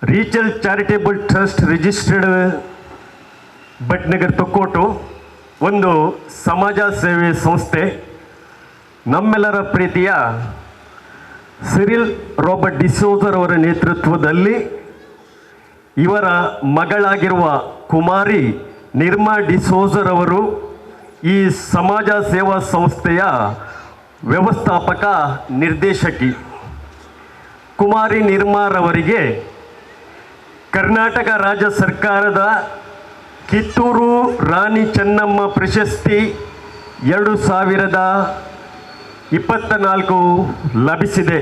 ರೀಚಲ್ charitable trust registered Bhatnagar Thokkottu ಒಂದು ಸಮಾಜ ಸೇವೆ ಸಂಸ್ಥೆ. ನಮ್ಮೆಲ್ಲರ ಪ್ರೀತಿಯ ಸಿರಿಲ್ ರಾಬರ್ಟ್ ಡಿಸೋಜರ್ ಅವರ ನೇತೃತ್ವದಲ್ಲಿ ಇವರ ಮಗಳಾಗಿರುವ ಕುಮಾರಿ ನಿರ್ಮಾ ಡಿಸೋಜರ್ ಅವರು ಈ ಸಮಾಜ ಸೇವಾ ಸಂಸ್ಥೆಯ ವ್ಯವಸ್ಥಾಪಕ ನಿರ್ದೇಶಕಿ. ಕುಮಾರಿ ನಿರ್ಮಾರವರಿಗೆ ಕರ್ನಾಟಕ ರಾಜ್ಯ ಸರ್ಕಾರದ ಕಿತ್ತೂರು ರಾಣಿ ಚೆನ್ನಮ್ಮ ಪ್ರಶಸ್ತಿ 2024 ಲಭಿಸಿದೆ.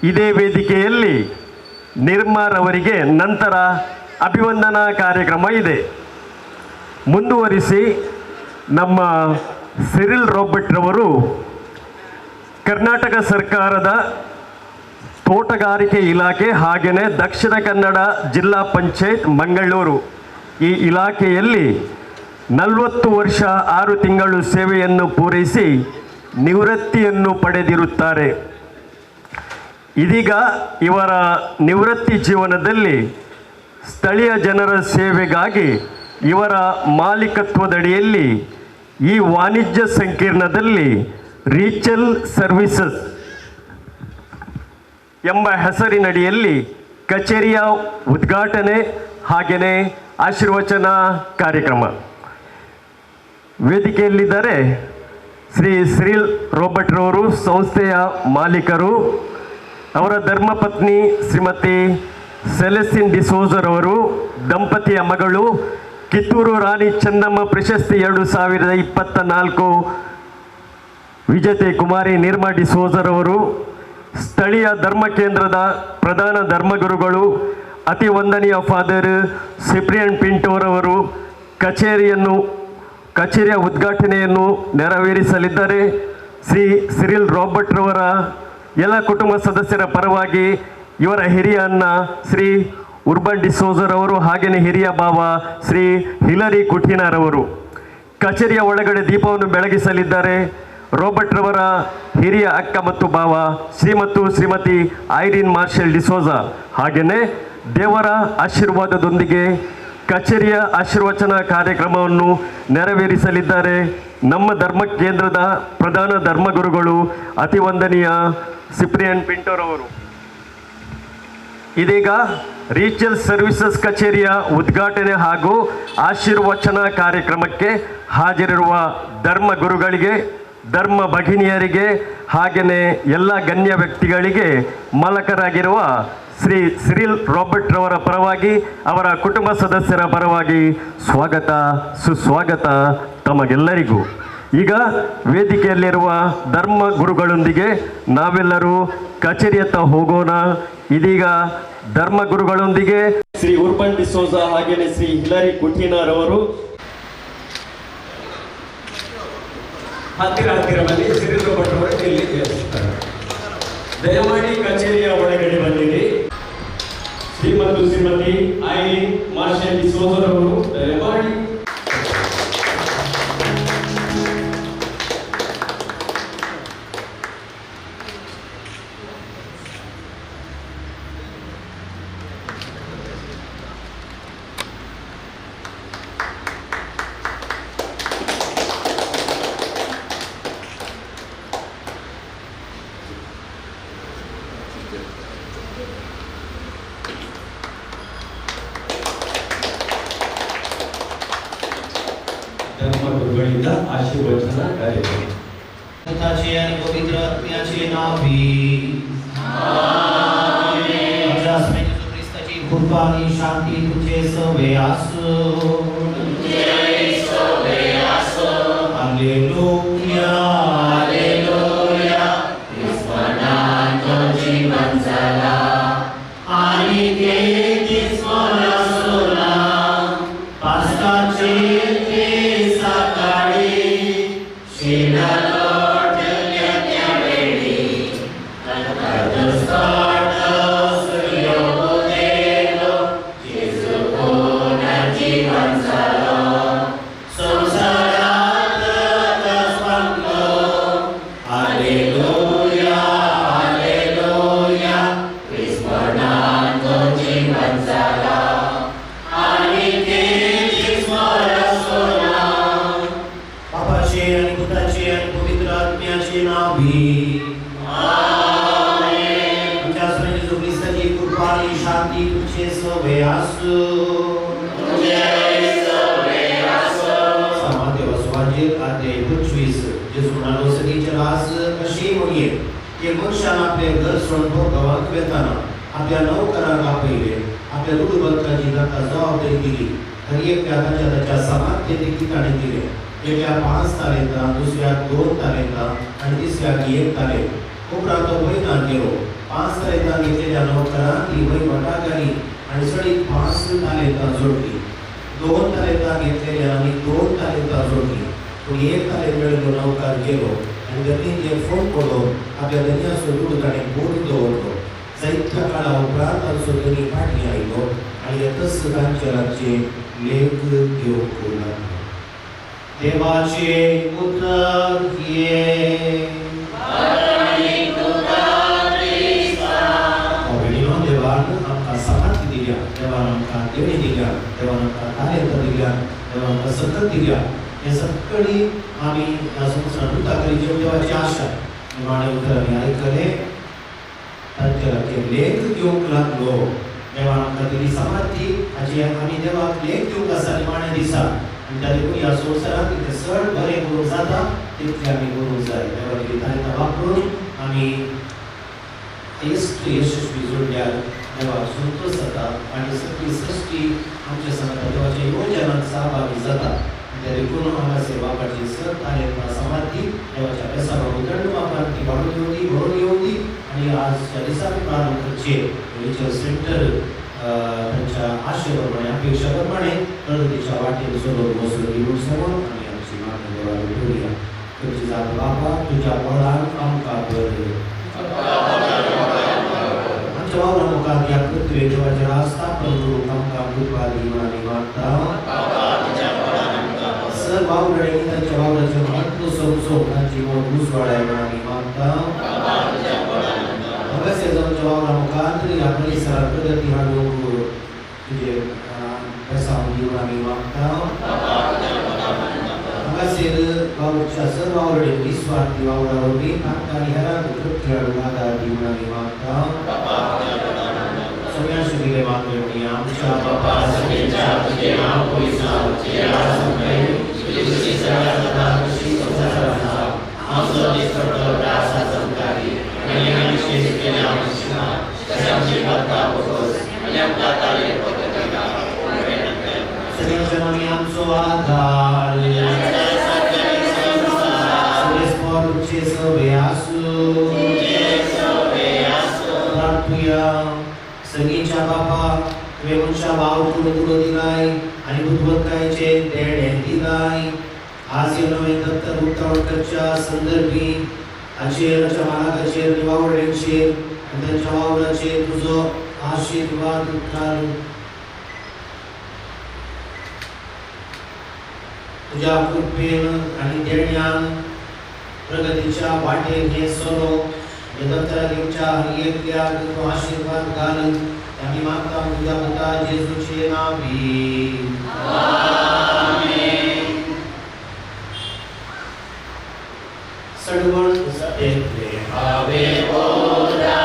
ಇದೇ ವೇದಿಕೆಯಲ್ಲಿ ನಿರ್ಮಾರವರಿಗೆ ನಂತರ ಅಭಿವಂದನಾ ಕಾರ್ಯಕ್ರಮ ಇದೆ. ಮುಂದುವರಿಸಿ ನಮ್ಮ ಸಿರಿಲ್ ರಾಬರ್ಟ್ ರವರು ಕರ್ನಾಟಕ ಸರ್ಕಾರದ ತೋಟಗಾರಿಕೆ ಇಲಾಖೆ ಹಾಗೆಯೇ ದಕ್ಷಿಣ ಕನ್ನಡ ಜಿಲ್ಲಾ ಪಂಚಾಯತ್ ಮಂಗಳೂರು ಈ ಇಲಾಖೆಯಲ್ಲಿ 40 ವರ್ಷ 6 ತಿಂಗಳು ಸೇವೆಯನ್ನು ಪೂರೈಸಿ ನಿವೃತ್ತಿಯನ್ನು ಪಡೆದಿರುತ್ತಾರೆ. ಇದೀಗ ಇವರ ನಿವೃತ್ತಿ ಜೀವನದಲ್ಲಿ ಸ್ಥಳೀಯ ಜನರ ಸೇವೆಗಾಗಿ ಇವರ ಮಾಲೀಕತ್ವದಡಿಯಲ್ಲಿ ಈ ವಾಣಿಜ್ಯ ಸಂಕೀರ್ಣದಲ್ಲಿ ರೀಚಲ್ ಸರ್ವಿಸಸ್ ಎಂಬ ಹೆಸರಿನಡಿಯಲ್ಲಿ ಕಚೇರಿಯ ಉದ್ಘಾಟನೆ ಹಾಗೆಯೇ ಆಶೀರ್ವಚನ ಕಾರ್ಯಕ್ರಮ. ವೇದಿಕೆಯಲ್ಲಿದ್ದಾರೆ ಶ್ರೀ ಸಿರಿಲ್ ರಾಬರ್ಟ್ ರವರು, ಸಂಸ್ಥೆಯ ಮಾಲೀಕರು. ಅವರ ಧರ್ಮಪತ್ನಿ ಶ್ರೀಮತಿ ಸೆಲೆಸ್ಟಿನ್ ಡಿಸೋಜರ್ ಅವರು, ದಂಪತಿಯ ಮಗಳು ಕಿತ್ತೂರು ರಾಣಿ ಚೆನ್ನಮ್ಮ ಪ್ರಶಸ್ತಿ 2024 ವಿಜೇತೆ ಕುಮಾರಿ ನಿರ್ಮಾ ಡಿಸೋಜರ್ ಅವರು, ಸ್ಥಳೀಯ ಧರ್ಮ ಕೇಂದ್ರದ ಪ್ರಧಾನ ಧರ್ಮಗುರುಗಳು ಅತಿ ವಂದನೀಯ ಫಾದರ್ ಸಿಪ್ರಿಯನ್ ಪಿಂಟೋರವರು ಕಚೇರಿಯ ಉದ್ಘಾಟನೆಯನ್ನು ನೆರವೇರಿಸಲಿದ್ದಾರೆ. ಶ್ರೀ ಸಿರಿಲ್ ರಾಬರ್ಟ್ ರವರ ಎಲ್ಲ ಕುಟುಂಬ ಸದಸ್ಯರ ಪರವಾಗಿ ಇವರ ಹಿರಿಯ ಅಣ್ಣ ಶ್ರೀ ಉರ್ಬನ್ ಡಿಸೋಜರ್ ಅವರು ಹಾಗೆಯೇ ಹಿರಿಯ ಭಾವ ಶ್ರೀ ಹಿಲರಿ ಕುಟಿನಾರವರು ಕಚೇರಿಯ ಒಳಗಡೆ ದೀಪವನ್ನು ಬೆಳಗಿಸಲಿದ್ದಾರೆ. ರಾಬರ್ಟ್ ರವರ ಹಿರಿಯ ಅಕ್ಕ ಮತ್ತು ಭಾವ ಶ್ರೀಮತಿ ಐರಿನ್ ಮಾರ್ಷಲ್ ಡಿಸೋಜಾ ಹಾಗೆಯೇ ದೇವರ ಆಶೀರ್ವಾದದೊಂದಿಗೆ ಕಚೇರಿಯ ಆಶೀರ್ವಚನ ಕಾರ್ಯಕ್ರಮವನ್ನು ನೆರವೇರಿಸಲಿದ್ದಾರೆ ನಮ್ಮ ಧರ್ಮ ಕೇಂದ್ರದ ಪ್ರಧಾನ ಧರ್ಮಗುರುಗಳು ಅತಿ ವಂದನೀಯ ಸಿಪ್ರಿಯನ್ ಪಿಂಟೋರವರು. ಇದೀಗ ರೀಚಲ್ ಸರ್ವಿಸಸ್ ಕಚೇರಿಯ ಉದ್ಘಾಟನೆ ಹಾಗೂ ಆಶೀರ್ವಚನ ಕಾರ್ಯಕ್ರಮಕ್ಕೆ ಹಾಜರಿರುವ ಧರ್ಮಗುರುಗಳಿಗೆ, ಧರ್ಮ ಭಗಿನಿಯರಿಗೆ ಹಾಗೆಯೇ ಎಲ್ಲ ಗಣ್ಯ ವ್ಯಕ್ತಿಗಳಿಗೆ ಮಾಲಕರಾಗಿರುವ ಶ್ರೀ ಸಿರಿಲ್ ರಾಬರ್ಟ್ ರವರ ಪರವಾಗಿ ಅವರ ಕುಟುಂಬ ಸದಸ್ಯರ ಪರವಾಗಿ ಸ್ವಾಗತ ಸುಸ್ವಾಗತ ತಮಗೆಲ್ಲರಿಗೂ. ಈಗ ವೇದಿಕೆಯಲ್ಲಿರುವ ಧರ್ಮ ಗುರುಗಳೊಂದಿಗೆ ನಾವೆಲ್ಲರೂ ಕಚೇರಿಯತ್ತ ಹೋಗೋಣ. ಇದೀಗ ಧರ್ಮ ಗುರುಗಳೊಂದಿಗೆ ಶ್ರೀ ಉರ್ಬನ್ ಡಿಸೋಜಾ ಹಾಗೆಯೇ ಶ್ರೀ ಹಿಲರಿ ಕುಟಿನಾರವರು ಹತ್ತಿರ ಬನ್ನಿ. ಸಿರಿಲ್ ರಾಬರ್ಟ್ ಅವರು ಇಲ್ಲಿ ದಯಮಾಡಿ ಕಚೇರಿಯ ಒಳಗಡೆ ಬಂದಿರಿ. ಶ್ರೀಮತಿ ಐರಿನ್ ಮಾರ್ಷಲ್ ಡಿಸೋಜರ್ ಅವರು ದಯಮಾಡಿ ಧರ್ಮಗುರುಗಳಿಂದ ಆಶೀರ್ವಚನ ಕಾರ್ಯಕ್ರಮ. पवित्र आत्म्याचे नावे आमेन. ख्रिस्ताची कृपा आणि शांती तुझे सवे असो. Hallelujah hallelujah. ख्रिस्तानात जीवन झाला आणि ते स्मरण सोला पास्ताचे ते सकाळी शेला Hallelujah, hallelujah, Christ, शांती तुझे सवे आसू समाधि वसवांचेर अध्याय 25 जेजू म्हणालो सगळीचे रास कशी म्हणये की मनशान आपले घर सोडून गावात वेताना आपल्या नौकरांक आपयले आपल्या रुडबंदकाची ताका जबाबदारी दिली आनी एक त्याच्या समाधीचे ताणें दिले एका 5 तालेंतां दुसऱ्याक 2 तालेंतां आनी तिसऱ्याक 1 तालेंत उपरांत तो वयनात गेलो 5 तालेंतां घेतलेल्या नौकरान ती वयवटा घाली आनी सडीत 5 तालेंतां जोडली 2 तालेंतां घेतलेल्या आनी 2 तालेंतां जोडली पूण 1 तालेंत मेळिल्लो नौकार गेलो आनी जमनीचेर फोंड पडून आपल्या दर्याचो रूड ताणें बोट दवरलो जायत्या काळा उपरांत ताचो दर्या फाटी आयलो आनी येतच तांचे रातचे लेख घेवंक लागलो देवाचे उतर ये देवान आमकां समाधी दिल्या देवान आमकां देणी दिल्या देवान आमकां तालेंत दिल्या देवान आमकां सकत दिल्या हे सगळी आमी ह्या संवसारांत उताकली देवाची आशा निमाणे उतर आमी आयकले तांचे रातचे लेख घेवंक लागलो देवान आमकां दिली समाधी हाची आमी देवाक लेख दिवंक आसा निमाणे दिसा त्या देखून ह्या संवसारांत कितें चड बरें करूंक जाता तितलें आमी करूंक जाय देवाची तालेंतां वापरून आमी यशस्वी जोडल्यार देवाक संतोश जाता आनी सगळी सृश्टी आमच्या सांगता देवाच्या योजनांत सहभागी जाता त्या देखून हांगासर बापाची सत तालेंतां समाधी देवाच्या अभ्यासाक उदंड बापान ती भरून येवं दी आनी आजच्या दिसा आमी प्रार्थना करचे रिचर्ड सेंटर त्यांच्या आशेप्रमाणे अपेक्षा प्रमाणे प्रगतीच्या वाटेर सोडून बसून निवड समोर आमी आमची मागणी देवाक करूया तुजी जाप बाबा तुज्या बळान आमकां बरय आमच्या वावरा मुखार ह्या पृथ्वी देवाचेर आस्थापन करूंक आमकां कृपा दी आनी मागता सर वावरडे तांच्या वावराचेर म्हत्व समजोवंक तांची मोग उसवाडाय आनी मागता अवश्य जावंच्या वावरा मुखार तरी ह्या परिसरांत प्रगती हाडूंक तुजे प्रसाद दिवन आमी मागता हांगासर वावरच्या सर्व वावरडे निस्वार्थी वावरा वरवीं तांकां आनी हेरांक तृप्ती हाडूंक आदार दिवन आमी मागता सगळ्या शिविरे मागणी आमच्या बापा सगळ्यांच्या तुझे नाव पवित्र तुझे राज संपय तुझी सगळ्या सदा खुशी संसाराचा आमचो दिसपडतो त्रास संकारी आणि आम्ही शेष केल्या आमच्या कशाची करता बघोस आणि आमका ताले पकडिका सगळ्यांच्या नामी आमचो आधार तुझे सवे आसू प्रार्थुया सगळीच्या बापा तुवें मनशा भाव तुडो दिलाय आनी बुधवंतायचे देणे दिलाय आज ह्या नवे दत्तर उक्तावणकरच्या संदर्भी हाचेर हाच्या मालकाचेर आनी वावरड्यांचेर आनी तांच्या वावराचेर तुजो आशिर्वाद घाल तुज्या कृपेन आनी देण्यान प्रगतीच्या वाटेर हे सोरो दत्तराच्या एकल्याक तो आशीर्वाद घाल आमी मागता तुझ्या पुता जेजूचे नावी आमेन सडवण सतेले हावे ओरा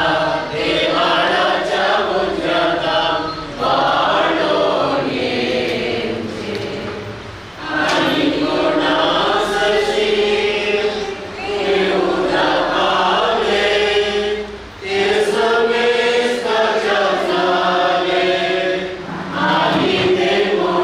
देवाच्या मुद्रता वाढोन येते आणि कोणासशी Amen.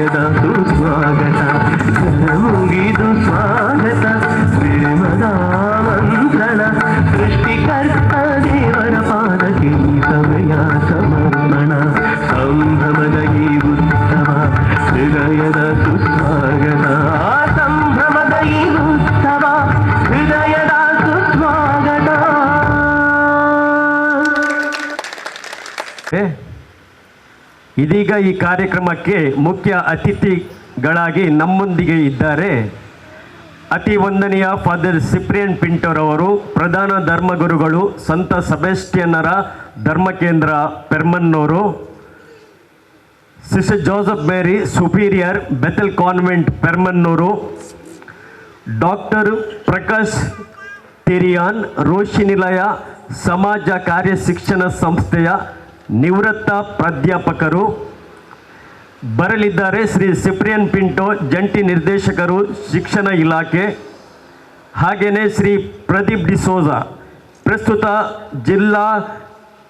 ಹೃದಯದ ಸುಸ್ವಾಗತ ಮುಗಿದು ಸ್ವಾಗತ ಪ್ರೇಮದ ಮಂತ್ರಣ ಸೃಷ್ಟಿಕರ್ತ ದೇವರ ಪಾದಕ್ಕೆ ಸಮಯ ಸಮರ್ಪಣ ಸಂಭ್ರಮದ ಈ ಉತ್ಸವ ಹೃದಯದ ಸುಸ್ವಾಗತ ಸಂಭ್ರಮದ ಈ ಉತ್ಸವ ಹೃದಯದ ಸುಸ್ವಾಗತ. ಇದೀಗ ಈ ಕಾರ್ಯಕ್ರಮಕ್ಕೆ ಮುಖ್ಯ ಅತಿಥಿಗಳಾಗಿ ನಮ್ಮೊಂದಿಗೆ ಇದ್ದಾರೆ ಅತಿ ವಂದನೀಯ ಫಾದರ್ ಸಿಪ್ರಿಯನ್ ಪಿಂಟೋರವರು, ಪ್ರಧಾನ ಧರ್ಮಗುರುಗಳು, ಸಂತ ಸೆಬಾಸ್ಟಿಯನ್ನರ ಧರ್ಮಕೇಂದ್ರ ಪೆರ್ಮನ್ನೂರು, ಸಿಸ್ಟರ್ ಜೋಸೆಫ್ ಮೇರಿ superior Bethell convent Permannur, doctor Prakash ತಿರಿಯಾನ್ ರೋಶಿನಿಲಯ ಸಮಾಜ ಕಾರ್ಯ ಶಿಕ್ಷಣ ಸಂಸ್ಥೆಯ ನಿವೃತ್ತ ಪ್ರಾಧ್ಯಾಪಕರು ಬರಲಿದ್ದಾರೆ. ಶ್ರೀ ಸಿಪ್ರಿಯನ್ ಪಿಂಟೋ ಜಂಟಿ ನಿರ್ದೇಶಕರು ಶಿಕ್ಷಣ ಇಲಾಖೆ, ಹಾಗೆಯೇ ಶ್ರೀ ಪ್ರದೀಪ್ ಡಿಸೋಜ ಪ್ರಸ್ತುತ ಜಿಲ್ಲಾ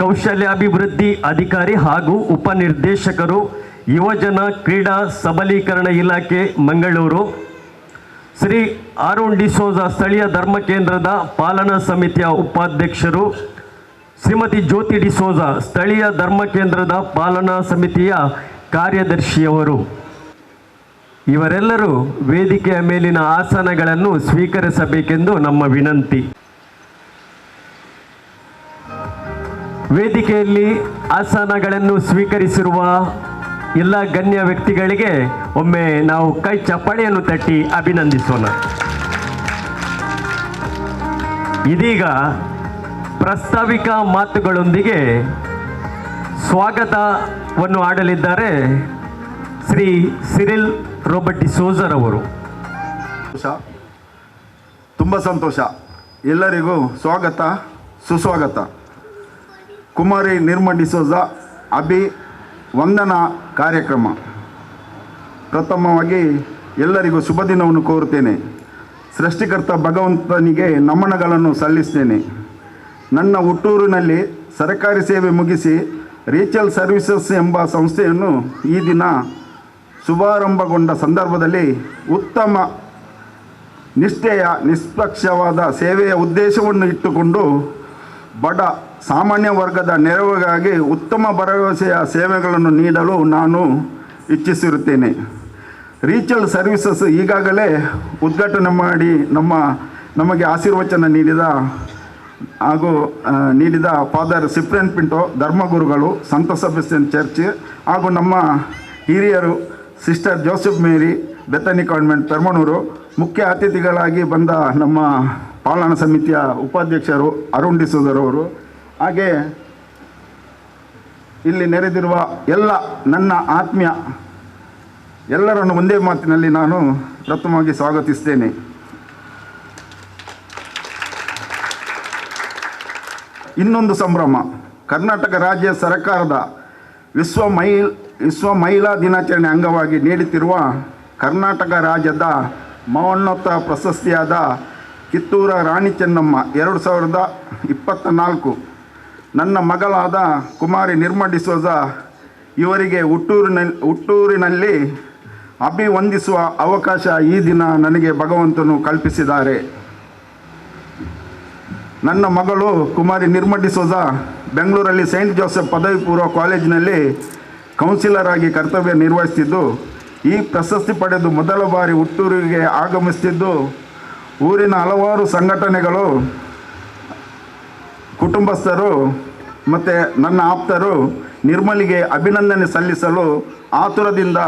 ಕೌಶಲ್ಯಾಭಿವೃದ್ಧಿ ಅಧಿಕಾರಿ ಹಾಗೂ ಉಪನಿರ್ದೇಶಕರು ಯುವಜನ ಕ್ರೀಡಾ ಸಬಲೀಕರಣ ಇಲಾಖೆ ಮಂಗಳೂರು, ಶ್ರೀ ಅರುಣ್ ಡಿಸೋಜ ಸ್ಥಳೀಯ ಧರ್ಮ ಕೇಂದ್ರದ ಪಾಲನಾ ಸಮಿತಿಯ ಉಪಾಧ್ಯಕ್ಷರು, ಶ್ರೀಮತಿ ಜ್ಯೋತಿ ಡಿಸೋಜ ಸ್ಥಳೀಯ ಧರ್ಮ ಕೇಂದ್ರದ ಪಾಲನಾ ಸಮಿತಿಯ ಕಾರ್ಯದರ್ಶಿಯವರು. ಇವರೆಲ್ಲರೂ ವೇದಿಕೆಯ ಮೇಲಿನ ಆಸನಗಳನ್ನು ಸ್ವೀಕರಿಸಬೇಕೆಂದು ನಮ್ಮ ವಿನಂತಿ. ವೇದಿಕೆಯಲ್ಲಿ ಆಸನಗಳನ್ನು ಸ್ವೀಕರಿಸಿರುವ ಎಲ್ಲ ಗಣ್ಯ ವ್ಯಕ್ತಿಗಳಿಗೆ ಒಮ್ಮೆ ನಾವು ಕೈ ಚಪ್ಪಾಳೆಯನ್ನು ತಟ್ಟಿ ಅಭಿನಂದಿಸೋಣ. ಇದೀಗ ಪ್ರಾಸ್ತಾವಿಕ ಮಾತುಗಳೊಂದಿಗೆ ಸ್ವಾಗತವನ್ನು ಆಡಲಿದ್ದಾರೆ ಶ್ರೀ ಸಿರಿಲ್ ರೋಬರ್ಟ್ ಡಿಸೋಜರ್ ಅವರು. ತುಂಬ ಸಂತೋಷ. ಎಲ್ಲರಿಗೂ ಸ್ವಾಗತ ಸುಸ್ವಾಗತ. ಕುಮಾರಿ ನಿರ್ಮಾ ಡಿಸೋಜ ಅಭಿವಂದನಾ ಕಾರ್ಯಕ್ರಮ. ಪ್ರಥಮವಾಗಿ ಎಲ್ಲರಿಗೂ ಶುಭ ದಿನವನ್ನು ಕೋರುತ್ತೇನೆ. ಸೃಷ್ಟಿಕರ್ತ ಭಗವಂತನಿಗೆ ನಮನಗಳನ್ನು ಸಲ್ಲಿಸ್ತೇನೆ. ನನ್ನ ಹುಟ್ಟೂರಿನಲ್ಲಿ ಸರ್ಕಾರಿ ಸೇವೆ ಮುಗಿಸಿ ರೀಚಲ್ ಸರ್ವಿಸಸ್ ಎಂಬ ಸಂಸ್ಥೆಯನ್ನು ಈ ದಿನ ಶುಭಾರಂಭಗೊಂಡ ಸಂದರ್ಭದಲ್ಲಿ ಉತ್ತಮ ನಿಷ್ಠೆಯ ನಿಷ್ಪಕ್ಷವಾದ ಸೇವೆಯ ಉದ್ದೇಶವನ್ನು ಇಟ್ಟುಕೊಂಡು ಬಡ ಸಾಮಾನ್ಯ ವರ್ಗದ ನೆರವಿಗಾಗಿ ಉತ್ತಮ ಭರವಸೆಯ ಸೇವೆಗಳನ್ನು ನೀಡಲು ನಾನು ಇಚ್ಛಿಸಿರುತ್ತೇನೆ. ರೀಚಲ್ ಸರ್ವಿಸಸ್ ಈಗಾಗಲೇ ಉದ್ಘಾಟನೆ ಮಾಡಿ ನಮಗೆ ಆಶೀರ್ವಚನ ನೀಡಿದ ಫಾದರ್ ಸಿಪ್ರಿಯನ್ ಪಿಂಟೋ ಧರ್ಮಗುರುಗಳು, ಸಂತ ಸೆಬಾಸ್ಟಿಯನ್ ಚರ್ಚ್ ಹಾಗೂ ನಮ್ಮ ಹಿರಿಯರು ಸಿಸ್ಟರ್ ಜೋಸೆಫ್ ಮೇರಿ ಬೆಥನಿ ಕಾನ್ವೆಂಟ್ ಪೆರ್ಮನೂರು, ಮುಖ್ಯ ಅತಿಥಿಗಳಾಗಿ ಬಂದ ನಮ್ಮ ಪಾಲನಾ ಸಮಿತಿಯ ಉಪಾಧ್ಯಕ್ಷರು ಅರುಣ್ ಡಿಸೋಜರವರು, ಹಾಗೆ ಇಲ್ಲಿ ನೆರೆದಿರುವ ಎಲ್ಲ ನನ್ನ ಆತ್ಮೀಯ ಎಲ್ಲರನ್ನು ಒಂದೇ ಮಾತಿನಲ್ಲಿ ನಾನು ಪ್ರಥಮವಾಗಿ ಸ್ವಾಗತಿಸ್ತೇನೆ. ಇನ್ನೊಂದು ಸಂಭ್ರಮ, ಕರ್ನಾಟಕ ರಾಜ್ಯ ಸರ್ಕಾರದ ವಿಶ್ವ ಮಹಿಳಾ ದಿನಾಚರಣೆ ಅಂಗವಾಗಿ ನೀಡುತ್ತಿರುವ ಕರ್ನಾಟಕ ರಾಜ್ಯದ ಮಹೋನ್ನತ ಪ್ರಶಸ್ತಿಯಾದ ಕಿತ್ತೂರ ರಾಣಿ ಚೆನ್ನಮ್ಮ 2024 ನನ್ನ ಮಗಳಾದ ಕುಮಾರಿ ನಿರ್ಮಾ ಡಿಸೋಜ ಇವರಿಗೆ ಹುಟ್ಟೂರಿನಲ್ಲಿ ಅಭಿವಂದಿಸುವ ಅವಕಾಶ ಈ ದಿನ ನನಗೆ ಭಗವಂತನು ಕಲ್ಪಿಸಿದ್ದಾರೆ. ನನ್ನ ಮಗಳು ಕುಮಾರಿ ನಿರ್ಮಾ ಡಿಸೋಜ ಬೆಂಗಳೂರಲ್ಲಿ ಸೈಂಟ್ ಜೋಸೆಫ್ ಪದವಿ ಪೂರ್ವ ಕಾಲೇಜಿನಲ್ಲಿ ಕೌನ್ಸಿಲರ್ ಆಗಿ ಕರ್ತವ್ಯ ನಿರ್ವಹಿಸುತ್ತಿದ್ದು, ಈ ಪ್ರಶಸ್ತಿ ಪಡೆದು ಮೊದಲ ಬಾರಿ ಹುಟ್ಟೂರಿಗೆ ಆಗಮಿಸುತ್ತಿದ್ದು, ಊರಿನ ಹಲವಾರು ಸಂಘಟನೆಗಳು, ಕುಟುಂಬಸ್ಥರು ಮತ್ತು ನನ್ನ ಆಪ್ತರು ನಿರ್ಮಲಿಗೆ ಅಭಿನಂದನೆ ಸಲ್ಲಿಸಲು ಆತುರದಿಂದ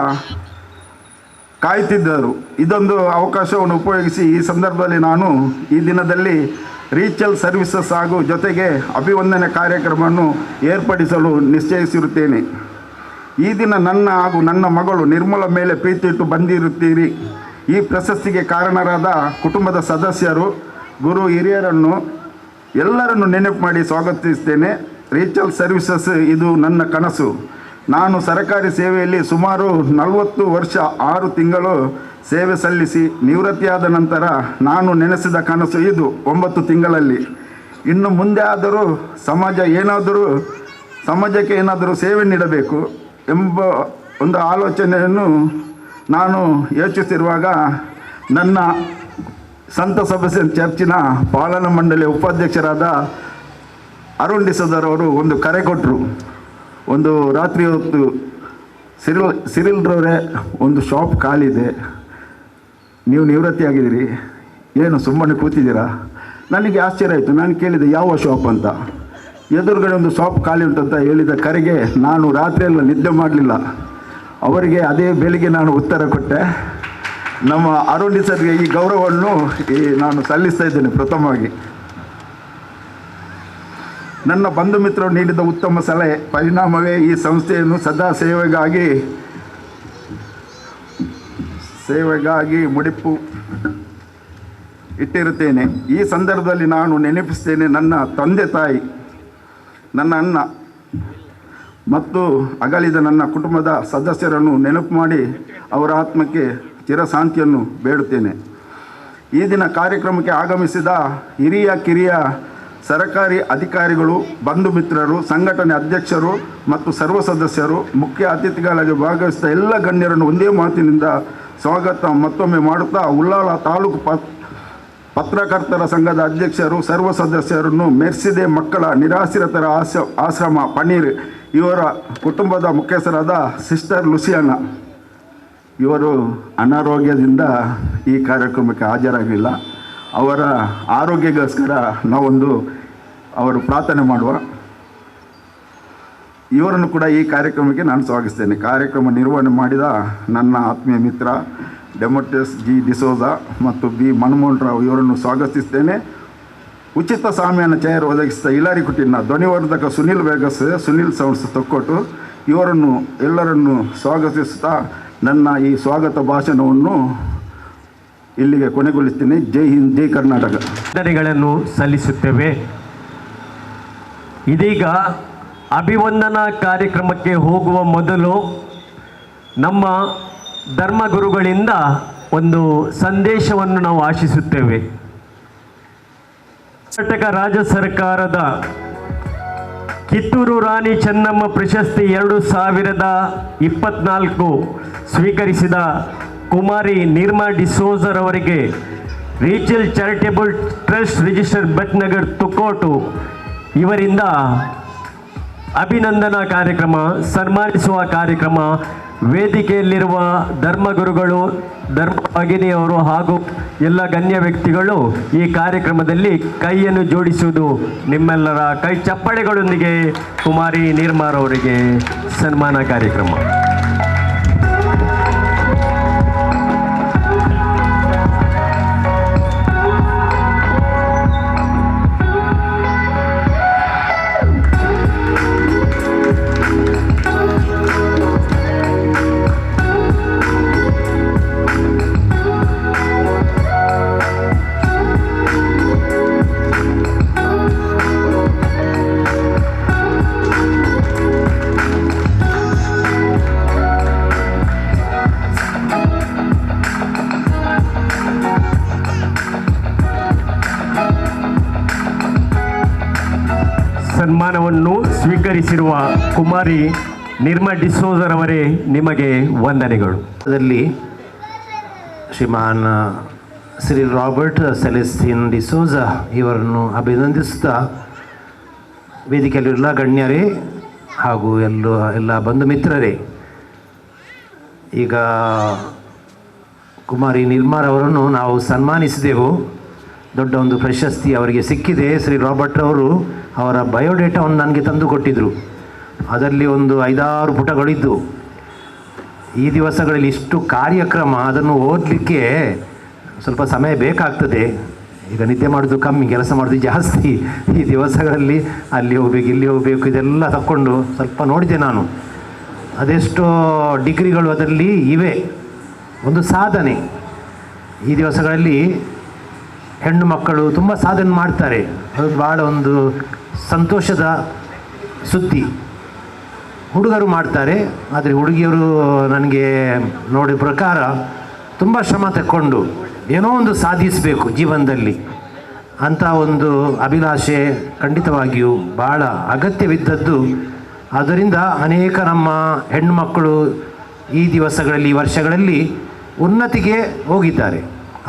ಕಾಯುತ್ತಿದ್ದರು. ಇದೊಂದು ಅವಕಾಶವನ್ನು ಉಪಯೋಗಿಸಿ ಈ ಸಂದರ್ಭದಲ್ಲಿ ನಾನು ಈ ದಿನದಲ್ಲಿ ರೀಚಲ್ ಸರ್ವಿಸಸ್ ಹಾಗೂ ಜೊತೆಗೆ ಅಭಿವಂದನೆ ಕಾರ್ಯಕ್ರಮವನ್ನು ಏರ್ಪಡಿಸಲು ನಿಶ್ಚಯಿಸಿರುತ್ತೇನೆ. ಈ ದಿನ ನನ್ನ ಹಾಗೂ ನನ್ನ ಮಗಳು ನಿರ್ಮಲ ಮೇಲೆ ಪ್ರೀತಿ ಇಟ್ಟು ಬಂದಿರುತ್ತೀರಿ. ಈ ಪ್ರಶಸ್ತಿಗೆ ಕಾರಣರಾದ ಕುಟುಂಬದ ಸದಸ್ಯರು, ಗುರು ಹಿರಿಯರನ್ನು ಎಲ್ಲರನ್ನು ನೆನಪು ಮಾಡಿ ಸ್ವಾಗತಿಸ್ತೇನೆ. ರೀಚಲ್ ಸರ್ವಿಸಸ್ ಇದು ನನ್ನ ಕನಸು. ನಾನು ಸರ್ಕಾರಿ ಸೇವೆಯಲ್ಲಿ ಸುಮಾರು 40 ವರ್ಷ 6 ತಿಂಗಳು ಸೇವೆ ಸಲ್ಲಿಸಿ ನಿವೃತ್ತಿಯಾದ ನಂತರ ನಾನು ನೆನೆಸಿದ ಕನಸು ಇದು 9 ತಿಂಗಳಲ್ಲಿ. ಇನ್ನು ಮುಂದೆ ಆದರೂ ಸಮಾಜಕ್ಕೆ ಏನಾದರೂ ಸೇವೆ ನೀಡಬೇಕು ಎಂಬ ಒಂದು ಆಲೋಚನೆಯನ್ನು ನಾನು ಯೋಚಿಸಿರುವಾಗ ನನ್ನ ಸಂತ ಸಭೆ ಚರ್ಚಿನ ಪಾಲನಾ ಮಂಡಳಿಯ ಉಪಾಧ್ಯಕ್ಷರಾದ ಅರುಣ್ ಡಿಸೋಜರ್ ಅವರು ಒಂದು ಕರೆ ಕೊಟ್ಟರು. ಒಂದು ರಾತ್ರಿ ಹೊತ್ತು ಸಿರಿಲ್ರವರೇ ಒಂದು ಶಾಪ್ ಖಾಲಿದೆ, ನೀವು ನಿವೃತ್ತಿಯಾಗಿದ್ದೀರಿ, ಏನು ಸುಮ್ಮನೆ ಕೂತಿದ್ದೀರಾ? ನನಗೆ ಆಶ್ಚರ್ಯ ಆಯಿತು. ನಾನು ಕೇಳಿದೆ ಯಾವ ಶಾಪ್ ಅಂತ. ಎದುರುಗಡೆ ಒಂದು ಶಾಪ್ ಖಾಲಿ ಉಂಟಂತ ಹೇಳಿದ ಕರೆಗೆ ನಾನು ರಾತ್ರಿಯೆಲ್ಲ ನಿದ್ದೆ ಮಾಡಲಿಲ್ಲ. ಅವರಿಗೆ ಅದೇ ಬೆಳಿಗ್ಗೆ ನಾನು ಉತ್ತರ ಕೊಟ್ಟೆ. ನಮ್ಮ ಅರುಣ್ ಸರ್ಗೆ ಈ ಗೌರವವನ್ನು ನಾನು ಸಲ್ಲಿಸ್ತಾ ಇದ್ದೇನೆ. ಪ್ರಥಮವಾಗಿ ನನ್ನ ಬಂಧು ಮಿತ್ರರು ನೀಡಿದ ಉತ್ತಮ ಸಲಹೆ ಪರಿಣಾಮವೇ ಈ ಸಂಸ್ಥೆಯನ್ನು ಸದಾ ಸೇವೆಗಾಗಿ ಮುಡಿಪು ಇಟ್ಟಿರುತ್ತೇನೆ. ಈ ಸಂದರ್ಭದಲ್ಲಿ ನಾನು ನೆನಪಿಸ್ತೇನೆ ನನ್ನ ತಂದೆ ತಾಯಿ, ನನ್ನ ಅಣ್ಣ ಮತ್ತು ಅಗಲಿದ ನನ್ನ ಕುಟುಂಬದ ಸದಸ್ಯರನ್ನು ನೆನಪು ಮಾಡಿ ಅವರ ಆತ್ಮಕ್ಕೆ ಚಿರಶಾಂತಿಯನ್ನು ಬೇಡುತ್ತೇನೆ. ಈ ದಿನ ಕಾರ್ಯಕ್ರಮಕ್ಕೆ ಆಗಮಿಸಿದ ಹಿರಿಯ ಕಿರಿಯ ಸರ್ಕಾರಿ ಅಧಿಕಾರಿಗಳು, ಬಂಧು ಮಿತ್ರರು, ಸಂಘಟನೆ ಅಧ್ಯಕ್ಷರು ಮತ್ತು ಸರ್ವ ಸದಸ್ಯರು, ಮುಖ್ಯ ಅತಿಥಿಗಳಾಗಿ ಭಾಗವಹಿಸಿದ ಎಲ್ಲ ಗಣ್ಯರನ್ನು ಒಂದೇ ಮಾತಿನಿಂದ ಸ್ವಾಗತ ಮತ್ತೊಮ್ಮೆ ಮಾಡುತ್ತಾ, ಉಳ್ಳಾಲ ತಾಲೂಕು ಪತ್ರಕರ್ತರ ಸಂಘದ ಅಧ್ಯಕ್ಷರು, ಸರ್ವ ಸದಸ್ಯರನ್ನು, ಮೆರ್ಸಿದೆ ಮಕ್ಕಳ ನಿರಾಶ್ರಿತರ ಆಶ್ರಮ ಪನೀರ್ ಇವರ ಕುಟುಂಬದ ಮುಖ್ಯಸ್ಥರಾದ ಸಿಸ್ಟರ್ ಲುಸಿಯಾನ ಇವರು ಅನಾರೋಗ್ಯದಿಂದ ಈ ಕಾರ್ಯಕ್ರಮಕ್ಕೆ ಹಾಜರಾಗಲಿಲ್ಲ. ಅವರ ಆರೋಗ್ಯಕ್ಕೋಸ್ಕರ ನಾವೊಂದು ಅವರು ಪ್ರಾರ್ಥನೆ ಮಾಡುವ. ಇವರನ್ನು ಕೂಡ ಈ ಕಾರ್ಯಕ್ರಮಕ್ಕೆ ನಾನು ಸ್ವಾಗತಿಸ್ತೇನೆ. ಕಾರ್ಯಕ್ರಮ ನಿರ್ವಹಣೆ ಮಾಡಿದ ನನ್ನ ಆತ್ಮೀಯ ಮಿತ್ರ ಡೆಮೋಟಸ್ ಜಿ ಡಿಸೋಜಾ ಮತ್ತು ಬಿ ಮನಮೋಹನ್ ರಾವ್ ಇವರನ್ನು ಸ್ವಾಗತಿಸ್ತೇನೆ. ಉಚಿತ ಸಾಮ್ಯಾನ ಚೇರ್ ಒದಗಿಸಿದ ಇಲಾರಿ ಕುಟಿನ ಧ್ವನಿವರ್ಧಕ ಸುನಿಲ್ ವೇಗಸ್, ಸುನಿಲ್ ಸೌಂಡ್ಸ್ ತೊಕ್ಕೊಟ್ಟು ಇವರನ್ನು ಎಲ್ಲರನ್ನು ಸ್ವಾಗತಿಸುತ್ತಾ ನನ್ನ ಈ ಸ್ವಾಗತ ಭಾಷಣವನ್ನು ಇಲ್ಲಿಗೆ ಕೊನೆಗೊಳಿಸ್ತೀನಿ. ಜೈ ಹಿಂದ್, ಜೈ ಕರ್ನಾಟಕ. ವಂದನೆಗಳನ್ನು ಸಲ್ಲಿಸುತ್ತೇವೆ. ಇದೀಗ ಅಭಿವಂದನಾ ಕಾರ್ಯಕ್ರಮಕ್ಕೆ ಹೋಗುವ ಮೊದಲು ನಮ್ಮ ಧರ್ಮಗುರುಗಳಿಂದ ಒಂದು ಸಂದೇಶವನ್ನು ನಾವು ಆಶಿಸುತ್ತೇವೆ. ಕರ್ನಾಟಕ ರಾಜ್ಯ ಸರ್ಕಾರದ ಕಿತ್ತೂರು ರಾಣಿ ಚೆನ್ನಮ್ಮ ಪ್ರಶಸ್ತಿ 2024 ಸ್ವೀಕರಿಸಿದ ಕುಮಾರಿ ನಿರ್ಮಾ ಡಿಸೋಜರ್ ಅವರಿಗೆ ರೀಚಲ್ ಚಾರಿಟೇಬಲ್ ಟ್ರಸ್ಟ್ ರಿಜಿಸ್ಟರ್ ಭಟ್ನಗರ್ ತುಕೋಟು ಇವರಿಂದ ಅಭಿನಂದನಾ ಕಾರ್ಯಕ್ರಮ, ಸನ್ಮಾನಿಸುವ ಕಾರ್ಯಕ್ರಮ, ವೇದಿಕೆಯಲ್ಲಿರುವ ಧರ್ಮಗುರುಗಳು, ಧರ್ಮ ಭಗಿನಿಯವರು ಹಾಗೂ ಎಲ್ಲ ಗಣ್ಯ ವ್ಯಕ್ತಿಗಳು ಈ ಕಾರ್ಯಕ್ರಮದಲ್ಲಿ ಕೈಯನ್ನು ಜೋಡಿಸುವುದು ನಿಮ್ಮೆಲ್ಲರ ಕೈ ಚಪ್ಪಳೆಗಳೊಂದಿಗೆ ಕುಮಾರಿ ನಿರ್ಮಾರವರಿಗೆ ಸನ್ಮಾನ ಕಾರ್ಯಕ್ರಮ. ಸನ್ಮಾನವನ್ನು ಸ್ವೀಕರಿಸಿರುವ ಕುಮಾರಿ ನಿರ್ಮಾ ಡಿಸೋಜರ್ ಅವರೇ, ನಿಮಗೆ ವಂದನೆಗಳು. ಅದರಲ್ಲಿ ಶ್ರೀಮಾನ್ ಶ್ರೀ ರಾಬರ್ಟ್ ಸೆಲೆಸ್ಟಿನ್ ಡಿಸೋಜಾ ಇವರನ್ನು ಅಭಿನಂದಿಸುತ್ತಾ, ವೇದಿಕೆಯಲ್ಲಿರುವ ಗಣ್ಯರೇ ಹಾಗೂ ಎಲ್ಲ ಬಂಧು ಮಿತ್ರರೇ, ಈಗ ಕುಮಾರಿ ನಿರ್ಮಾರವರನ್ನು ನಾವು ಸನ್ಮಾನಿಸಿದೆವು. ದೊಡ್ಡ ಒಂದು ಪ್ರಶಸ್ತಿ ಅವರಿಗೆ ಸಿಕ್ಕಿದೆ. ಶ್ರೀ ರಾಬರ್ಟ್ ಅವರು ಅವರ ಬಯೋಡೇಟಾವನ್ನು ನನಗೆ ತಂದು ಕೊಟ್ಟಿದ್ದರು. ಅದರಲ್ಲಿ ಒಂದು 5-6 ಪುಟಗಳಿದ್ದು. ಈ ದಿವಸಗಳಲ್ಲಿ ಇಷ್ಟು ಕಾರ್ಯಕ್ರಮ, ಅದನ್ನು ಓದಲಿಕ್ಕೆ ಸ್ವಲ್ಪ ಸಮಯ ಬೇಕಾಗ್ತದೆ. ಈಗ ನಿದ್ದೆ ಮಾಡೋದು ಕಮ್ಮಿ, ಕೆಲಸ ಮಾಡೋದು ಜಾಸ್ತಿ. ಈ ದಿವಸಗಳಲ್ಲಿ ಅಲ್ಲಿ ಹೋಗ್ಬೇಕು, ಇಲ್ಲಿ ಹೋಗಬೇಕು, ಇದೆಲ್ಲ ತಕ್ಕೊಂಡು ಸ್ವಲ್ಪ ನೋಡಿದೆ ನಾನು. ಅದೆಷ್ಟೋ ಡಿಗ್ರಿಗಳು ಅದರಲ್ಲಿ ಇವೆ. ಒಂದು ಸಾಧನೆ. ಈ ದಿವಸಗಳಲ್ಲಿ ಹೆಣ್ಣು ಮಕ್ಕಳು ತುಂಬ ಸಾಧನೆ ಮಾಡ್ತಾರೆ. ಅದು ಭಾಳ ಒಂದು ಸಂತೋಷದ ಸುದ್ದಿ. ಹುಡುಗರು ಮಾಡ್ತಾರೆ, ಆದರೆ ಹುಡುಗಿಯರು ನನಗೆ ನೋಡಿದ ಪ್ರಕಾರ ತುಂಬ ಶ್ರಮ ತಕ್ಕೊಂಡು ಏನೋ ಒಂದು ಸಾಧಿಸಬೇಕು ಜೀವನದಲ್ಲಿ ಅಂಥ ಒಂದು ಅಭಿಲಾಷೆ ಖಂಡಿತವಾಗಿಯೂ ಭಾಳ ಅಗತ್ಯವಿದ್ದದ್ದು. ಆದ್ದರಿಂದ ಅನೇಕ ನಮ್ಮ ಹೆಣ್ಣು ಮಕ್ಕಳು ಈ ದಿವಸಗಳಲ್ಲಿ ಈ ವರ್ಷಗಳಲ್ಲಿ ಉನ್ನತಿಗೆ ಹೋಗಿದ್ದಾರೆ.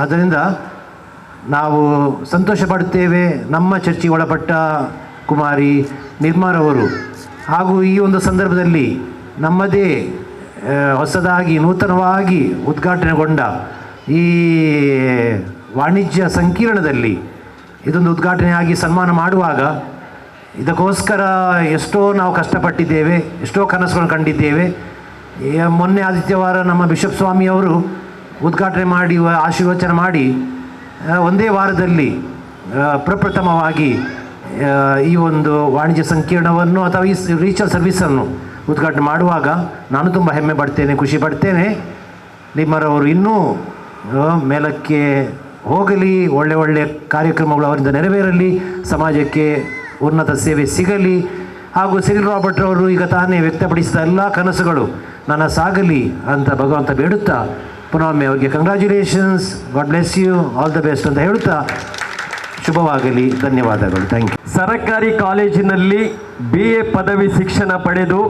ಆದ್ದರಿಂದ ನಾವು ಸಂತೋಷ ಪಡುತ್ತೇವೆ. ನಮ್ಮ ಚರ್ಚಿಗೆ ಒಳಪಟ್ಟ ಕುಮಾರಿ ನಿರ್ಮಾರವರು ಹಾಗೂ ಈ ಒಂದು ಸಂದರ್ಭದಲ್ಲಿ ನಮ್ಮದೇ ಹೊಸದಾಗಿ ನೂತನವಾಗಿ ಉದ್ಘಾಟನೆಗೊಂಡ ಈ ವಾಣಿಜ್ಯ ಸಂಕೀರ್ಣದಲ್ಲಿ ಇದೊಂದು ಉದ್ಘಾಟನೆಯಾಗಿ ಸನ್ಮಾನ ಮಾಡುವಾಗ ಇದಕ್ಕೋಸ್ಕರ ಎಷ್ಟೋ ನಾವು ಕಷ್ಟಪಟ್ಟಿದ್ದೇವೆ, ಎಷ್ಟೋ ಕನಸುಗಳನ್ನು ಕಂಡಿದ್ದೇವೆ. ಮೊನ್ನೆ ಆದಿತ್ಯವಾರ ನಮ್ಮ ಬಿಷಪ್ ಸ್ವಾಮಿಯವರು ಉದ್ಘಾಟನೆ ಮಾಡಿ ಆಶೀರ್ವಚನ ಮಾಡಿ ಒಂದೇ ವಾರದಲ್ಲಿ ಪ್ರಪ್ರಥಮವಾಗಿ ಈ ಒಂದು ವಾಣಿಜ್ಯ ಸಂಕೀರ್ಣವನ್ನು ಅಥವಾ ಈ ರೀಚಾರ್ಜ್ ಸರ್ವಿಸನ್ನು ಉದ್ಘಾಟನೆ ಮಾಡುವಾಗ ನಾನು ತುಂಬ ಹೆಮ್ಮೆ ಪಡ್ತೇನೆ, ಖುಷಿ ಪಡ್ತೇನೆ. ನಿಮ್ಮರವರು ಇನ್ನೂ ಮೇಲಕ್ಕೆ ಹೋಗಲಿ, ಒಳ್ಳೆ ಒಳ್ಳೆಯ ಕಾರ್ಯಕ್ರಮಗಳು ಅವರಿಂದ ನೆರವೇರಲಿ, ಸಮಾಜಕ್ಕೆ ಉನ್ನತ ಸೇವೆ ಸಿಗಲಿ. ಹಾಗೂ ಸಿರಿಲ್ ರಾಬರ್ಟ್ ಅವರು ಈಗ ತಾನೇ ವ್ಯಕ್ತಪಡಿಸಿದ ಎಲ್ಲ ಕನಸುಗಳು ನನ್ನ ಸಾಗಲಿ ಅಂತ ಭಗವಂತ ಬೇಡುತ್ತಾ ಪುನೊಮ್ಮೆ ಅವರಿಗೆ congratulations, God bless you, all the best ಅಂತ ಹೇಳುತ್ತಾ ಶುಭವಾಗಲಿ. ಧನ್ಯವಾದಗಳು. Thank you. ಸರಕಾರಿ ಕಾಲೇಜಿನಲ್ಲಿ BA ಪದವಿ ಶಿಕ್ಷಣ ಪಡೆದು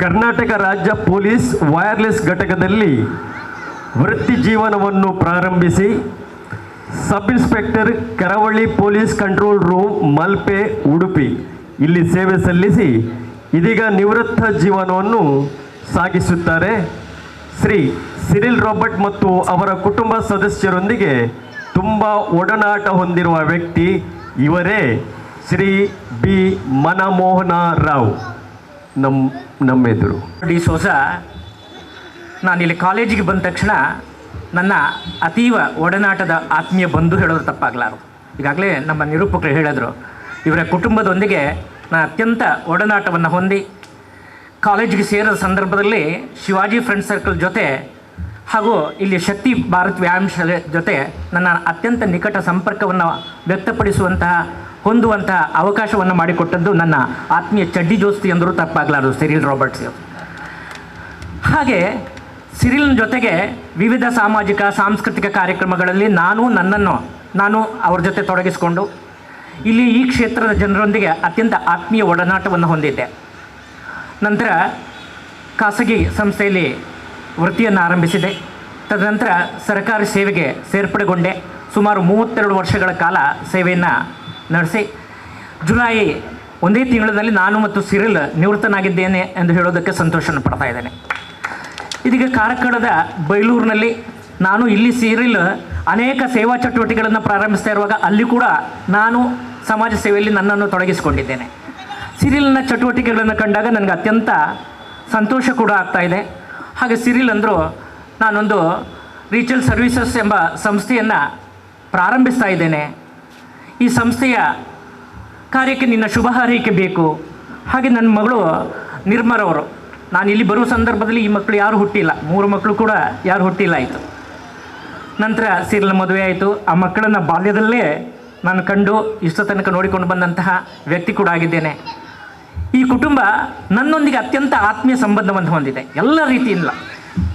ಕರ್ನಾಟಕ ರಾಜ್ಯ ಪೊಲೀಸ್ ವೈರ್ಲೆಸ್ ಘಟಕದಲ್ಲಿ ವೃತ್ತಿ ಜೀವನವನ್ನು ಪ್ರಾರಂಭಿಸಿ ಸಬ್ ಇನ್ಸ್ಪೆಕ್ಟರ್ ಕರಾವಳಿ police control room Malpe Udupi ಇಲ್ಲಿ ಸೇವೆ ಸಲ್ಲಿಸಿ ಇದೀಗ ನಿವೃತ್ತ ಜೀವನವನ್ನು ಸಾಗಿಸುತ್ತಾರೆ. ಶ್ರೀ ಸಿರಿಲ್ ರಾಬರ್ಟ್ ಮತ್ತು ಅವರ ಕುಟುಂಬ ಸದಸ್ಯರೊಂದಿಗೆ ತುಂಬ ಒಡನಾಟ ಹೊಂದಿರುವ ವ್ಯಕ್ತಿ ಇವರೇ ಶ್ರೀ B ಮನಮೋಹನ ರಾವ್ ನಮ್ಮೆದುರು. ಡಿ ಸೋಸ ನಾನಿಲ್ಲಿ ಕಾಲೇಜಿಗೆ ಬಂದ ತಕ್ಷಣ ನನ್ನ ಅತೀವ ಒಡನಾಟದ ಆತ್ಮೀಯ ಬಂಧು ಹೇಳೋದು ತಪ್ಪಾಗಲಾರು. ಈಗಾಗಲೇ ನಮ್ಮ ನಿರೂಪಕರು ಹೇಳಿದ್ರು, ಇವರ ಕುಟುಂಬದೊಂದಿಗೆ ನಾನು ಅತ್ಯಂತ ಒಡನಾಟವನ್ನು ಹೊಂದಿ ಕಾಲೇಜಿಗೆ ಸೇರಿದ ಸಂದರ್ಭದಲ್ಲಿ ಶಿವಾಜಿ ಫ್ರೆಂಡ್ ಸರ್ಕಲ್ ಜೊತೆ ಹಾಗೂ ಇಲ್ಲಿ ಶಕ್ತಿ ಭಾರತ್ ವ್ಯಾಯಾಮ ಶಾಲೆ ಜೊತೆ ನನ್ನ ಅತ್ಯಂತ ನಿಕಟ ಸಂಪರ್ಕವನ್ನು ವ್ಯಕ್ತಪಡಿಸುವಂತಹ ಹೊಂದುವಂತಹ ಅವಕಾಶವನ್ನು ಮಾಡಿಕೊಟ್ಟದ್ದು ನನ್ನ ಆತ್ಮೀಯ ಚಡ್ಡಿ ದೋಸ್ತಿ ಎಂದರೂ ತಪ್ಪಾಗಲಾರದು ಸಿರಿಲ್ ರಾಬರ್ಟ್ಸ್. ಹಾಗೆ ಸಿರಿಲ್ನ ಜೊತೆಗೆ ವಿವಿಧ ಸಾಮಾಜಿಕ ಸಾಂಸ್ಕೃತಿಕ ಕಾರ್ಯಕ್ರಮಗಳಲ್ಲಿ ನಾನು ಅವ್ರ ಜೊತೆ ತೊಡಗಿಸಿಕೊಂಡು ಇಲ್ಲಿ ಈ ಕ್ಷೇತ್ರದ ಜನರೊಂದಿಗೆ ಅತ್ಯಂತ ಆತ್ಮೀಯ ಒಡನಾಟವನ್ನು ಹೊಂದಿದ್ದೆ. ನಂತರ ಖಾಸಗಿ ಸಂಸ್ಥೆಯಲ್ಲಿ ವೃತ್ತಿಯನ್ನು ಆರಂಭಿಸಿದೆ. ತದನಂತರ ಸರ್ಕಾರಿ ಸೇವೆಗೆ ಸೇರ್ಪಡೆಗೊಂಡೆ. ಸುಮಾರು 32 ವರ್ಷಗಳ ಕಾಲ ಸೇವೆಯನ್ನು ನಡೆಸಿ ಜುಲೈ 1ನೇ ತಿಂಗಳಲ್ಲಿ ನಾನು ಮತ್ತು ಸಿರಿಲ್ ನಿವೃತ್ತನಾಗಿದ್ದೇನೆ ಎಂದು ಹೇಳೋದಕ್ಕೆ ಸಂತೋಷವನ್ನು ಪಡ್ತಾ ಇದ್ದೇನೆ. ಇದೀಗ ಕಾರ್ಕಳದ ಬೈಲೂರಿನಲ್ಲಿ ನಾನು ಇಲ್ಲಿ ಸಿರಿಲ್ ಅನೇಕ ಸೇವಾ ಚಟುವಟಿಕೆಗಳನ್ನು ಪ್ರಾರಂಭಿಸ್ತಾ ಇರುವಾಗ ಅಲ್ಲಿ ಕೂಡ ನಾನು ಸಮಾಜ ಸೇವೆಯಲ್ಲಿ ನನ್ನನ್ನು ತೊಡಗಿಸಿಕೊಂಡಿದ್ದೇನೆ. ಸಿರಿಲ್ನ ಚಟುವಟಿಕೆಗಳನ್ನು ಕಂಡಾಗ ನನಗೆ ಅತ್ಯಂತ ಸಂತೋಷ ಕೂಡ ಆಗ್ತಾಯಿದೆ. ಹಾಗೆ ಸಿರಿಲ್ ಅಂದರು, ನಾನೊಂದು ರೀಚಲ್ ಸರ್ವಿಸಸ್ ಎಂಬ ಸಂಸ್ಥೆಯನ್ನು ಪ್ರಾರಂಭಿಸ್ತಾ ಇದ್ದೇನೆ, ಈ ಸಂಸ್ಥೆಯ ಕಾರ್ಯಕ್ಕೆ ನಿನ್ನ ಶುಭ ಹಾರೈಕೆ ಬೇಕು. ಹಾಗೆ ನನ್ನ ಮಗಳು ನಿರ್ಮರವರು, ನಾನು ಇಲ್ಲಿ ಬರುವ ಸಂದರ್ಭದಲ್ಲಿ ಈ ಮಕ್ಕಳು ಯಾರು ಹುಟ್ಟಿಲ್ಲ, 3 ಮಕ್ಕಳು ಕೂಡ ಯಾರು ಹುಟ್ಟಿಲ್ಲ ಆಯಿತು. ನಂತರ ಸಿರಿಲ್ ಮದುವೆ ಆಯಿತು. ಆ ಮಕ್ಕಳನ್ನು ಬಾಲ್ಯದಲ್ಲೇ ನಾನು ಕಂಡು ಇಷ್ಟ ತನಕ ನೋಡಿಕೊಂಡು ಬಂದಂತಹ ವ್ಯಕ್ತಿ ಕೂಡ ಆಗಿದ್ದೇನೆ. ಈ ಕುಟುಂಬ ನನ್ನೊಂದಿಗೆ ಅತ್ಯಂತ ಆತ್ಮೀಯ ಸಂಬಂಧವನ್ನು ಹೊಂದಿದೆ ಎಲ್ಲ ರೀತಿಯಿಂದ.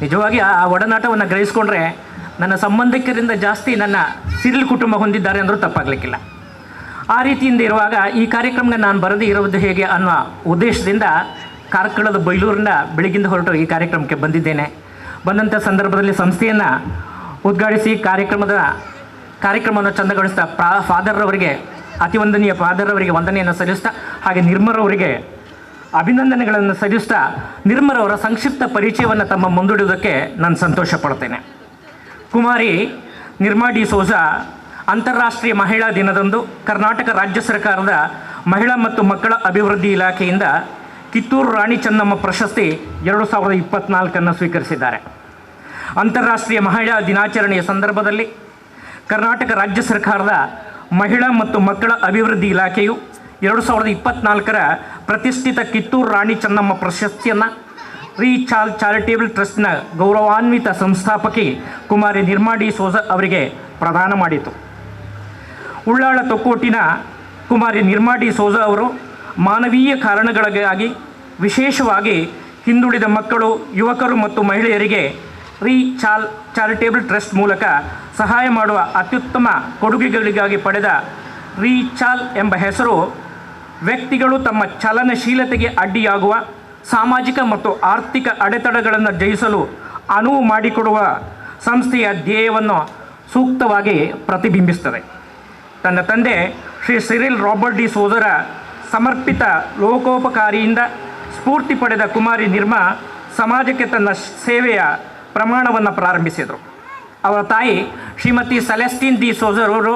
ನಿಜವಾಗಿ ಆ ಒಡನಾಟವನ್ನು ಗ್ರಹಿಸ್ಕೊಂಡ್ರೆ ನನ್ನ ಸಂಬಂಧಿಕರಿಂದ ಜಾಸ್ತಿ ನನ್ನ ಸಿರಿಲ್ ಕುಟುಂಬ ಹೊಂದಿದ್ದಾರೆ ಅಂದರೂ ತಪ್ಪಾಗಲಿಕ್ಕಿಲ್ಲ. ಆ ರೀತಿಯಿಂದ ಇರುವಾಗ ಈ ಕಾರ್ಯಕ್ರಮಕ್ಕೆ ನಾನು ಬರದೇ ಇರೋದು ಹೇಗೆ ಅನ್ನುವ ಉದ್ದೇಶದಿಂದ ಕಾರ್ಕಳದ ಬೈಲೂರಿನ ಬೆಳಗಿಂದ ಹೊರಟು ಈ ಕಾರ್ಯಕ್ರಮಕ್ಕೆ ಬಂದಿದ್ದೇನೆ. ಬಂದಂಥ ಸಂದರ್ಭದಲ್ಲಿ ಸಂಸ್ಥೆಯನ್ನು ಉದ್ಘಾಟಿಸಿ ಕಾರ್ಯಕ್ರಮವನ್ನು ಚಂದಗೊಳಿಸ್ತಾ ಫಾದರ್ರವರಿಗೆ, ಅತಿವಂದನೀಯ ಫಾದರ್ರವರಿಗೆ ವಂದನೆಯನ್ನು ಸಲ್ಲಿಸ್ತಾ, ಹಾಗೆ ನಿರ್ಮರವರಿಗೆ ಅಭಿನಂದನೆಗಳನ್ನು ಸಲ್ಲಿಸ್ತಾ ನಿರ್ಮರವರ ಸಂಕ್ಷಿಪ್ತ ಪರಿಚಯವನ್ನು ತಮ್ಮ ಮುಂದೂಡುವುದಕ್ಕೆ ನಾನು ಸಂತೋಷ ಪಡ್ತೇನೆ. ಕುಮಾರಿ ನಿರ್ಮಾ ಡಿ ಸೋಜ ಅಂತಾರಾಷ್ಟ್ರೀಯ ಮಹಿಳಾ ದಿನದಂದು ಕರ್ನಾಟಕ ರಾಜ್ಯ ಸರ್ಕಾರದ ಮಹಿಳಾ ಮತ್ತು ಮಕ್ಕಳ ಅಭಿವೃದ್ಧಿ ಇಲಾಖೆಯಿಂದ ಕಿತ್ತೂರು ರಾಣಿ ಚೆನ್ನಮ್ಮ ಪ್ರಶಸ್ತಿ 2024 ಸ್ವೀಕರಿಸಿದ್ದಾರೆ. ಅಂತಾರಾಷ್ಟ್ರೀಯ ಮಹಿಳಾ ದಿನಾಚರಣೆಯ ಸಂದರ್ಭದಲ್ಲಿ ಕರ್ನಾಟಕ ರಾಜ್ಯ ಸರ್ಕಾರದ ಮಹಿಳಾ ಮತ್ತು ಮಕ್ಕಳ ಅಭಿವೃದ್ಧಿ ಇಲಾಖೆಯು 2024 ಪ್ರತಿಷ್ಠಿತ ಕಿತ್ತೂರು ರಾಣಿ ಚೆನ್ನಮ್ಮ ಪ್ರಶಸ್ತಿಯನ್ನು ಚಾರಿಟೇಬಲ್ ಟ್ರಸ್ಟ್ನ ಗೌರವಾನ್ವಿತ ಸಂಸ್ಥಾಪಕಿ ಕುಮಾರಿ ನಿರ್ಮಾ ಡಿ ಸೋಜ ಅವರಿಗೆ ಪ್ರದಾನ ಮಾಡಿತು. ಉಳ್ಳಾಳ ತೊಕ್ಕೋಟಿನ ಕುಮಾರಿ ನಿರ್ಮಾ ಡಿ ಸೋಜ ಅವರು ಮಾನವೀಯ ಕಾರಣಗಳಿಗಾಗಿ ವಿಶೇಷವಾಗಿ ಹಿಂದುಳಿದ ಮಕ್ಕಳು, ಯುವಕರು ಮತ್ತು ಮಹಿಳೆಯರಿಗೆ ಚಾರಿಟೇಬಲ್ ಟ್ರಸ್ಟ್ ಮೂಲಕ ಸಹಾಯ ಮಾಡುವ ಅತ್ಯುತ್ತಮ ಕೊಡುಗೆಗಳಿಗಾಗಿ ಪಡೆದ ರೀಚಾಲ್ ಎಂಬ ಹೆಸರು ವ್ಯಕ್ತಿಗಳು ತಮ್ಮ ಚಲನಶೀಲತೆಗೆ ಅಡ್ಡಿಯಾಗುವ ಸಾಮಾಜಿಕ ಮತ್ತು ಆರ್ಥಿಕ ಅಡೆತಡೆಗಳನ್ನು ಜಯಿಸಲು ಅನುವು ಮಾಡಿಕೊಡುವ ಸಂಸ್ಥೆಯ ಧ್ಯೇಯವನ್ನು ಸೂಕ್ತವಾಗಿ ಪ್ರತಿಬಿಂಬಿಸ್ತದೆ. ತನ್ನ ತಂದೆ ಶ್ರೀ ಸಿರಿಲ್ ರಾಬರ್ಟ್ ಡಿ ಸೋಜರ ಸಮರ್ಪಿತ ಲೋಕೋಪಕಾರಿಯಿಂದ ಸ್ಫೂರ್ತಿ ಪಡೆದ ಕುಮಾರಿ ನಿರ್ಮಾ ಸಮಾಜಕ್ಕೆ ತನ್ನ ಸೇವೆಯ ಪ್ರಮಾಣವನ್ನು ಪ್ರಾರಂಭಿಸಿದರು. ಅವರ ತಾಯಿ ಶ್ರೀಮತಿ ಸೆಲೆಸ್ಟಿನ್ ಡಿ ಸೋಜರ್ ಅವರು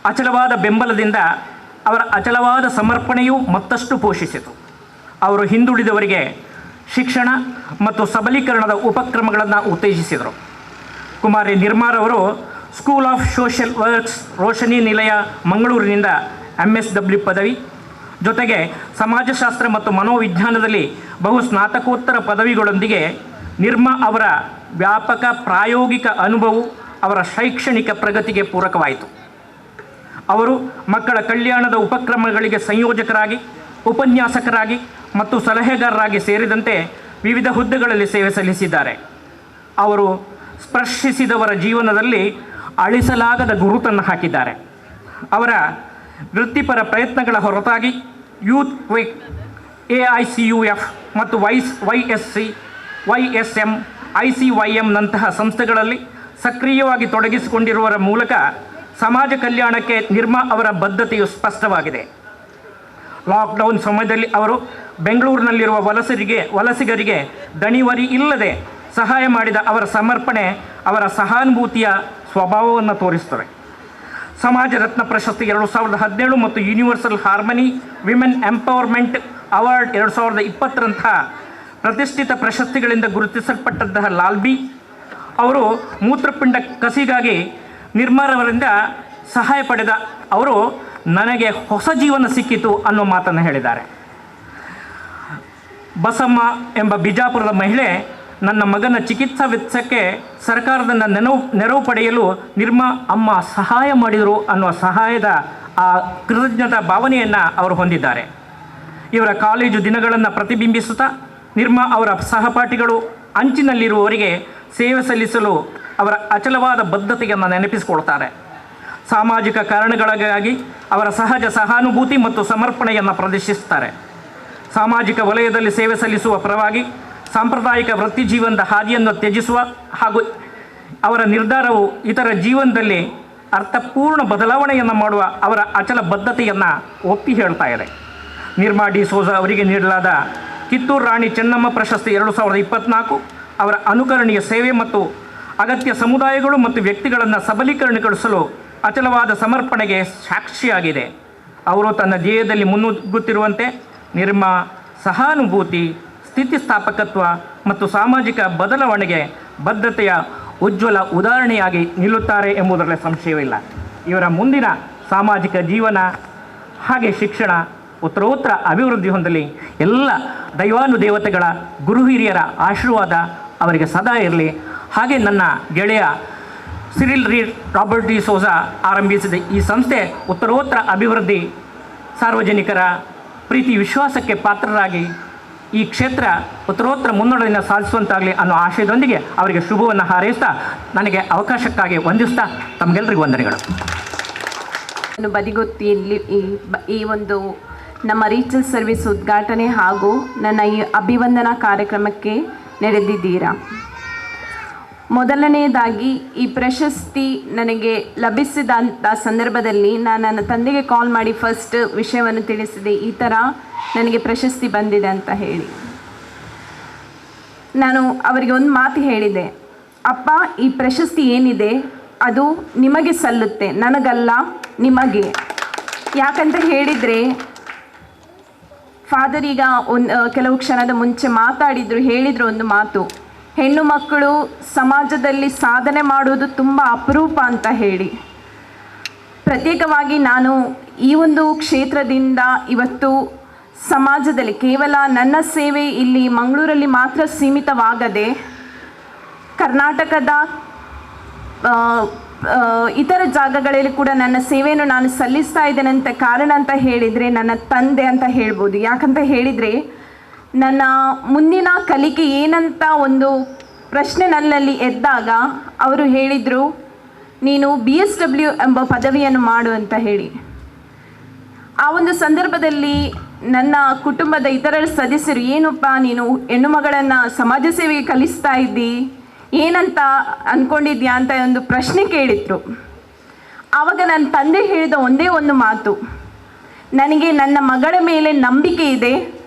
ಅಚಲವಾದ ಬೆಂಬಲದಿಂದ ಅವರ ಅಚಲವಾದ ಸಮರ್ಪಣೆಯೂ ಮತ್ತಷ್ಟು ಪೋಷಿಸಿತು. ಅವರು ಹಿಂದುಳಿದವರಿಗೆ ಶಿಕ್ಷಣ ಮತ್ತು ಸಬಲೀಕರಣದ ಉಪಕ್ರಮಗಳನ್ನು ಉತ್ತೇಜಿಸಿದರು. ಕುಮಾರಿ ನಿರ್ಮಾರವರು school of social works Roshni Nilaya ಮಂಗಳೂರಿನಿಂದ MSW ಪದವಿ ಜೊತೆಗೆ ಸಮಾಜಶಾಸ್ತ್ರ ಮತ್ತು ಮನೋವಿಜ್ಞಾನದಲ್ಲಿ ಸ್ನಾತಕೋತ್ತರ ಪದವಿಗಳೊಂದಿಗೆ ನಿರ್ಮಾ ಅವರ ವ್ಯಾಪಕ ಪ್ರಾಯೋಗಿಕ ಅನುಭವವು ಅವರ ಶೈಕ್ಷಣಿಕ ಪ್ರಗತಿಗೆ ಪೂರಕವಾಯಿತು. ಅವರು ಮಕ್ಕಳ ಕಲ್ಯಾಣದ ಉಪಕ್ರಮಗಳಿಗೆ ಸಂಯೋಜಕರಾಗಿ, ಉಪನ್ಯಾಸಕರಾಗಿ ಮತ್ತು ಸಲಹೆಗಾರರಾಗಿ ಸೇರಿದಂತೆ ವಿವಿಧ ಹುದ್ದೆಗಳಲ್ಲಿ ಸೇವೆ ಸಲ್ಲಿಸಿದ್ದಾರೆ. ಅವರು ಸ್ಪರ್ಶಿಸಿದವರ ಜೀವನದಲ್ಲಿ ಅಳಿಸಲಾಗದ ಗುರುತನ್ನು ಹಾಕಿದ್ದಾರೆ. ಅವರ ವೃತ್ತಿಪರ ಪ್ರಯತ್ನಗಳ ಹೊರತಾಗಿ ಯೂತ್ ಕ್ವಿಕ್, AICUF ಮತ್ತು YSC, YSM, ICYMನಂತಹ ಸಂಸ್ಥೆಗಳಲ್ಲಿ ಸಕ್ರಿಯವಾಗಿ ತೊಡಗಿಸಿಕೊಂಡಿರುವರ ಮೂಲಕ ಸಮಾಜ ಕಲ್ಯಾಣಕ್ಕೆ ನಿರ್ಮಾ ಅವರ ಬದ್ಧತೆಯು ಸ್ಪಷ್ಟವಾಗಿದೆ. ಲಾಕ್ಡೌನ್ ಸಮಯದಲ್ಲಿ ಅವರು ಬೆಂಗಳೂರಿನಲ್ಲಿರುವ ವಲಸಿಗರಿಗೆ ದಣಿವರಿ ಇಲ್ಲದೆ ಸಹಾಯ ಮಾಡಿದ ಅವರ ಸಮರ್ಪಣೆ ಅವರ ಸಹಾನುಭೂತಿಯ ಸ್ವಭಾವವನ್ನು ತೋರಿಸುತ್ತವೆ. ಸಮಾಜ ರತ್ನ ಪ್ರಶಸ್ತಿ 2017 ಮತ್ತು universal harmony women empowerment award 2020ರಂಥ ಪ್ರತಿಷ್ಠಿತ ಪ್ರಶಸ್ತಿಗಳಿಂದ ಗುರುತಿಸಲ್ಪಟ್ಟಂತಹ ಲಾಲ್ಬಿ ಅವರು ಮೂತ್ರಪಿಂಡ ಕಸಿಗಾಗಿ ನಿರ್ಮಾರವರಿಂದ ಸಹಾಯ ಪಡೆದ ಅವರು ನನಗೆ ಹೊಸ ಜೀವನ ಸಿಕ್ಕಿತು ಅನ್ನೋ ಮಾತನ್ನು ಹೇಳಿದ್ದಾರೆ. ಬಸಮ್ಮ ಎಂಬ ಬಿಜಾಪುರದ ಮಹಿಳೆ ನನ್ನ ಮಗನ ಚಿಕಿತ್ಸಾ ವೆಚ್ಚಕ್ಕೆ ಸರ್ಕಾರದಿಂದ ನೆರವು ಪಡೆಯಲು ನಿರ್ಮಾ ಅಮ್ಮ ಸಹಾಯ ಮಾಡಿದರು ಅನ್ನುವ ಸಹಾಯದ ಆ ಕೃತಜ್ಞತಾ ಭಾವನೆಯನ್ನು ಅವರು ಹೊಂದಿದ್ದಾರೆ. ಇವರ ಕಾಲೇಜು ದಿನಗಳನ್ನು ಪ್ರತಿಬಿಂಬಿಸುತ್ತಾ ನಿರ್ಮಾ ಅವರ ಸಹಪಾಠಿಗಳು ಅಂಚಿನಲ್ಲಿರುವವರಿಗೆ ಸೇವೆ ಸಲ್ಲಿಸಲು ಅವರ ಅಚಲವಾದ ಬದ್ಧತೆಯನ್ನು ನೆನಪಿಸಿಕೊಳ್ತಾರೆ. ಸಾಮಾಜಿಕ ಕಾರಣಗಳಿಗಾಗಿ ಅವರ ಸಹಜ ಸಹಾನುಭೂತಿ ಮತ್ತು ಸಮರ್ಪಣೆಯನ್ನು ಪ್ರದರ್ಶಿಸುತ್ತಾರೆ. ಸಾಮಾಜಿಕ ವಲಯದಲ್ಲಿ ಸೇವೆ ಸಲ್ಲಿಸುವ ಪರವಾಗಿ ಸಾಂಪ್ರದಾಯಿಕ ವೃತ್ತಿ ಜೀವನದ ಹಾದಿಯನ್ನು ತ್ಯಜಿಸುವ ಹಾಗೂ ಅವರ ನಿರ್ಧಾರವು ಇತರ ಜೀವನದಲ್ಲಿ ಅರ್ಥಪೂರ್ಣ ಬದಲಾವಣೆಯನ್ನು ಮಾಡುವ ಅವರ ಅಚಲ ಬದ್ಧತೆಯನ್ನು ಒತ್ತಿ ಹೇಳ್ತಾ ಇದೆ. ನಿರ್ಮಾ ಡಿ ಸೋಜ ಅವರಿಗೆ ನೀಡಲಾದ ಕಿತ್ತೂರು ರಾಣಿ ಚೆನ್ನಮ್ಮ ಪ್ರಶಸ್ತಿ 2024 ಅವರ ಅನುಕರಣೀಯ ಸೇವೆ ಮತ್ತು ಅಗತ್ಯ ಸಮುದಾಯಗಳು ಮತ್ತು ವ್ಯಕ್ತಿಗಳನ್ನು ಸಬಲೀಕರಣಗೊಳಿಸಲು ಅಚಲವಾದ ಸಮರ್ಪಣೆಗೆ ಸಾಕ್ಷಿಯಾಗಿದೆ. ಅವರು ತನ್ನ ಧ್ಯೇಯದಲ್ಲಿ ಮುನ್ನುಗ್ಗುತ್ತಿರುವಂತೆ ನಿರ್ಮಾ ಸಹಾನುಭೂತಿ, ಸ್ಥಿತಿಸ್ಥಾಪಕತ್ವ ಮತ್ತು ಸಾಮಾಜಿಕ ಬದಲಾವಣೆಗೆ ಬದ್ಧತೆಯ ಉಜ್ವಲ ಉದಾಹರಣೆಯಾಗಿ ನಿಲ್ಲುತ್ತಾರೆ ಎಂಬುದರಲ್ಲಿ ಸಂಶಯವಿಲ್ಲ. ಇವರ ಮುಂದಿನ ಸಾಮಾಜಿಕ ಜೀವನ ಹಾಗೆ ಶಿಕ್ಷಣ ಉತ್ತರೋತ್ತರ ಅಭಿವೃದ್ಧಿ ಹೊಂದಲಿ. ಎಲ್ಲ ದೈವಾನುದೇವತೆಗಳ ಗುರು ಹಿರಿಯರ ಆಶೀರ್ವಾದ ಅವರಿಗೆ ಸದಾ ಇರಲಿ. ಹಾಗೆ ನನ್ನ ಗೆಳೆಯ ಸಿರಿಲ್ ರಾಬರ್ಟ್ ಡಿ ಸೋಜಾ ಆರಂಭಿಸಿದ ಈ ಸಂಸ್ಥೆ ಉತ್ತರೋತ್ತರ ಅಭಿವೃದ್ಧಿ, ಸಾರ್ವಜನಿಕರ ಪ್ರೀತಿ ವಿಶ್ವಾಸಕ್ಕೆ ಪಾತ್ರರಾಗಿ ಈ ಕ್ಷೇತ್ರ ಉತ್ತರೋತ್ತರ ಮುನ್ನಡೆಯನ್ನು ಸಾಧಿಸುವಂತಾಗಲಿ ಅನ್ನೋ ಆಶಯದೊಂದಿಗೆ ಅವರಿಗೆ ಶುಭವನ್ನು ಹಾರೈಸ್ತಾ ನನಗೆ ಅವಕಾಶಕ್ಕಾಗಿ ವಂದಿಸ್ತಾ ತಮಗೆಲ್ಲರಿಗೂ ವಂದನೆಗಳು. ಬದಿಗೊತ್ತಿಯಲ್ಲಿ ಈ ಒಂದು ನಮ್ಮ ರೀಚಲ್ ಸರ್ವಿಸ್ ಉದ್ಘಾಟನೆ ಹಾಗೂ ನನ್ನ ಈ ಅಭಿವಂದನಾ ಕಾರ್ಯಕ್ರಮಕ್ಕೆ ನೆರೆದಿದ್ದೀರಾ. ಮೊದಲನೆಯದಾಗಿ ಈ ಪ್ರಶಸ್ತಿ ನನಗೆ ಲಭಿಸಿದಂಥ ಸಂದರ್ಭದಲ್ಲಿ ನಾನು ನನ್ನ ತಂದೆಗೆ ಕಾಲ್ ಮಾಡಿ ಫಸ್ಟ್ ವಿಷಯವನ್ನು ತಿಳಿಸಿದೆ, ಈ ಥರ ನನಗೆ ಪ್ರಶಸ್ತಿ ಬಂದಿದೆ ಅಂತ ಹೇಳಿ. ನಾನು ಅವರಿಗೆ ಒಂದು ಮಾತು ಹೇಳಿದೆ, ಅಪ್ಪ ಈ ಪ್ರಶಸ್ತಿ ಏನಿದೆ ಅದು ನಿಮಗೆ ಸಲ್ಲುತ್ತೆ, ನನಗಲ್ಲ ನಿಮಗೆ. ಯಾಕಂತ ಹೇಳಿದರೆ ಫಾದರ್ ಈಗ ಕೆಲವು ಕ್ಷಣದ ಮುಂಚೆ ಹೇಳಿದರು ಒಂದು ಮಾತು, ಹೆಣ್ಣು ಮಕ್ಕಳು ಸಮಾಜದಲ್ಲಿ ಸಾಧನೆ ಮಾಡುವುದು ತುಂಬ ಅಪರೂಪ ಅಂತ ಹೇಳಿ. ಪ್ರತ್ಯೇಕವಾಗಿ ನಾನು ಈ ಒಂದು ಕ್ಷೇತ್ರದಿಂದ ಇವತ್ತು ಸಮಾಜದಲ್ಲಿ ಕೇವಲ ನನ್ನ ಸೇವೆ ಇಲ್ಲಿ ಮಂಗಳೂರಲ್ಲಿ ಮಾತ್ರ ಸೀಮಿತವಾಗದೆ ಕರ್ನಾಟಕದ ಇತರ ಜಾಗಗಳಲ್ಲಿ ಕೂಡ ನನ್ನ ಸೇವೆಯನ್ನು ನಾನು ಸಲ್ಲಿಸ್ತಾ ಇದ್ದೇನೆ ಅಂತ ಕಾರಣ ಅಂತ ಹೇಳಿದರೆ ನನ್ನ ತಂದೆ ಅಂತ ಹೇಳ್ಬೋದು. ಯಾಕಂತ ಹೇಳಿದರೆ ನನ್ನ ಮುಂದಿನ ಕಲಿಕೆ ಏನಂತ ಒಂದು ಪ್ರಶ್ನೆ ನನ್ನಲ್ಲಿ ಎದ್ದಾಗ ಅವರು ಹೇಳಿದರು, ನೀನು BSW ಎಂಬ ಪದವಿಯನ್ನು ಮಾಡು ಅಂತ ಹೇಳಿ. ಆ ಒಂದು ಸಂದರ್ಭದಲ್ಲಿ ನನ್ನ ಕುಟುಂಬದ ಇತರ ಸದಸ್ಯರು, ಏನಪ್ಪ ನೀನು ಹೆಣ್ಣು ಮಗಳನ್ನು ಸಮಾಜ ಸೇವೆಗೆ ಕಲಿಸ್ತಾ ಇದ್ದಿ, ಏನಂತ ಅಂದ್ಕೊಂಡಿದ್ಯಾ ಅಂತ ಒಂದು ಪ್ರಶ್ನೆ ಕೇಳಿದ್ರು. ಆವಾಗ ನನ್ನ ತಂದೆ ಹೇಳಿದ ಒಂದೇ ಒಂದು ಮಾತು, ನನಗೆ ನನ್ನ ಮಗಳ ಮೇಲೆ ನಂಬಿಕೆ ಇದೆ,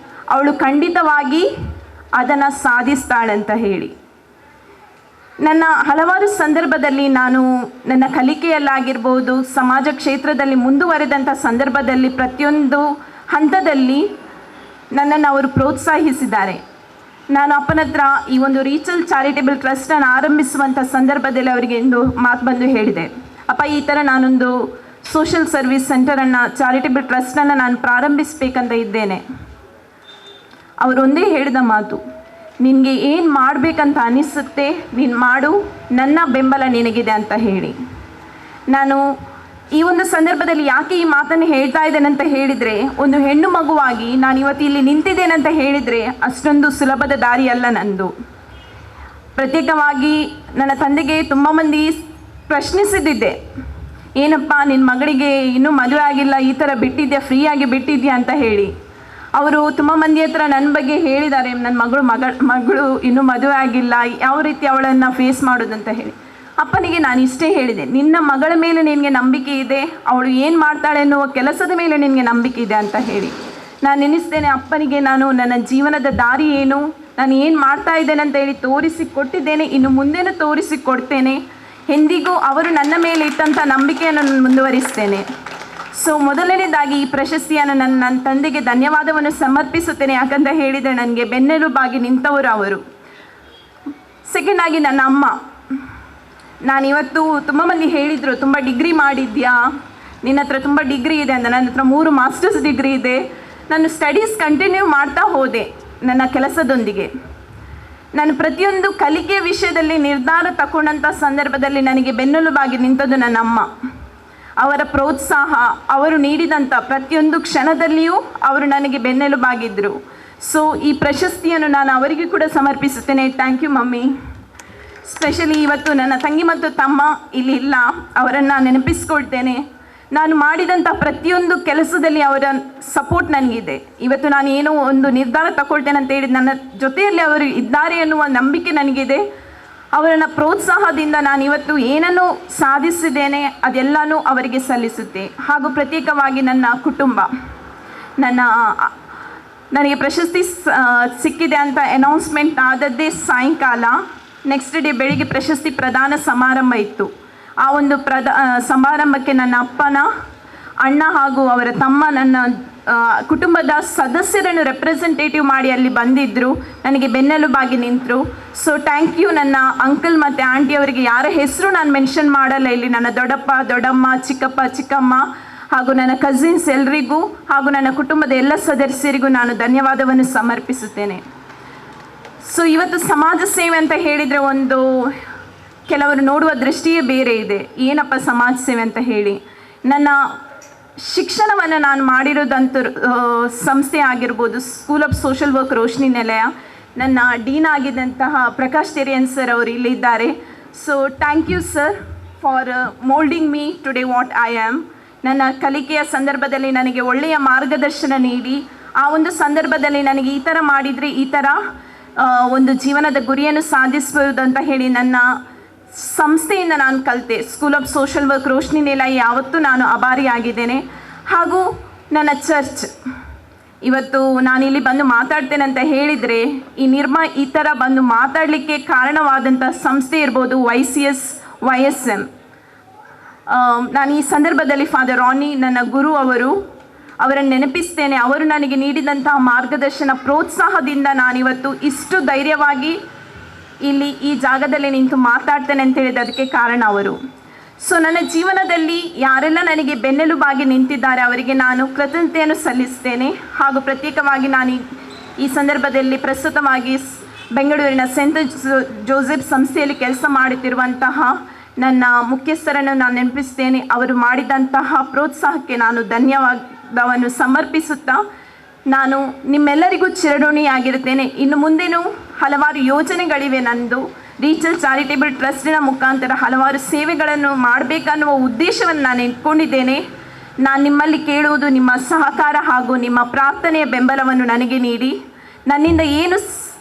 ಅವಳು ಖಂಡಿತವಾಗಿ ಅದನ್ನು ಸಾಧಿಸ್ತಾಳಂತ ಹೇಳಿ. ನನ್ನ ಹಲವಾರು ಸಂದರ್ಭದಲ್ಲಿ ನಾನು ನನ್ನ ಕಲಿಕೆಯಲ್ಲಾಗಿರ್ಬೋದು, ಸಮಾಜ ಕ್ಷೇತ್ರದಲ್ಲಿ ಮುಂದುವರೆದಂಥ ಸಂದರ್ಭದಲ್ಲಿ ಪ್ರತಿಯೊಂದು ಹಂತದಲ್ಲಿ ನನ್ನನ್ನು ಅವರು ಪ್ರೋತ್ಸಾಹಿಸಿದ್ದಾರೆ. ನಾನು ಅಪ್ಪನ ಹತ್ರ ಈ ಒಂದು ರೀಚಲ್ ಚಾರಿಟೇಬಲ್ ಟ್ರಸ್ಟನ್ನು ಆರಂಭಿಸುವಂಥ ಸಂದರ್ಭದಲ್ಲಿ ಅವರಿಗೆ ಒಂದು ಮಾತು ಬಂದು ಹೇಳಿದೆ, ಅಪ್ಪ ಈ ಥರ ನಾನೊಂದು ಸೋಷಲ್ ಸರ್ವಿಸ್ ಸೆಂಟರನ್ನು, ಚಾರಿಟೇಬಲ್ ಟ್ರಸ್ಟನ್ನು ನಾನು ಪ್ರಾರಂಭಿಸಬೇಕಂತ ಇದ್ದೇನೆ. ಅವರೊಂದೇ ಹೇಳಿದ ಮಾತು, ನಿನಗೆ ಏನು ಮಾಡಬೇಕಂತ ಅನಿಸುತ್ತೆ ನೀನು ಮಾಡು, ನನ್ನ ಬೆಂಬಲ ನಿನಗಿದೆ ಅಂತ ಹೇಳಿ. ನಾನು ಈ ಒಂದು ಸಂದರ್ಭದಲ್ಲಿ ಯಾಕೆ ಈ ಮಾತನ್ನು ಹೇಳ್ತಾ ಇದ್ದೇನೆ ಅಂತ ಹೇಳಿದರೆ, ಒಂದು ಹೆಣ್ಣು ಮಗುವಾಗಿ ನಾನು ಇವತ್ತು ಇಲ್ಲಿ ನಿಂತಿದ್ದೇನೆ ಅಂತ ಹೇಳಿದರೆ ಅಷ್ಟೊಂದು ಸುಲಭದ ದಾರಿ ಅಲ್ಲ ನಂದು. ಪ್ರತ್ಯೇಕವಾಗಿ ನನ್ನ ತಂದೆಗೆ ತುಂಬ ಮಂದಿ ಪ್ರಶ್ನಿಸಿದ್ದಿದ್ದೆ, ಏನಪ್ಪ ನಿನ್ನ ಮಗಳಿಗೆ ಇನ್ನೂ ಮದುವೆ ಆಗಿಲ್ಲ, ಈ ಥರ ಬಿಟ್ಟಿದ್ಯಾ, ಫ್ರೀಯಾಗಿ ಬಿಟ್ಟಿದ್ಯಾ ಅಂತ ಹೇಳಿ. ಅವರು ತುಂಬ ಮಂದಿ ಹತ್ರ ನನ್ನ ಬಗ್ಗೆ ಹೇಳಿದ್ದಾರೆ, ನನ್ನ ಮಗಳು ಇನ್ನೂ ಮದುವೆ ಆಗಿಲ್ಲ, ಯಾವ ರೀತಿ ಅವಳನ್ನು ಫೇಸ್ ಮಾಡೋದಂತ ಹೇಳಿ. ಅಪ್ಪನಿಗೆ ನಾನು ಇಷ್ಟೇ ಹೇಳಿದೆ, ನಿನ್ನ ಮಗಳ ಮೇಲೆ ನಿನಗೆ ನಂಬಿಕೆ ಇದೆ, ಅವಳು ಏನು ಮಾಡ್ತಾಳೆ ಅನ್ನುವ ಕೆಲಸದ ಮೇಲೆ ನಿನಗೆ ನಂಬಿಕೆ ಇದೆ ಅಂತ ಹೇಳಿ. ನಾನು ನೆನೆಸ್ತೇನೆ ಅಪ್ಪನಿಗೆ ನಾನು ನನ್ನ ಜೀವನದ ದಾರಿ ಏನು, ನಾನು ಏನು ಮಾಡ್ತಾ ಇದ್ದೇನೆ ಅಂತ ಹೇಳಿ ತೋರಿಸಿಕೊಟ್ಟಿದ್ದೇನೆ, ಇನ್ನು ಮುಂದೆನೂ ತೋರಿಸಿಕೊಡ್ತೇನೆ. ಎಂದಿಗೂ ಅವರು ನನ್ನ ಮೇಲೆ ಇಟ್ಟಂಥ ನಂಬಿಕೆಯನ್ನು ನಾನು ಮುಂದುವರಿಸ್ತೇನೆ. ಸೊ ಮೊದಲನೇದಾಗಿ ಈ ಪ್ರಶಸ್ತಿಯನ್ನು ನನ್ನ ತಂದೆಗೆ ಧನ್ಯವಾದವನ್ನು ಸಮರ್ಪಿಸುತ್ತೇನೆ, ಯಾಕಂತ ಹೇಳಿದರೆ ನನಗೆ ಬೆನ್ನೆಲುಬಾಗಿ ನಿಂತವರು ಅವರು. ಸೆಕೆಂಡ್ ಆಗಿ ನನ್ನ ಅಮ್ಮ, ನಾನಿವತ್ತು ತುಂಬ ಮಂದಿ ಹೇಳಿದರು ತುಂಬ ಡಿಗ್ರಿ ಮಾಡಿದ್ಯಾ, ನಿನ್ನ ಹತ್ರ ತುಂಬ ಡಿಗ್ರಿ ಇದೆ ಅಂತ. ನನ್ನ ಹತ್ರ 3 ಮಾಸ್ಟರ್ಸ್ ಡಿಗ್ರಿ ಇದೆ. ನಾನು ಸ್ಟಡೀಸ್ ಕಂಟಿನ್ಯೂ ಮಾಡ್ತಾ ಹೋದೆ ನನ್ನ ಕೆಲಸದೊಂದಿಗೆ. ನಾನು ಪ್ರತಿಯೊಂದು ಕಲಿಕೆಯ ವಿಷಯದಲ್ಲಿ ನಿರ್ಧಾರ ತಗೊಂಡಂಥ ಸಂದರ್ಭದಲ್ಲಿ ನನಗೆ ಬೆನ್ನೆಲುಬಾಗಿ ನಿಂತದ್ದು ನನ್ನ ಅಮ್ಮ. ಅವರ ಪ್ರೋತ್ಸಾಹ, ಅವರು ನೀಡಿದಂಥ ಪ್ರತಿಯೊಂದು ಕ್ಷಣದಲ್ಲಿಯೂ ಅವರು ನನಗೆ ಬೆನ್ನೆಲುಬಾಗಿದ್ದರು. ಸೊ ಈ ಪ್ರಶಸ್ತಿಯನ್ನು ನಾನು ಅವರಿಗೂ ಕೂಡ ಸಮರ್ಪಿಸುತ್ತೇನೆ. Thank you mummy. ಸ್ಪೆಷಲಿ ಇವತ್ತು ನನ್ನ ತಂಗಿ ಮತ್ತು ತಮ್ಮ ಇಲ್ಲಿ ಇಲ್ಲ, ಅವರನ್ನು ನೆನಪಿಸ್ಕೊಳ್ತೇನೆ. ನಾನು ಮಾಡಿದಂಥ ಪ್ರತಿಯೊಂದು ಕೆಲಸದಲ್ಲಿ ಅವರ ಸಪೋರ್ಟ್ ನನಗಿದೆ. ಇವತ್ತು ನಾನು ಏನೋ ಒಂದು ನಿರ್ಧಾರ ತಗೊಳ್ತೇನೆ ಅಂತ ಹೇಳಿ ನನ್ನ ಜೊತೆಯಲ್ಲಿ ಅವರು ಇದ್ದಾರೆ ಎನ್ನುವ ನಂಬಿಕೆ ನನಗಿದೆ. ಅವರನ್ನು ಪ್ರೋತ್ಸಾಹದಿಂದ ನಾನು ಇವತ್ತು ಏನನ್ನು ಸಾಧಿಸಿದ್ದೇನೆ ಅದೆಲ್ಲನೂ ಅವರಿಗೆ ಸಲ್ಲಿಸುತ್ತೆ. ಹಾಗೂ ಪ್ರತ್ಯೇಕವಾಗಿ ನನ್ನ ಕುಟುಂಬ, ನನಗೆ ಪ್ರಶಸ್ತಿ ಸಿಕ್ಕಿದೆ ಅಂತ ಅನೌನ್ಸ್ಮೆಂಟ್ ಆದದ್ದೇ ಸಾಯಂಕಾಲ. ನೆಕ್ಸ್ಟ್ ಡೇ ಬೆಳಿಗ್ಗೆ ಪ್ರಶಸ್ತಿ ಪ್ರದಾನ ಸಮಾರಂಭ ಇತ್ತು. ಆ ಒಂದು ಸಮಾರಂಭಕ್ಕೆ ನನ್ನ ಅಪ್ಪನ ಅಣ್ಣ ಹಾಗೂ ಅವರ ತಮ್ಮ ನನ್ನ ಕುಟುಂಬದ ಸದಸ್ಯರನ್ನು ರೆಪ್ರೆಸೆಂಟೇಟಿವ್ ಮಾಡಿ ಅಲ್ಲಿ ಬಂದಿದ್ದರು, ನನಗೆ ಬೆನ್ನೆಲುಬಾಗಿ ನಿಂತರು. ಸೊ ಥ್ಯಾಂಕ್ ಯು ನನ್ನ ಅಂಕಲ್ ಮತ್ತು ಆಂಟಿ ಅವರಿಗೆ. ಯಾರ ಹೆಸರು ನಾನು ಮೆನ್ಷನ್ ಮಾಡಲ್ಲ ಇಲ್ಲಿ, ನನ್ನ ದೊಡ್ಡಪ್ಪ, ದೊಡ್ಡಮ್ಮ, ಚಿಕ್ಕಪ್ಪ, ಚಿಕ್ಕಮ್ಮ ಹಾಗೂ ನನ್ನ ಕಸಿನ್ಸ್ ಎಲ್ರಿಗೂ ಹಾಗೂ ನನ್ನ ಕುಟುಂಬದ ಎಲ್ಲ ಸದಸ್ಯರಿಗೂ ನಾನು ಧನ್ಯವಾದವನ್ನು ಸಮರ್ಪಿಸುತ್ತೇನೆ. ಸೊ ಇವತ್ತು ಸಮಾಜ ಸೇವೆ ಅಂತ ಹೇಳಿದರೆ ಒಂದು ಕೆಲವರು ನೋಡುವ ದೃಷ್ಟಿಯೇ ಬೇರೆ ಇದೆ, ಏನಪ್ಪ ಸಮಾಜ ಸೇವೆ ಅಂತ ಹೇಳಿ. ನನ್ನ ಶಿಕ್ಷಣವನ್ನು ನಾನು ಮಾಡಿರೋದಂತೂ ಸಂಸ್ಥೆ ಆಗಿರ್ಬೋದು, school of social work Roshni Nilaya. ನನ್ನ ಡೀನ್ ಆಗಿದ್ದಂತಹ ಪ್ರಕಾಶ್ ತೆರಿಯನ್ ಸರ್ ಅವರು ಇಲ್ಲಿದ್ದಾರೆ. So thank you sir for moulding me today what I am. ನನ್ನ ಕಲಿಕೆಯ ಸಂದರ್ಭದಲ್ಲಿ ನನಗೆ ಒಳ್ಳೆಯ ಮಾರ್ಗದರ್ಶನ ನೀಡಿ, ಆ ಒಂದು ಸಂದರ್ಭದಲ್ಲಿ ನನಗೆ ಈ ಥರ ಮಾಡಿದರೆ ಈ ಥರ ಒಂದು ಜೀವನದ ಗುರಿಯನ್ನು ಸಾಧಿಸ್ಬೋದು ಅಂತ ಹೇಳಿ ನನ್ನ ಸಂಸ್ಥೆಯಿಂದ ನಾನು ಕಲಿತೆ. School of social work Roshni ನಿಲಯ ಯಾವತ್ತೂ ನಾನು ಆಭಾರಿಯಾಗಿದ್ದೇನೆ. ಹಾಗೂ ನನ್ನ ಚರ್ಚ್, ಇವತ್ತು ನಾನಿಲ್ಲಿ ಬಂದು ಮಾತಾಡ್ತೇನೆ ಅಂತ ಹೇಳಿದರೆ ಈ ಥರ ಬಂದು ಮಾತಾಡಲಿಕ್ಕೆ ಕಾರಣವಾದಂಥ ಸಂಸ್ಥೆ ಇರ್ಬೋದು YCS YSM. ನಾನು ಈ ಸಂದರ್ಭದಲ್ಲಿ ಫಾದರ್ ರಾನಿ ನನ್ನ ಗುರು ಅವರನ್ನು ನೆನಪಿಸ್ತೇನೆ. ಅವರು ನನಗೆ ನೀಡಿದಂತಹ ಮಾರ್ಗದರ್ಶನ, ಪ್ರೋತ್ಸಾಹದಿಂದ ನಾನಿವತ್ತು ಇಷ್ಟು ಧೈರ್ಯವಾಗಿ ಇಲ್ಲಿ ಈ ಜಾಗದಲ್ಲಿ ನಿಂತು ಮಾತಾಡ್ತೇನೆ ಅಂತ ಹೇಳಿದ ಅದಕ್ಕೆ ಕಾರಣ ಅವರು. ಸೊ ನನ್ನ ಜೀವನದಲ್ಲಿ ಯಾರೆಲ್ಲ ನನಗೆ ಬೆನ್ನೆಲುಬಾಗಿ ನಿಂತಿದ್ದಾರೆ ಅವರಿಗೆ ನಾನು ಕೃತಜ್ಞತೆಯನ್ನು ಸಲ್ಲಿಸ್ತೇನೆ. ಹಾಗೂ ಪ್ರತ್ಯೇಕವಾಗಿ ನಾನು ಈ ಸಂದರ್ಭದಲ್ಲಿ ಪ್ರಸ್ತುತವಾಗಿ ಬೆಂಗಳೂರಿನ ಸೆಂಟ್ ಜೋಸೆಫ್ ಸಂಸ್ಥೆಯಲ್ಲಿ ಕೆಲಸ ಮಾಡುತ್ತಿರುವಂತಹ ನನ್ನ ಮುಖ್ಯಸ್ಥರನ್ನು ನಾನು ನೆನಪಿಸ್ತೇನೆ. ಅವರು ಮಾಡಿದಂತಹ ಪ್ರೋತ್ಸಾಹಕ್ಕೆ ನಾನು ಧನ್ಯವಾದವನ್ನು ಸಮರ್ಪಿಸುತ್ತಾ ನಾನು ನಿಮ್ಮೆಲ್ಲರಿಗೂ ಚಿರಋಣಿಯಾಗಿರುತ್ತೇನೆ. ಇನ್ನು ಮುಂದೇನೂ ಹಲವಾರು ಯೋಜನೆಗಳಿವೆ. ನಂದು ರೀಚಲ್ ಚಾರಿಟೇಬಲ್ ಟ್ರಸ್ಟಿನ ಮುಖಾಂತರ ಹಲವಾರು ಸೇವೆಗಳನ್ನು ಮಾಡಬೇಕನ್ನುವ ಉದ್ದೇಶವನ್ನು ನಾನು ಇಟ್ಕೊಂಡಿದ್ದೇನೆ. ನಾನು ನಿಮ್ಮಲ್ಲಿ ಕೇಳುವುದು ನಿಮ್ಮ ಸಹಕಾರ ಹಾಗೂ ನಿಮ್ಮ ಪ್ರಾರ್ಥನೆಯ ಬೆಂಬಲವನ್ನು ನನಗೆ ನೀಡಿ ನನ್ನಿಂದ ಏನು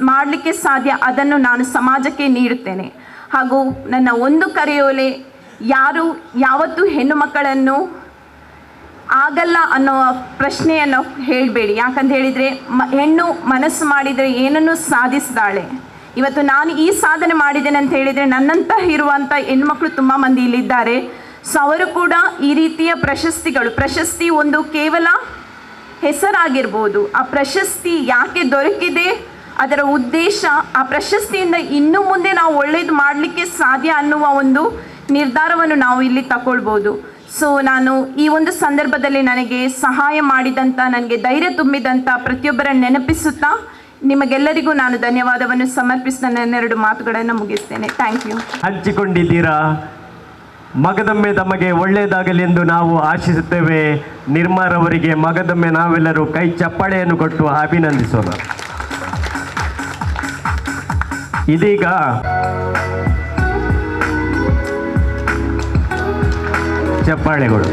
ಮಾಡಲಿಕ್ಕೆ ಸಾಧ್ಯ ಅದನ್ನು ನಾನು ಸಮಾಜಕ್ಕೆ ನೀಡುತ್ತೇನೆ. ಹಾಗೂ ನನ್ನ ಒಂದು ಕರೆಯೋಲೆ, ಯಾರು ಯಾವತ್ತೂ ಹೆಣ್ಣು ಮಕ್ಕಳನ್ನು ಆಗಲ್ಲ ಅನ್ನೋ ಪ್ರಶ್ನೆಯನ್ನು ಹೇಳಬೇಡಿ. ಯಾಕಂತ ಹೇಳಿದರೆ ಹೆಣ್ಣು ಮನಸ್ಸು ಮಾಡಿದರೆ ಏನನ್ನೂ ಸಾಧಿಸಿದಾಳೆ. ಇವತ್ತು ನಾನು ಈ ಸಾಧನೆ ಮಾಡಿದ್ದೇನೆ ಅಂತ ಹೇಳಿದರೆ ನನ್ನಂತ ಇರುವಂಥ ಹೆಣ್ಮಕ್ಳು ತುಂಬ ಮಂದಿ ಇಲ್ಲಿದ್ದಾರೆ. ಸೊ ಅವರು ಕೂಡ ಈ ರೀತಿಯ ಪ್ರಶಸ್ತಿ ಒಂದು ಕೇವಲ ಹೆಸರಾಗಿರ್ಬೋದು. ಆ ಪ್ರಶಸ್ತಿ ಯಾಕೆ ದೊರಕಿದೆ, ಅದರ ಉದ್ದೇಶ, ಆ ಪ್ರಶಸ್ತಿಯಿಂದ ಇನ್ನು ಮುಂದೆ ನಾವು ಒಳ್ಳೇದು ಮಾಡಲಿಕ್ಕೆ ಸಾಧ್ಯ ಅನ್ನುವ ಒಂದು ನಿರ್ಧಾರವನ್ನು ನಾವು ಇಲ್ಲಿ ತಗೊಳ್ಬೋದು. ಸೊ ನಾನು ಈ ಒಂದು ಸಂದರ್ಭದಲ್ಲಿ ನನಗೆ ಸಹಾಯ ಮಾಡಿದಂಥ, ನನಗೆ ಧೈರ್ಯ ತುಂಬಿದಂಥ ಪ್ರತಿಯೊಬ್ಬರನ್ನು ನೆನಪಿಸುತ್ತಾ ನಿಮಗೆಲ್ಲರಿಗೂ ನಾನು ಧನ್ಯವಾದವನ್ನು ಸಮರ್ಪಿಸಿ ನನ್ನೆರಡು ಮಾತುಗಳನ್ನು ಮುಗಿಸ್ತೇನೆ. Thank you. ಹಂಚಿಕೊಂಡಿದ್ದೀರಾ. ಮಗದೊಮ್ಮೆ ತಮಗೆ ಒಳ್ಳೆಯದಾಗಲಿ ಎಂದು ನಾವು ಆಶಿಸುತ್ತೇವೆ. ನಿರ್ಮಾರವರಿಗೆ ಮಗದೊಮ್ಮೆ ನಾವೆಲ್ಲರೂ ಕೈ ಚಪ್ಪಾಳೆಯನ್ನು ಕೊಟ್ಟು ಅಭಿನಂದಿಸೋಣ. ಇದೀಗ ಚಪ್ಪಾಳೆಗಳು.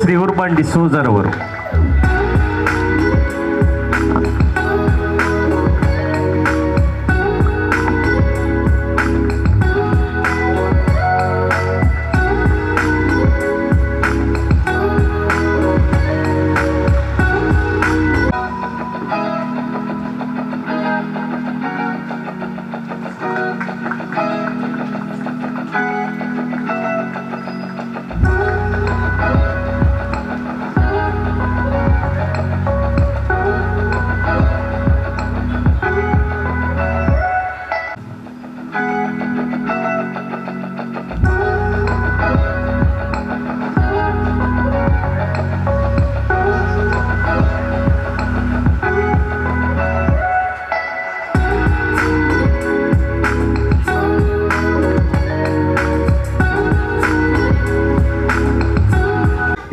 ಶ್ರೀ ಉರ್ಬನ್ ಡಿಸೋಜರ್ ಅವರು.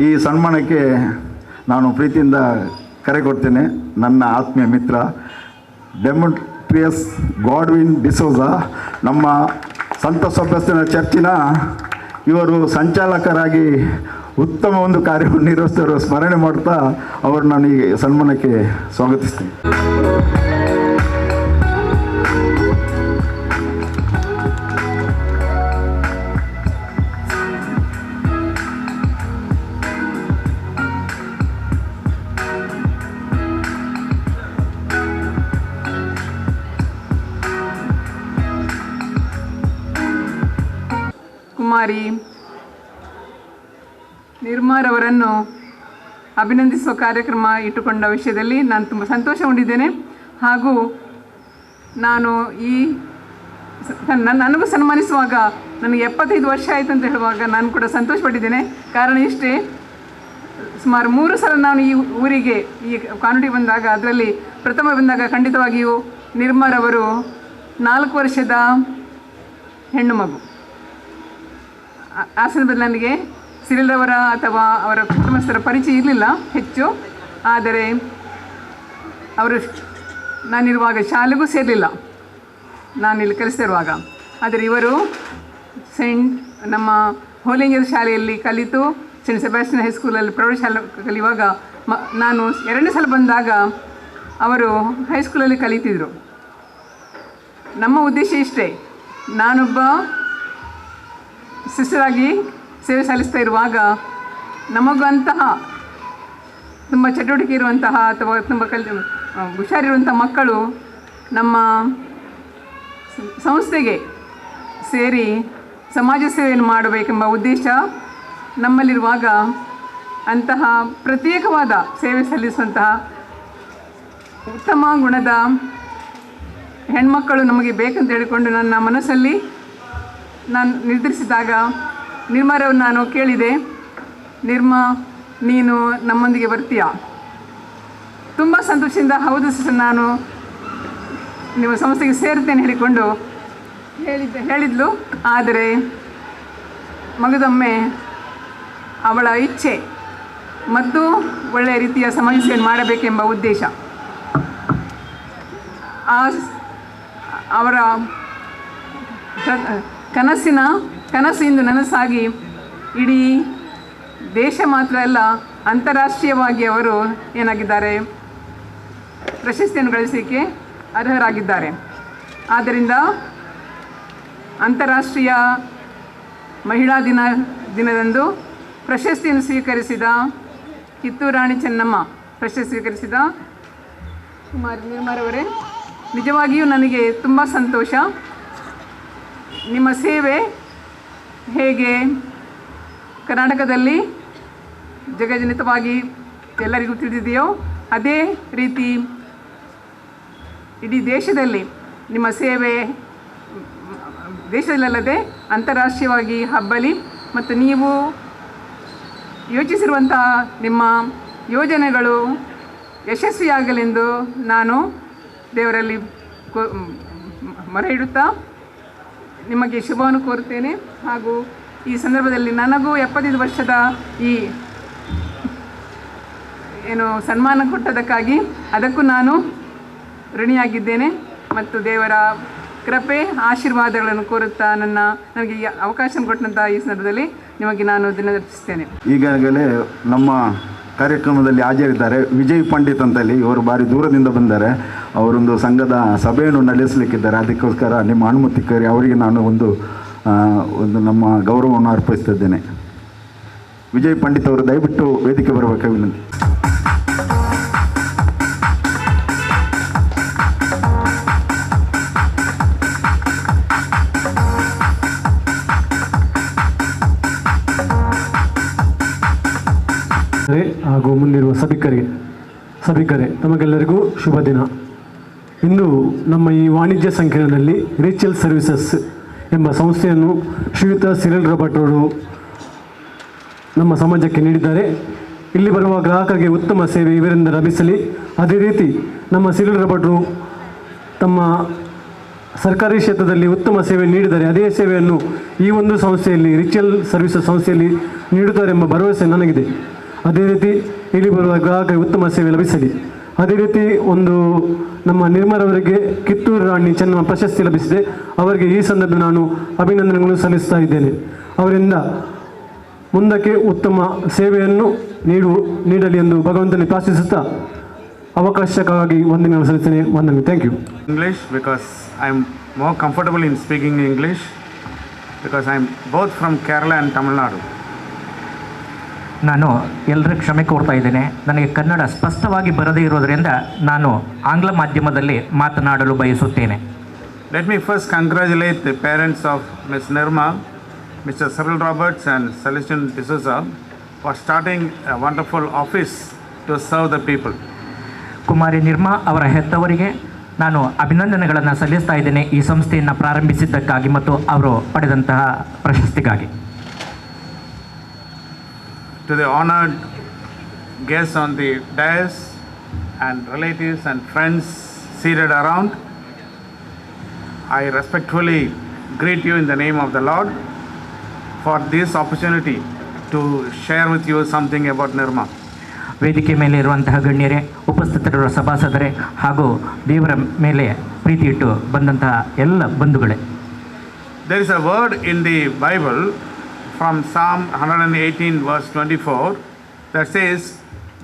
ಈ ಸನ್ಮಾನಕ್ಕೆ ನಾನು ಪ್ರೀತಿಯಿಂದ ಕರೆ ಕೊಡ್ತೇನೆ. ನನ್ನ ಆತ್ಮೀಯ ಮಿತ್ರ ಡೆಮೋಟ್ರಿಯಸ್ ಗಾಡ್ವಿನ್ ಡಿಸೋಜಾ, ನಮ್ಮ ಸಂತ ಸಭ್ಯಸ್ಥನ ಚರ್ಚಿನ ಇವರು ಸಂಚಾಲಕರಾಗಿ ಉತ್ತಮ ಒಂದು ಕಾರ್ಯವನ್ನು ನಿರ್ವಹಿಸಿದವರು ಸ್ಮರಣೆ ಮಾಡ್ತಾ ಅವರು ನಾನು ಈ ಸನ್ಮಾನಕ್ಕೆ ಸ್ವಾಗತಿಸ್ತೇನೆ. ಕುಮಾರಿ ನಿರ್ಮಾರವರನ್ನು ಅಭಿನಂದಿಸುವ ಕಾರ್ಯಕ್ರಮ ಇಟ್ಟುಕೊಂಡ ವಿಷಯದಲ್ಲಿ ನಾನು ತುಂಬ ಸಂತೋಷಗೊಂಡಿದ್ದೇನೆ. ಹಾಗೂ ನಾನು ನನಗೂ ಸನ್ಮಾನಿಸುವಾಗ ನನಗೆ 75 ವರ್ಷ ಆಯಿತು ಅಂತ ಹೇಳುವಾಗ ನಾನು ಕೂಡ ಸಂತೋಷಪಟ್ಟಿದ್ದೇನೆ. ಕಾರಣ ಇಷ್ಟೇ, ಸುಮಾರು 3 ಸಲ ನಾನು ಈ ಊರಿಗೆ ಈ ಕಾನೂನಿಗೆ ಬಂದಾಗ, ಅದರಲ್ಲಿ ಪ್ರಥಮ ಬಂದಾಗ ಖಂಡಿತವಾಗಿಯೂ ನಿರ್ಮಾರವರು 4 ವರ್ಷದ ಹೆಣ್ಣು ಮಗು. ಆ ಸಂದರ್ಭದಲ್ಲಿ ನನಗೆ ಸಿರಿಲ್ರವರ ಅಥವಾ ಅವರ ಕುಟುಂಬಸ್ಥರ ಪರಿಚಯ ಇರಲಿಲ್ಲ ಹೆಚ್ಚು. ಆದರೆ ಅವರು ನಾನಿರುವಾಗ ಶಾಲೆಗೂ ಸೇರಲಿಲ್ಲ, ನಾನಿಲ್ಲಿ ಕೆಲಸದಿರುವಾಗ. ಆದರೆ ಇವರು ನಮ್ಮ ಹೋಲಿಂಗರ್ ಶಾಲೆಯಲ್ಲಿ ಕಲಿತು ಸೆಂಟ್ ಸೆಬಾಸ್ಟಿಯನ್ ಹೈಸ್ಕೂಲಲ್ಲಿ ಪ್ರೌಢಶಾಲೆ ಕಲಿಯುವಾಗ ನಾನು 2ನೇ ಸಲ ಬಂದಾಗ ಅವರು ಹೈಸ್ಕೂಲಲ್ಲಿ ಕಲಿತಿದ್ರು. ನಮ್ಮ ಉದ್ದೇಶ ಇಷ್ಟೇ, ನಾನೊಬ್ಬ ಸಿಸ್ಟರಾಗಿ ಸೇವೆ ಸಲ್ಲಿಸ್ತಾ ಇರುವಾಗ ನಮಗೂ ಅಂತಹ ತುಂಬ ಚಟುವಟಿಕೆ ಇರುವಂತಹ ಅಥವಾ ತುಂಬ ಹುಷಾರಿರುವಂಥ ಮಕ್ಕಳು ನಮ್ಮ ಸಂಸ್ಥೆಗೆ ಸೇರಿ ಸಮಾಜ ಸೇವೆಯನ್ನು ಮಾಡಬೇಕೆಂಬ ಉದ್ದೇಶ ನಮ್ಮಲ್ಲಿರುವಾಗ ಅಂತಹ ಪ್ರತ್ಯೇಕವಾದ ಸೇವೆ ಸಲ್ಲಿಸುವಂತಹ ಉತ್ತಮ ಗುಣದ ಹೆಣ್ಮಕ್ಕಳು ನಮಗೆ ಬೇಕಂತ ಹೇಳಿಕೊಂಡು ನನ್ನ ಮನಸ್ಸಲ್ಲಿ ನಾನು ನಿರ್ಧರಿಸಿದಾಗ ನಿರ್ಮಾರವನ್ನು ನಾನು ಕೇಳಿದೆ, ನಿರ್ಮಾ ನೀನು ನಮ್ಮೊಂದಿಗೆ ಬರ್ತೀಯಾ? ತುಂಬ ಸಂತೋಷದಿಂದ ಹೌದು ಸಿಸ್ಟರ್, ನಾನು ನಿಮ್ಮ ಸಂಸ್ಥೆಗೆ ಸೇರ್ತೇನೆ ಹೇಳಿಕೊಂಡು ಹೇಳಿದ್ಲು. ಆದರೆ ಮಗದೊಮ್ಮೆ ಅವಳ ಇಚ್ಛೆ ಮತ್ತು ಒಳ್ಳೆಯ ರೀತಿಯ ಸಮಾಜ ಸೇವೆ ಮಾಡಬೇಕೆಂಬ ಉದ್ದೇಶ, ಅವರ ಕನಸು ಇಂದು ನನಸಾಗಿ ಇಡೀ ದೇಶ ಮಾತ್ರ ಅಲ್ಲ, ಅಂತಾರಾಷ್ಟ್ರೀಯವಾಗಿ ಅವರು ಏನಾಗಿದ್ದಾರೆ, ಪ್ರಶಸ್ತಿಯನ್ನು ಗಳಿಸಲಿಕ್ಕೆ ಅರ್ಹರಾಗಿದ್ದಾರೆ. ಆದ್ದರಿಂದ ಅಂತಾರಾಷ್ಟ್ರೀಯ ಮಹಿಳಾ ದಿನದಂದು ಪ್ರಶಸ್ತಿಯನ್ನು ಸ್ವೀಕರಿಸಿದ ಕಿತ್ತೂರು ರಾಣಿ ಚೆನ್ನಮ್ಮ ಪ್ರಶಸ್ತಿ ಸ್ವೀಕರಿಸಿದ ಕುಮಾರಿ ನಿರ್ಮಾರವರೇ, ನಿಜವಾಗಿಯೂ ನನಗೆ ತುಂಬ ಸಂತೋಷ. ನಿಮ್ಮ ಸೇವೆ ಹೇಗೆ ಕರ್ನಾಟಕದಲ್ಲಿ ಜಗಜ್ಜನಿತವಾಗಿ ಎಲ್ಲರಿಗೂ ತಿಳಿದಿದೆಯೋ ಅದೇ ರೀತಿ ಇಡೀ ದೇಶದಲ್ಲಿ ನಿಮ್ಮ ಸೇವೆ ದೇಶದಲ್ಲದೆ ಅಂತಾರಾಷ್ಟ್ರೀಯವಾಗಿ ಹಬ್ಬಲಿ ಮತ್ತು ನೀವು ಯೋಚಿಸಿರುವಂಥ ನಿಮ್ಮ ಯೋಜನೆಗಳು ಯಶಸ್ವಿಯಾಗಲೆಂದು ನಾನು ದೇವರಲ್ಲಿ ಮೊರೆ ಇಡುತ್ತಾ ನಿಮಗೆ ಶುಭವನ್ನು ಕೋರುತ್ತೇನೆ. ಹಾಗೂ ಈ ಸಂದರ್ಭದಲ್ಲಿ ನನಗೂ 75 ವರ್ಷದ ಈ ಸನ್ಮಾನ ಕೊಟ್ಟದಕ್ಕಾಗಿ ಅದಕ್ಕೂ ನಾನು ಋಣಿಯಾಗಿದ್ದೇನೆ ಮತ್ತು ದೇವರ ಕೃಪೆ ಆಶೀರ್ವಾದಗಳನ್ನು ಕೋರುತ್ತಾ ನನಗೆ ಈ ಅವಕಾಶ ಕೊಟ್ಟಂಥ ಈ ಸಂದರ್ಭದಲ್ಲಿ ನಿಮಗೆ ನಾನು ದಿನದರ್ಶಿಸ್ತೇನೆ. ಈಗಾಗಲೇ ನಮ್ಮ ಕಾರ್ಯಕ್ರಮದಲ್ಲಿ ಹಾಜರಿದ್ದಾರೆ ವಿಜಯ್ ಪಂಡಿತ್ ಅಂತೇಳಿ. ಇವರು ಭಾರಿ ದೂರದಿಂದ ಬಂದರೆ ಅವರೊಂದು ಸಂಘದ ಸಭೆಯನ್ನು ನಡೆಸಲಿಕ್ಕಿದ್ದಾರೆ. ಅದಕ್ಕೋಸ್ಕರ ನಿಮ್ಮ ಅನುಮತಿ ಕೋರಿ ಅವರಿಗೆ ನಾನು ಒಂದು ನಮ್ಮ ಗೌರವವನ್ನು ಅರ್ಪಿಸ್ತಿದ್ದೇನೆ. ವಿಜಯ್ ಪಂಡಿತ್ ಅವರು ದಯವಿಟ್ಟು ವೇದಿಕೆ ಬರಬೇಕು ವಿನಂತಿ. ಹಾಗೂ ಮುಂದಿರುವ ಸಭಿಕರೇ ತಮಗೆಲ್ಲರಿಗೂ ಶುಭ ದಿನ. ಇಂದು ನಮ್ಮ ಈ ವಾಣಿಜ್ಯ ಸಂಕೀರ್ಣದಲ್ಲಿ ರಿಚಲ್ ಸರ್ವಿಸಸ್ ಎಂಬ ಸಂಸ್ಥೆಯನ್ನು ಶ್ರೀಯುತ ಸಿರಿಲ್ ರಾಬರ್ಟ್ ಅವರು ನಮ್ಮ ಸಮಾಜಕ್ಕೆ ನೀಡಿದ್ದಾರೆ. ಇಲ್ಲಿ ಬರುವ ಗ್ರಾಹಕರಿಗೆ ಉತ್ತಮ ಸೇವೆ ಇವರಿಂದ ಲಭಿಸಲಿ. ಅದೇ ರೀತಿ ನಮ್ಮ ಸಿರಿಲ್ ರಾಬರ್ಟ್ರು ತಮ್ಮ ಸರ್ಕಾರಿ ಕ್ಷೇತ್ರದಲ್ಲಿ ಉತ್ತಮ ಸೇವೆ ನೀಡಿದ್ದಾರೆ. ಅದೇ ಸೇವೆಯನ್ನು ಈ ಒಂದು ಸಂಸ್ಥೆಯಲ್ಲಿ ರಿಚಲ್ ಸರ್ವಿಸಸ್ ಸಂಸ್ಥೆಯಲ್ಲಿ ನೀಡುತ್ತಾರೆ ಎಂಬ ಭರವಸೆ ನನಗಿದೆ. ಅದೇ ರೀತಿ ಇಲ್ಲಿ ಬರುವ ಗ್ರಾಹಕರಿಗೆ ಉತ್ತಮ ಸೇವೆ ಲಭಿಸಲಿ. ಅದೇ ರೀತಿ ಒಂದು ನಮ್ಮ ನಿರ್ಮರವರಿಗೆ ಕಿತ್ತೂರು ರಾಣಿ ಚೆನ್ನಮ್ಮ ಪ್ರಶಸ್ತಿ ಲಭಿಸಿದೆ. ಅವರಿಗೆ ಈ ಸಂದರ್ಭ ನಾನು ಅಭಿನಂದನೆಗಳನ್ನು ಸಲ್ಲಿಸ್ತಾ ಇದ್ದೇನೆ. ಅವರಿಂದ ಮುಂದಕ್ಕೆ ಉತ್ತಮ ಸೇವೆಯನ್ನು ನೀಡಲಿ ಎಂದು ಭಗವಂತನಲ್ಲಿ ಪ್ರಾರ್ಥಿಸುತ್ತಾ ಅವಕಾಶಕ್ಕಾಗಿ ವಂದನೆಗಳನ್ನು ಸಲ್ಲಿಸ್ತೇನೆ. ವಂದನೆ. Thank you. English because I am more comfortable in speaking English because I am both from Kerala and Tamil Nadu. ನಾನು ಎಲ್ಲರ ಕ್ಷಮೆ ಕೋರ್ತಾ ಇದ್ದೇನೆ. ನನಗೆ ಕನ್ನಡ ಸ್ಪಷ್ಟವಾಗಿ ಬರದೇ ಇರೋದರಿಂದ ನಾನು ಆಂಗ್ಲ ಮಾಧ್ಯಮದಲ್ಲಿ ಮಾತನಾಡಲು ಬಯಸುತ್ತೇನೆ. Let me first congratulate the parents of Ms. Nirma, Mr. Cyril Roberts and Celestine D'Souza for starting a wonderful office to serve the people. ಕುಮಾರಿ ನಿರ್ಮಾ ಅವರ ಹೆತ್ತವರಿಗೆ ನಾನು ಅಭಿನಂದನೆಗಳನ್ನು ಸಲ್ಲಿಸ್ತಾ ಇದ್ದೇನೆ ಈ ಸಂಸ್ಥೆಯನ್ನು ಪ್ರಾರಂಭಿಸಿದ್ದಕ್ಕಾಗಿ ಮತ್ತು ಅವರು ಪಡೆದಂತಹ ಪ್ರಶಸ್ತಿಗಾಗಿ. To the honored guests on the dais and relatives and friends seated around, I respectfully greet you in the name of the Lord for this opportunity to share with you something about Nirma. ವೇದಿಕೆ ಮೇಲೆ ಇರುವಂತಹ ಗಣ್ಯರೇ, ಉಪಸ್ಥಿತರಿರುವ ಸಭಾಸದರೇ ಹಾಗೂ ದೇವರ ಮೇಲೆ ಪ್ರೀತಿ ಇಟ್ಟು ಬಂದಂತಹ ಎಲ್ಲ ಬಂಧುಗಳೇ, There is a word in the Bible from Psalm 118 verse 24 that says,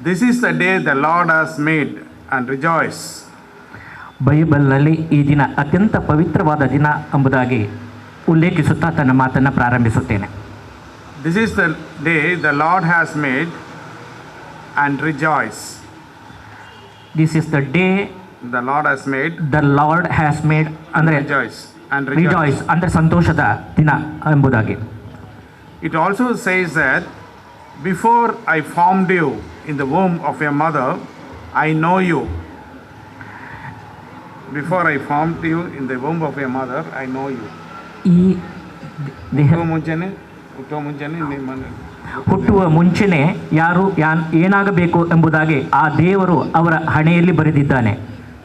"This is the day the Lord has made, and rejoice." ಬೈಬಲ್ನಲ್ಲಿ ಈ ದಿನ ಅತ್ಯಂತ ಪವಿತ್ರವಾದ ದಿನ ಎಂಬುದಾಗಿ ಉಲ್ಲೇಖಿಸುತ್ತಾ ತನ್ನ ಮಾತನ್ನು ಪ್ರಾರಂಭಿಸುತ್ತೇನೆ. This is the day the Lord has made, and rejoice. This is the day the Lord has made. The Lord has made ಅಂದರೆ rejoice and rejoice ಅಂದರೆ ಸಂತೋಷದ ದಿನ ಎಂಬುದಾಗಿ. It also says that before I formed you in the womb of your mother, I know you. Before I formed you in the womb of your mother, I know you. ಈ ದೇಹ ಮುಂಚೆನೆ ಹುಟ್ಟುವ ಮುಂಚೆನೇ ನಿಮ್ಮನ್ನು ಹುಟ್ಟುವ ಮುಂಚೆನೇ ಯಾರು ಏನಾಗಬೇಕು ಎಂಬುದಾಗಿ ಆ ದೇವರು ಅವರ ಹಣೆಯಲ್ಲಿ ಬರೆದಿದ್ದಾನೆ.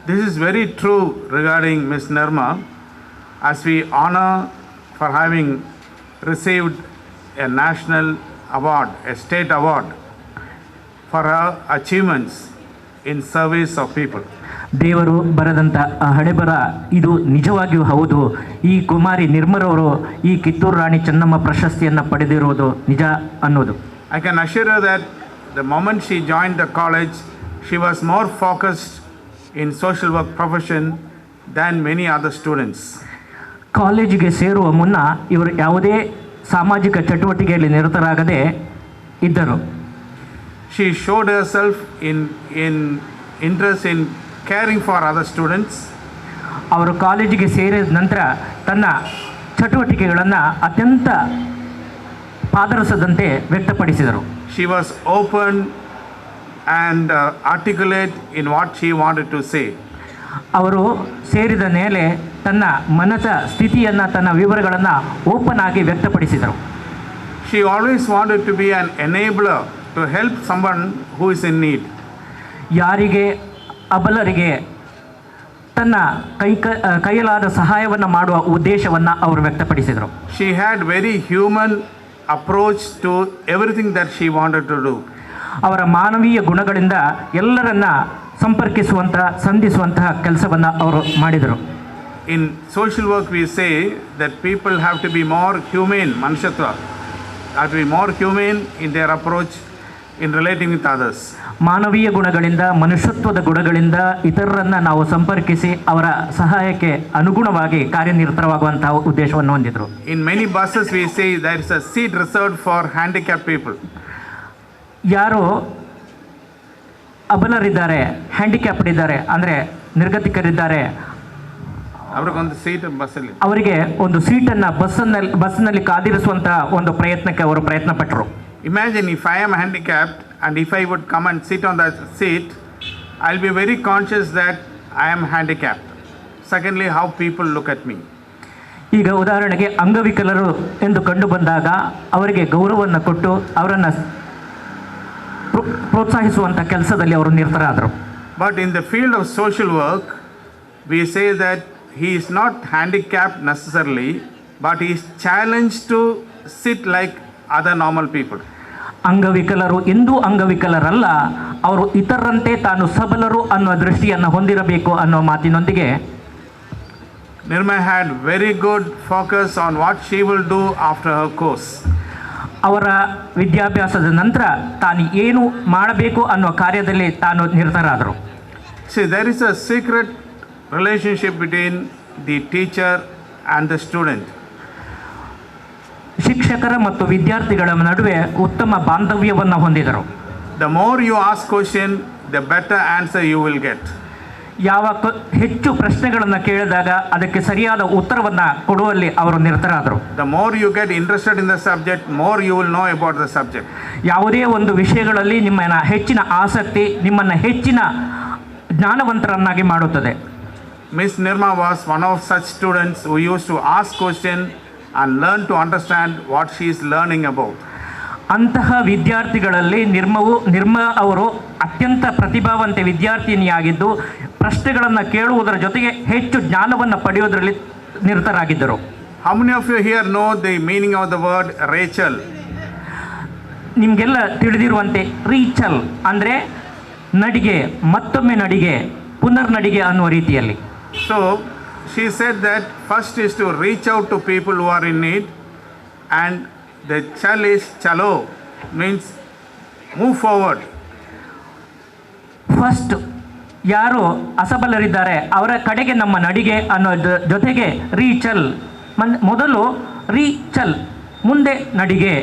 This is very true regarding Miss Nirma, as we honor for having received a national award, a state award for her achievements in service of people. ದೇವರು ಬರೆದಂಥ ಆ ಹಣೆಬರ ಇದು ನಿಜವಾಗಿಯೂ ಹೌದು. ಈ ಕುಮಾರಿ ನಿರ್ಮರವರು ಈ ಕಿತ್ತೂರು ರಾಣಿ ಚೆನ್ನಮ್ಮ ಪ್ರಶಸ್ತಿಯನ್ನು ಪಡೆದಿರುವುದು ನಿಜ ಅನ್ನೋದು. I can assure you that the moment she joined the college, she was more focused in social work profession than many other students. ಕಾಲೇಜಿಗೆ ಸೇರುವ ಮುನ್ನ ಇವರು ಯಾವುದೇ ಸಾಮಾಜಿಕ ಚಟುವಟಿಕೆಯಲ್ಲಿ ನಿರತರಾಗದೆ ಇದ್ದರು. She showed herself in interest in caring for other students. ಅವರು ಕಾಲೇಜಿಗೆ ಸೇರಿದ ನಂತರ ತನ್ನ ಚಟುವಟಿಕೆಗಳನ್ನು ಅತ್ಯಂತ ಪಾದರಸದಂತೆ ವ್ಯಕ್ತಪಡಿಸಿದರು. She was open and articulate in what she wanted to say. ಅವರು ಸೇರಿದ ಮೇಲೆ ತನ್ನ ಮನಸ್ಸ ಸ್ಥಿತಿಯನ್ನು ತನ್ನ ವಿವರಗಳನ್ನು ಓಪನ್ ಆಗಿ ವ್ಯಕ್ತಪಡಿಸಿದರು. She always wanted to be an enabler to help someone who is in need. ಯಾರಿಗೆ ಅಬಲರಿಗೆ ತನ್ನ ಕೈಯಲಾದ ಸಹಾಯವನ್ನು ಮಾಡುವ ಉದ್ದೇಶವನ್ನು ಅವರು ವ್ಯಕ್ತಪಡಿಸಿದರು. She had very human approach to everything that she wanted to do. ಅವರ ಮಾನವೀಯ ಗುಣಗಳಿಂದ ಎಲ್ಲರನ್ನ ಸಂಧಿಸುವಂತಹ ಕೆಲಸವನ್ನು ಅವರು ಮಾಡಿದರು. In social work we say that people have to be more humane, manushatva, have to be more humane in their approach in relating with others. ಮಾನವೀಯ ಗುಣಗಳಿಂದ ಮನುಷ್ಯತ್ವದ ಗುಣಗಳಿಂದ ಇತರರನ್ನು ನಾವು ಸಂಪರ್ಕಿಸಿ ಅವರ ಸಹಾಯಕ್ಕೆ ಅನುಗುಣವಾಗಿ ಕಾರ್ಯನಿರತವಾಗುವಂತಹ ಉದ್ದೇಶವನ್ನು ಹೊಂದಿದ್ರು. In many buses we say there is a seat reserved for handicapped people. ಯಾರು ಅಬಲರಿದ್ದಾರೆ, ಹ್ಯಾಂಡಿಕ್ಯಾಪ್ಡ್ ಇದ್ದಾರೆ, ಅಂದರೆ ನಿರ್ಗತಿಕರಿದ್ದಾರೆ, ಅವರಿಗೊಂದು ಸೀಟ್ ಬಸ್ಸಲ್ಲಿ ಅವರಿಗೆ ಒಂದು ಸೀಟನ್ನು ಬಸ್ನಲ್ಲಿ ಕಾದಿರಿಸುವಂತಹ ಒಂದು ಪ್ರಯತ್ನಕ್ಕೆ ಅವರು ಪ್ರಯತ್ನ ಪಟ್ಟರು. Imagine if I am handicapped and if I would come and sit on that seat, I'll be very conscious that I am handicapped. Secondly, how people look at me. ಈಗ ಉದಾಹರಣೆಗೆ ಅಂಗವಿಕಲರು ಎಂದು ಕಂಡು ಬಂದಾಗ ಅವರಿಗೆ ಗೌರವವನ್ನು ಕೊಟ್ಟು ಅವರನ್ನು ಪ್ರೋತ್ಸಾಹಿಸುವಂಥ ಕೆಲಸದಲ್ಲಿ ಅವರು ನಿರತರಾದರು. But in the field of social work, we say that he is not handicapped necessarily, but he is challenged to sit like other normal people. ಅಂಗವಿಕಲರು ಎಂದೂ ಅಂಗವಿಕಲರಲ್ಲ, ಅವರು ಇತರರಂತೆ ತಾನು ಸಬಲರು ಅನ್ನೋ ದೃಷ್ಟಿಯನ್ನು ಹೊಂದಿರಬೇಕು ಅನ್ನೋ ಮಾತಿನೊಂದಿಗೆ Nirma had very good focus on what she will do after her course. ಅವರ ವಿದ್ಯಾಭ್ಯಾಸದ ನಂತರ ತಾನು ಏನು ಮಾಡಬೇಕು ಅನ್ನೋ ಕಾರ್ಯದಲ್ಲಿ ತಾನು ನಿರತರಾದರು. See, there is a secret relationship between the teacher and the student. ಶಿಕ್ಷಕರ ಮತ್ತು ವಿದ್ಯಾರ್ಥಿಗಳ ನಡುವೆ ಉತ್ತಮ ಬಾಂಧವ್ಯವನ್ನು ಹೊಂದಿದರು. The more you ask question, the better answer you will get. ಹೆಚ್ಚು ಪ್ರಶ್ನೆಗಳನ್ನು ಕೇಳಿದಾಗ ಅದಕ್ಕೆ ಸರಿಯಾದ ಉತ್ತರವನ್ನು ಕೊಡುವಲ್ಲಿ ಅವರು ನಿರತರಾದರು. The more you get interested in the subject, more you will know about the subject. ಯಾವುದೇ ಒಂದು ವಿಷಯಗಳಲ್ಲಿ ನಿಮ್ಮನ್ನ ಹೆಚ್ಚಿನ ಆಸಕ್ತಿ ನಿಮ್ಮನ್ನು ಹೆಚ್ಚಿನ ಜ್ಞಾನವಂತರನ್ನಾಗಿ ಮಾಡುತ್ತದೆ. Miss Nirma was one of such students who used to ask question and learn to understand what she is learning about. ಅಂತಹ ವಿದ್ಯಾರ್ಥಿಗಳಲ್ಲಿ ನಿರ್ಮಾ ಅವರು ಅತ್ಯಂತ ಪ್ರತಿಭಾವಂತ ವಿದ್ಯಾರ್ಥಿನಿಯಾಗಿದ್ದು ಪ್ರಶ್ನೆಗಳನ್ನು ಕೇಳುವುದರ ಜೊತೆಗೆ ಹೆಚ್ಚು ಜ್ಞಾನವನ್ನು ಪಡೆಯುವುದರಲ್ಲಿ ನಿರತರಾಗಿದ್ದರು. How many of you here know the meaning of the word Rachel? ನಿಮಗೆಲ್ಲ ತಿಳಿದಿರುವಂತೆ ರೀಚಲ್ ಅಂದರೆ ನಡಿಗೆ, ಮತ್ತೊಮ್ಮೆ ನಡಿಗೆ, ಪುನರ್ ನಡಿಗೆ ಅನ್ನುವ ರೀತಿಯಲ್ಲಿ. So she said that first is to reach out to people who are in need, and the chal is chalo, means move forward. First ಯಾರು ಅಸಬಲರಿದ್ದಾರೆ ಅವರ ಕಡೆಗೆ ನಮ್ಮ ನಡಿಗೆ ಅನ್ನೋ ಜೊತೆಗೆ ರೀಚಲ್, ಮೊದಲು ರೀಚಲ್, ಮುಂದೆ ನಡಿಗೆ,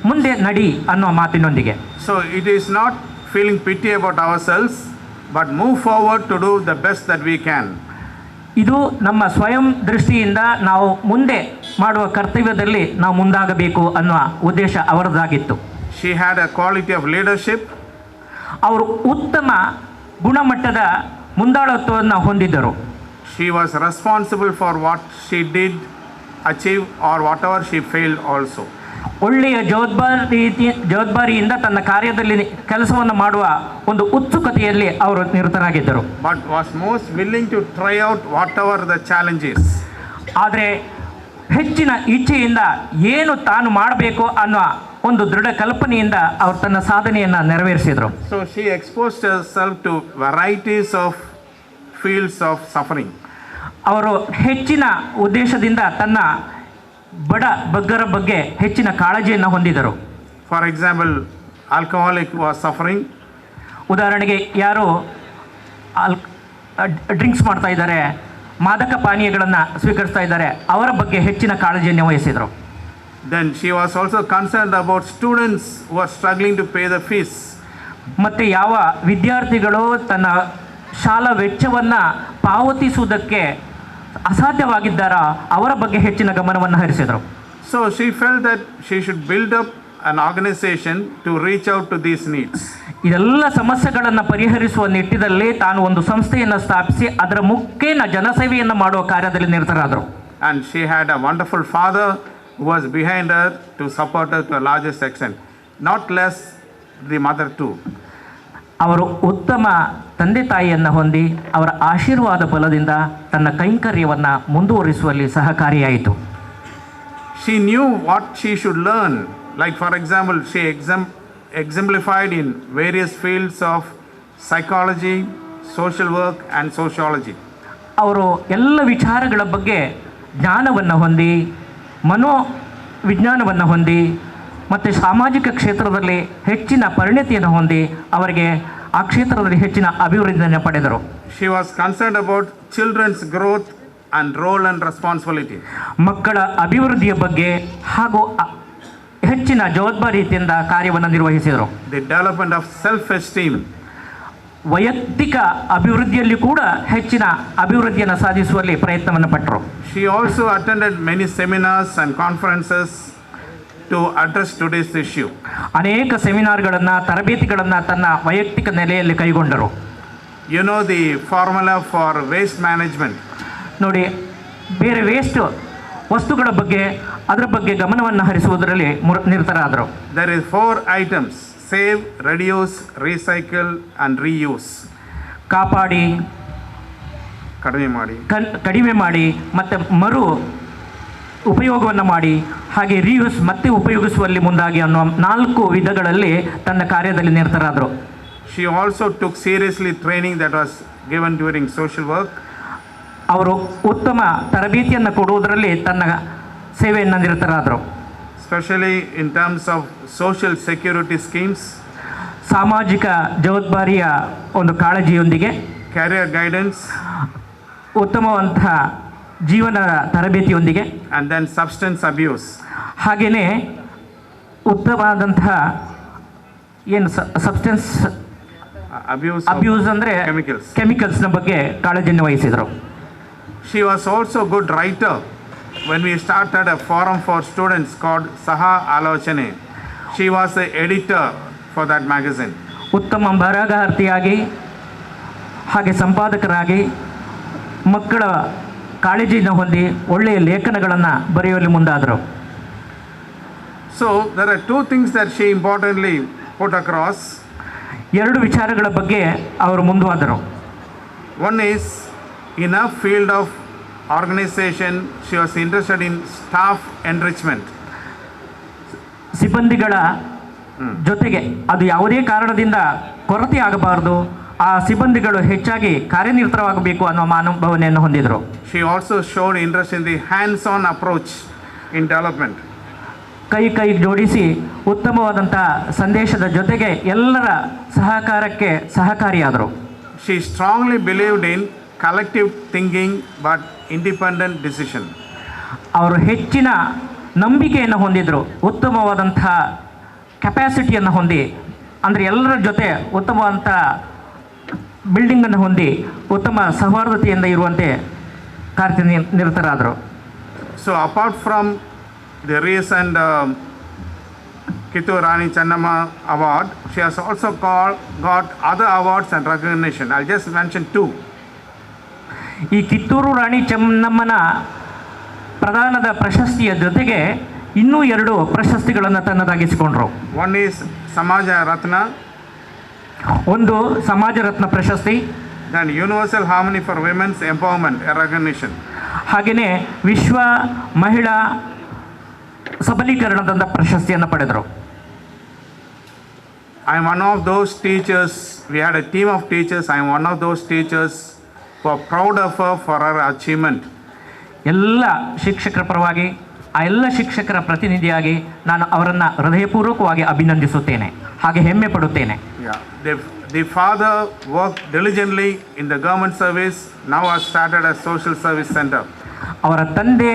ಮುಂದೆ ನಡಿ ಅನ್ನೋ ಮಾತಿನೊಂದಿಗೆ. So it is not feeling pity about ourselves, but move forward to do the best that we can. ಇದು ನಮ್ಮ ಸ್ವಯಂ ದೃಷ್ಟಿಯಿಂದ ನಾವು ಮುಂದೆ ಮಾಡುವ ಕರ್ತವ್ಯದಲ್ಲಿ ನಾವು ಮುಂದಾಗಬೇಕು ಅನ್ನುವ ಉದ್ದೇಶ ಅವರದಾಗಿತ್ತು. She had a quality of leadership. ಅವರು ಉತ್ತಮ ಗುಣಮಟ್ಟದ ಮುಂದಾಳತ್ವವನ್ನು ಹೊಂದಿದ್ದರು. She was responsible for what she did achieve or whatever she failed also. ಒಳ್ಳೆಯ ಜವಾಬ್ದಾರಿಯಿಂದ ತನ್ನ ಕಾರ್ಯದಲ್ಲಿ ಕೆಲಸವನ್ನು ಮಾಡುವ ಒಂದು ಉತ್ಸುಕತೆಯಲ್ಲಿ ಅವರು ನಿರತರಾಗಿದ್ದರು. but was most willing to try out whatever the challenge is. ಆದರೆ ಹೆಚ್ಚಿನ ಇಚ್ಛೆಯಿಂದ ಏನು ತಾನು ಮಾಡಬೇಕು ಅನ್ನೋ ಒಂದು ದೃಢ ಕಲ್ಪನೆಯಿಂದ ಅವರು ತನ್ನ ಸಾಧನೆಯನ್ನು ನೆರವೇರಿಸಿದರು. So she exposed herself to varieties of fields of suffering. ಅವರು ಹೆಚ್ಚಿನ ಉದ್ದೇಶದಿಂದ ತನ್ನ ಬಡ ಬಗ್ಗರ ಬಗ್ಗೆ ಹೆಚ್ಚಿನ ಕಾಳಜಿಯನ್ನು ಹೊಂದಿದರು. For example, alcoholic was suffering. ಉದಾಹರಣೆಗೆ ಯಾರು ಡ್ರಿಂಕ್ಸ್ ಮಾಡ್ತಾ ಇದ್ದಾರೆ, ಮಾದಕ ಪಾನೀಯಗಳನ್ನು ಸ್ವೀಕರಿಸ್ತಾ ಇದ್ದಾರೆ, ಅವರ ಬಗ್ಗೆ ಹೆಚ್ಚಿನ ಕಾಳಜಿಯನ್ನು ವಹಿಸಿದರು. Then she was also concerned about students who are struggling to pay the fees. ಮತ್ತು ಯಾವ ವಿದ್ಯಾರ್ಥಿಗಳು ತನ್ನ ಶಾಲಾ ವೆಚ್ಚವನ್ನು ಪಾವತಿಸುವುದಕ್ಕೆ ಅಸಾಧ್ಯವಾಗಿದ್ದಾರೋ ಅವರ ಬಗ್ಗೆ ಹೆಚ್ಚಿನ ಗಮನವನ್ನು ಹರಿಸಿದರು. So she felt that she should build up an organization to reach out to these needs. ಇದೆಲ್ಲ ಸಮಸ್ಯೆಗಳನ್ನು ಪರಿಹರಿಸುವ ನಿಟ್ಟಿನಲ್ಲಿ ತಾನು ಒಂದು ಸಂಸ್ಥೆಯನ್ನು ಸ್ಥಾಪಿಸಿ ಅದರ ಮುಖೇನ ಜನಸೇವೆಯನ್ನು ಮಾಡುವ ಕಾರ್ಯದಲ್ಲಿ ನಿರತರಾದರು. And she had a wonderful father who was behind her to support her to a largest extent, not less the mother too. ಅವರು ಉತ್ತಮ ತಂದೆ ತಾಯಿಯನ್ನು ಹೊಂದಿ ಅವರ ಆಶೀರ್ವಾದ ಬಲದಿಂದ ತನ್ನ ಕೈಂಕರ್ಯವನ್ನು ಮುಂದುವರಿಸುವಲ್ಲಿ ಸಹಕಾರಿಯಾಯಿತು. She knew what she should learn. Like for example, she exemplified in various fields of psychology, social work and sociology. ಅವರು ಎಲ್ಲ ವಿಚಾರಗಳ ಬಗ್ಗೆ ಜ್ಞಾನವನ್ನು ಹೊಂದಿ ಮನೋವಿಜ್ಞಾನವನ್ನು ಹೊಂದಿ ಮತ್ತು ಸಾಮಾಜಿಕ ಕ್ಷೇತ್ರದಲ್ಲಿ ಹೆಚ್ಚಿನ ಪರಿಣತಿಯನ್ನು ಹೊಂದಿ ಅವರಿಗೆ ಆ ಕ್ಷೇತ್ರದಲ್ಲಿ ಹೆಚ್ಚಿನ ಅಭಿವೃದ್ಧಿಯನ್ನು ಪಡೆದರು. She was concerned about children's growth and role and responsibility. ಮಕ್ಕಳ ಅಭಿವೃದ್ಧಿಯ ಬಗ್ಗೆ ಹಾಗೂ ಹೆಚ್ಚಿನ ಜವಾಬ್ದಾರಿಯಿಂದ ಕಾರ್ಯವನ್ನು ನಿರ್ವಹಿಸಿದರು. The development of self-esteem. ವೈಯಕ್ತಿಕ ಅಭಿವೃದ್ಧಿಯಲ್ಲಿ ಕೂಡ ಹೆಚ್ಚಿನ ಅಭಿವೃದ್ಧಿಯನ್ನು ಸಾಧಿಸುವಲ್ಲಿ ಪ್ರಯತ್ನವನ್ನು ಪಟ್ಟರು. She also attended many seminars and conferences to address today's issue. ಅನೇಕ ಸೆಮಿನಾರ್ಗಳನ್ನು ತರಬೇತಿಗಳನ್ನು ತನ್ನ ವೈಯಕ್ತಿಕ ನೆಲೆಯಲ್ಲಿ ಕೈಗೊಂಡರು. You know the formula for waste management. ನೋಡಿ, ಬೇರೆ ವೇಸ್ಟ್ ವಸ್ತುಗಳ ಬಗ್ಗೆ ಅದರ ಬಗ್ಗೆ ಗಮನವನ್ನು ಹರಿಸುವುದರಲ್ಲಿ ನಿರತರಾದರು. There is 4 items: save, reduce, recycle and reuse. ಕಾಪಾಡಿ, ಕಡಿಮೆ ಮಾಡಿ ಮತ್ತು ಮರು ಉಪಯೋಗವನ್ನು ಮಾಡಿ, ಹಾಗೆ ರೀಯೂಸ್ ಮತ್ತೆ ಉಪಯೋಗಿಸುವಲ್ಲಿ ಮುಂದಾಗಿ ಅನ್ನೋ 4 ವಿಧಗಳಲ್ಲಿ ತನ್ನ ಕಾರ್ಯದಲ್ಲಿ ನಿರತರಾದರು. She also took seriously training that was given during social work. ಅವರು ಉತ್ತಮ ತರಬೇತಿಯನ್ನು ಕೊಡುವುದರಲ್ಲಿ ತನ್ನ ಸೇವೆಯನ್ನು ನಿರತರಾದರು. Especially in terms of social security schemes, ಸಾಮಾಜಿಕ ಜವಾಬ್ದಾರಿಯ ಒಂದು ಕಾಳಜಿಯೊಂದಿಗೆ, career guidance, ಉತ್ತಮವಂತಹ ಜೀವನ ತರಬೇತಿಯೊಂದಿಗೆ, and then substance abuse. ಹಾಗೆಯೇ ಉತ್ತಮವಾದಂತಹ ಏನು ಸಬ್ಸ್ಟೆನ್ಸ್ ಅಬ್ಯೂಸ್ ಅಂದರೆ ಕೆಮಿಕಲ್ಸ್ನ ಬಗ್ಗೆ ಕಾಳಜಿಯನ್ನು ವಹಿಸಿದರು. She was also a good writer. When we started a forum for students called Saha Alochane, she was the editor for that magazine. ಉತ್ತಮ ಬರಹಗಾರ್ತಿಯಾಗಿ ಹಾಗೆ ಸಂಪಾದಕರಾಗಿ ಮಕ್ಕಳ ಕಾಳಜಿಯನ್ನು ಹೊಂದಿ ಒಳ್ಳೆಯ ಲೇಖನಗಳನ್ನು ಬರೆಯುವಲ್ಲಿ ಮುಂದಾದರು. So there are 2 things that she importantly put across. 2 ವಿಚಾರಗಳ ಬಗ್ಗೆ ಅವರು ಮುಂದುವಾದರು. One is, in a field of organization, she was interested in staff enrichment. ಸಿಬ್ಬಂದಿಗಳ ಜೊತೆಗೆ ಅದು ಯಾವುದೇ ಕಾರಣದಿಂದ ಕೊರತೆ ಆಗಬಾರದು, ಆ ಸಿಬ್ಬಂದಿಗಳು ಹೆಚ್ಚಾಗಿ ಕಾರ್ಯನಿರತವಾಗಬೇಕು ಅನ್ನೋ ಮನೋಭಾವನೆಯನ್ನು ಹೊಂದಿದರು. She also showed interest in the hands-on approach in development. ಕೈ ಜೋಡಿಸಿ ಉತ್ತಮವಾದಂಥ ಸಂದೇಶದ ಜೊತೆಗೆ ಎಲ್ಲರ ಸಹಕಾರಕ್ಕೆ ಸಹಕಾರಿಯಾದರು. She strongly believed in collective thinking but independent decision. ಅವರು ಹೆಚ್ಚಿನ ನಂಬಿಕೆಯನ್ನು ಹೊಂದಿದ್ರು, ಉತ್ತಮವಾದಂಥ ಕೆಪಾಸಿಟಿಯನ್ನು ಹೊಂದಿ, ಅಂದರೆ ಎಲ್ಲರ ಜೊತೆ ಉತ್ತಮವಾದಂಥ ಬಿಲ್ಡಿಂಗನ್ನು ಹೊಂದಿ ಉತ್ತಮ ಸೌಹಾರ್ದತೆಯಿಂದ ಇರುವಂತೆ ಕಾರ್ಯನಿರತರಾದರು. So apart from the recent Kittur Rani Channamma award, she has also got other awards and recognition. I'll just mention 2. ಈ ಕಿತ್ತೂರು ರಾಣಿ ಚೆನ್ನಮ್ಮನ ಪ್ರದಾನದ ಪ್ರಶಸ್ತಿಯ ಜೊತೆಗೆ ಇನ್ನೂ 2 ಪ್ರಶಸ್ತಿಗಳನ್ನು ತನ್ನದಾಗಿಸಿಕೊಂಡ್ರು. One is Samaja Ratna, ಒಂದು ಸಮಾಜ ರತ್ನ ಪ್ರಶಸ್ತಿ, then Universal Harmony for Women's Empowerment recognition. ಹಾಗೆಯೇ ವಿಶ್ವ ಮಹಿಳಾ ಸಬಲೀಕರಣದ ಪ್ರಶಸ್ತಿಯನ್ನು ಪಡೆದರು. I am one of those teachers, we had a team of teachers, I am one of those teachers who are proud of her for her achievement. ಎಲ್ಲ ಶಿಕ್ಷಕರ ಪರವಾಗಿ ಆ ಎಲ್ಲ ಶಿಕ್ಷಕರ ಪ್ರತಿನಿಧಿಯಾಗಿ ನಾನು ಅವರನ್ನು ಹೃದಯಪೂರ್ವಕವಾಗಿ ಅಭಿನಂದಿಸುತ್ತೇನೆ, ಹಾಗೆ ಹೆಮ್ಮೆ ಪಡುತ್ತೇನೆ. The father worked diligently in the government service, now has started a social service center. ಅವರ ತಂದೆ